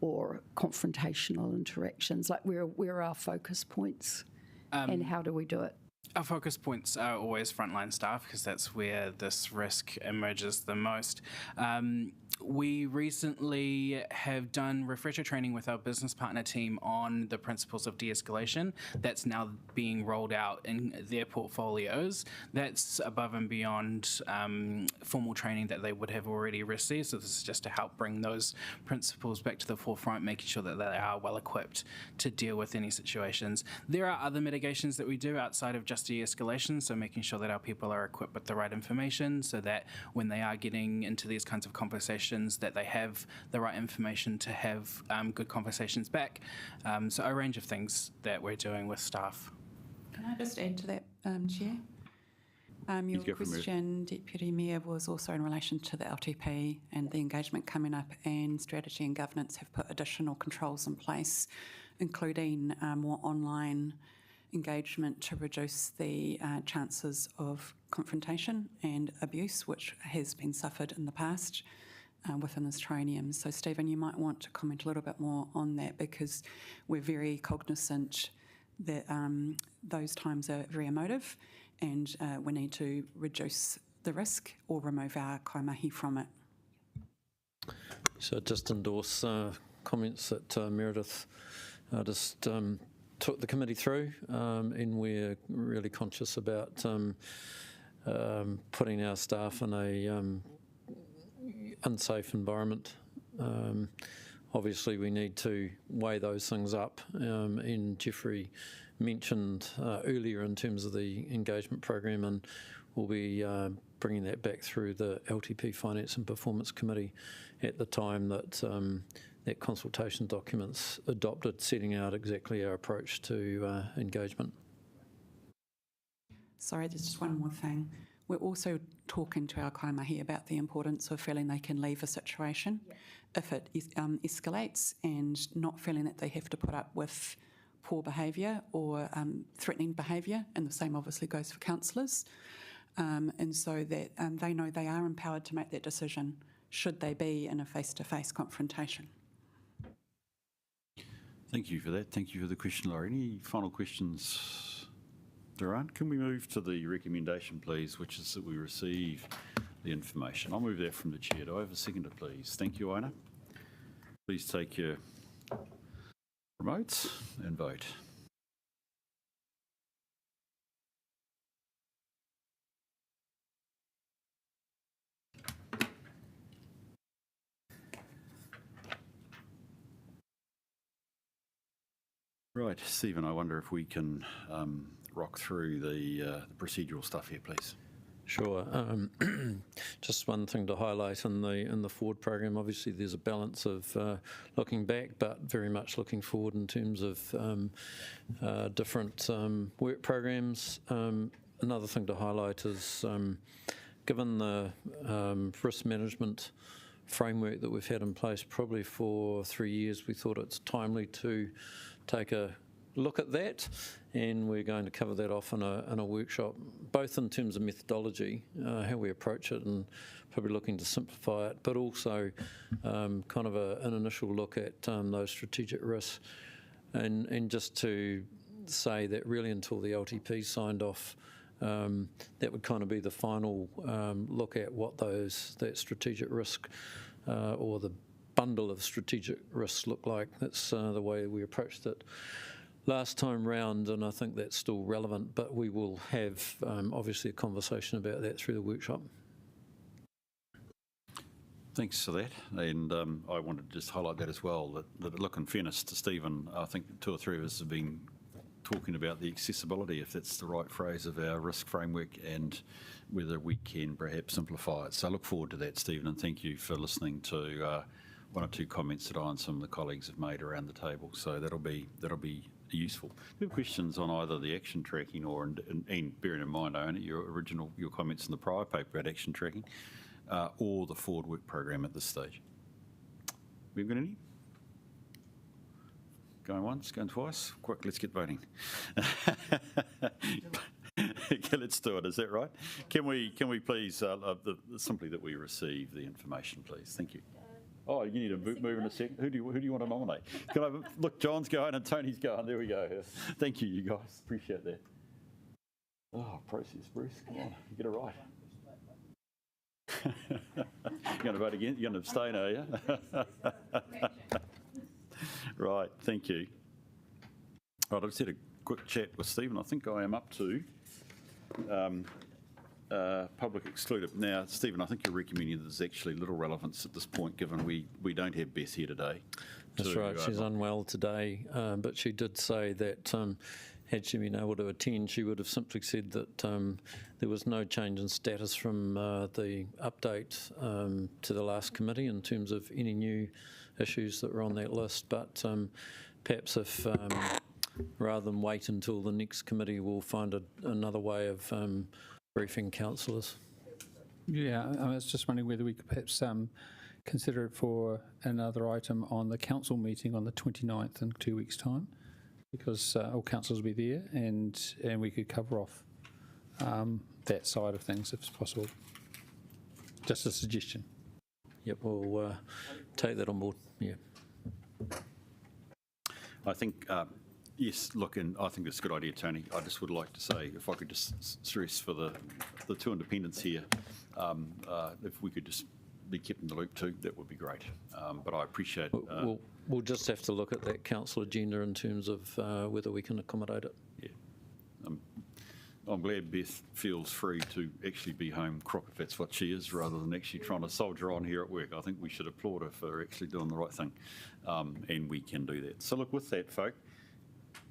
or confrontational interactions? Like where are our focus points and how do we do it? Our focus points are always frontline staff, because that's where this risk emerges the most. We recently have done refresher training with our business partner team on the principles of de-escalation. That's now being rolled out in their portfolios. That's above and beyond formal training that they would have already received. So this is just to help bring those principles back to the forefront, making sure that they are well equipped to deal with any situations. There are other mitigations that we do outside of just de-escalation, so making sure that our people are equipped with the right information so that when they are getting into these kinds of conversations, that they have the right information to have good conversations back. So a range of things that we're doing with staff. Can I just add to that, Chair? Your question, Deputy Mayor, was also in relation to the LTP and the engagement coming up, and strategy and governance have put additional controls in place, including more online engagement to reduce the chances of confrontation and abuse, which has been suffered in the past within this training. So, Stephen, you might want to comment a little bit more on that, because we're very cognizant that those times are very emotive, and we need to reduce the risk or remove our kaimahi from it. So just endorse comments that Meredith just took the committee through, and we're really conscious about putting our staff in a unsafe environment. Obviously we need to weigh those things up, and Jeffrey mentioned earlier in terms of the engagement program, and we'll be bringing that back through the LTP Finance and Performance Committee at the time that that consultation document's adopted, setting out exactly our approach to engagement. Sorry, there's just one more thing. We're also talking to our kaimahi about the importance of feeling they can leave a situation if it escalates, and not feeling that they have to put up with poor behaviour or threatening behaviour, and the same obviously goes for councillors. And so that they know they are empowered to make that decision should they be in a face-to-face confrontation. Thank you for that. Thank you for the question, Laurie. Any final questions? There aren't. Can we move to the recommendation, please, which is that we receive the information? I'll move that from the chair. Do I have a seconder, please? Thank you, Aina. Please take your remotes and vote. Right, Stephen, I wonder if we can rock through the procedural stuff here, please. Sure. Just one thing to highlight in the forward program. Obviously, there's a balance of looking back, but very much looking forward in terms of different work programs. Another thing to highlight is, given the risk management framework that we've had in place probably for 3 years, we thought it's timely to take a look at that, and we're going to cover that off in a workshop, both in terms of methodology, how we approach it, and probably looking to simplify it, but also kind of an initial look at those strategic risks, and just to say that really until the LTP signed off, that would kind of be the final look at what that strategic risk or the bundle of strategic risks look like. That's the way we approached it last time round, and I think that's still relevant, but we will have obviously a conversation about that through the workshop. Thanks for that, and I wanted to just highlight that as well, that look, in fairness to Stephen, I think 2 or 3 of us have been talking about the accessibility, if that's the right phrase, of our risk framework and whether we can perhaps simplify it. So I look forward to that, Stephen, and thank you for listening to 1 or 2 comments that I and some of the colleagues have made around the table. So that'll be useful. Do you have questions on either the action tracking or, and bearing in mind, Iona, your comments in the prior paper about action tracking, or the forward work program at this stage? We've got any? Going once, going twice. Quick, let's get voting. Okay, let's do it. Is that right? Can we please simply that we receive the information, please? Thank you. Oh, you need to move in a second. Who do you want to nominate? Can I look? John's going and Tony's going. There we go. Thank you, you guys. Appreciate that. Oh, process, Bruce. Come on, you get it right. You're going to vote again? You're going to abstain, are you? Right, thank you. Right, I've just had a quick chat with Stephen. I think I am up to public excluded. Now, Stephen, I think you're recommending there's actually little relevance at this point, given we don't have Bess here today. That's right, she's unwell today, but she did say that had she been able to attend, she would have simply said that there was no change in status from the update to the last committee in terms of any new issues that were on that list, but perhaps if rather than wait until the next committee, we'll find another way of briefing councillors. Yeah, I was just wondering whether we could perhaps consider it for another item on the council meeting on the 29th in 2 weeks' time, because all councillors will be there, and we could cover off that side of things if it's possible. Just a suggestion. Yep, we'll take that on board. Yeah. I think, yes, look, and I think that's a good idea, Tony. I just would like to say, if I could just stress for the 2 independents here, if we could just be kept in the loop too, that would be great. But I appreciate... We'll just have to look at that council agenda in terms of whether we can accommodate it. Yeah. I'm glad Beth feels free to actually be home crop if that's what she is, rather than actually trying to soldier on here at work. I think we should applaud her for actually doing the right thing, and we can do that. So look, with that, folk,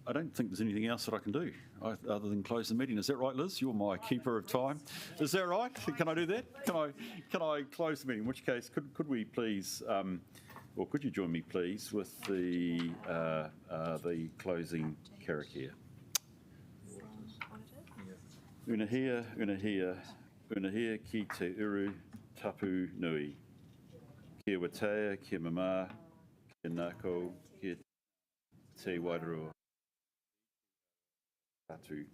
I don't think there's anything else that I can do other than close the meeting. Is that right, Liz? You're my keeper of time. Is that right? Can I do that? Can I close the meeting? In which case, could we please, or could you join me, please, with the closing karakia? Unaunahi ki te uru tapu nui. Kia watea, kia mama, kia nako, kia te wairoa. Tatu.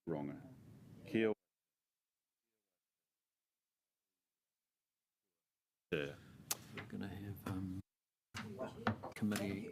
Ronga. Kia. We're going to have committee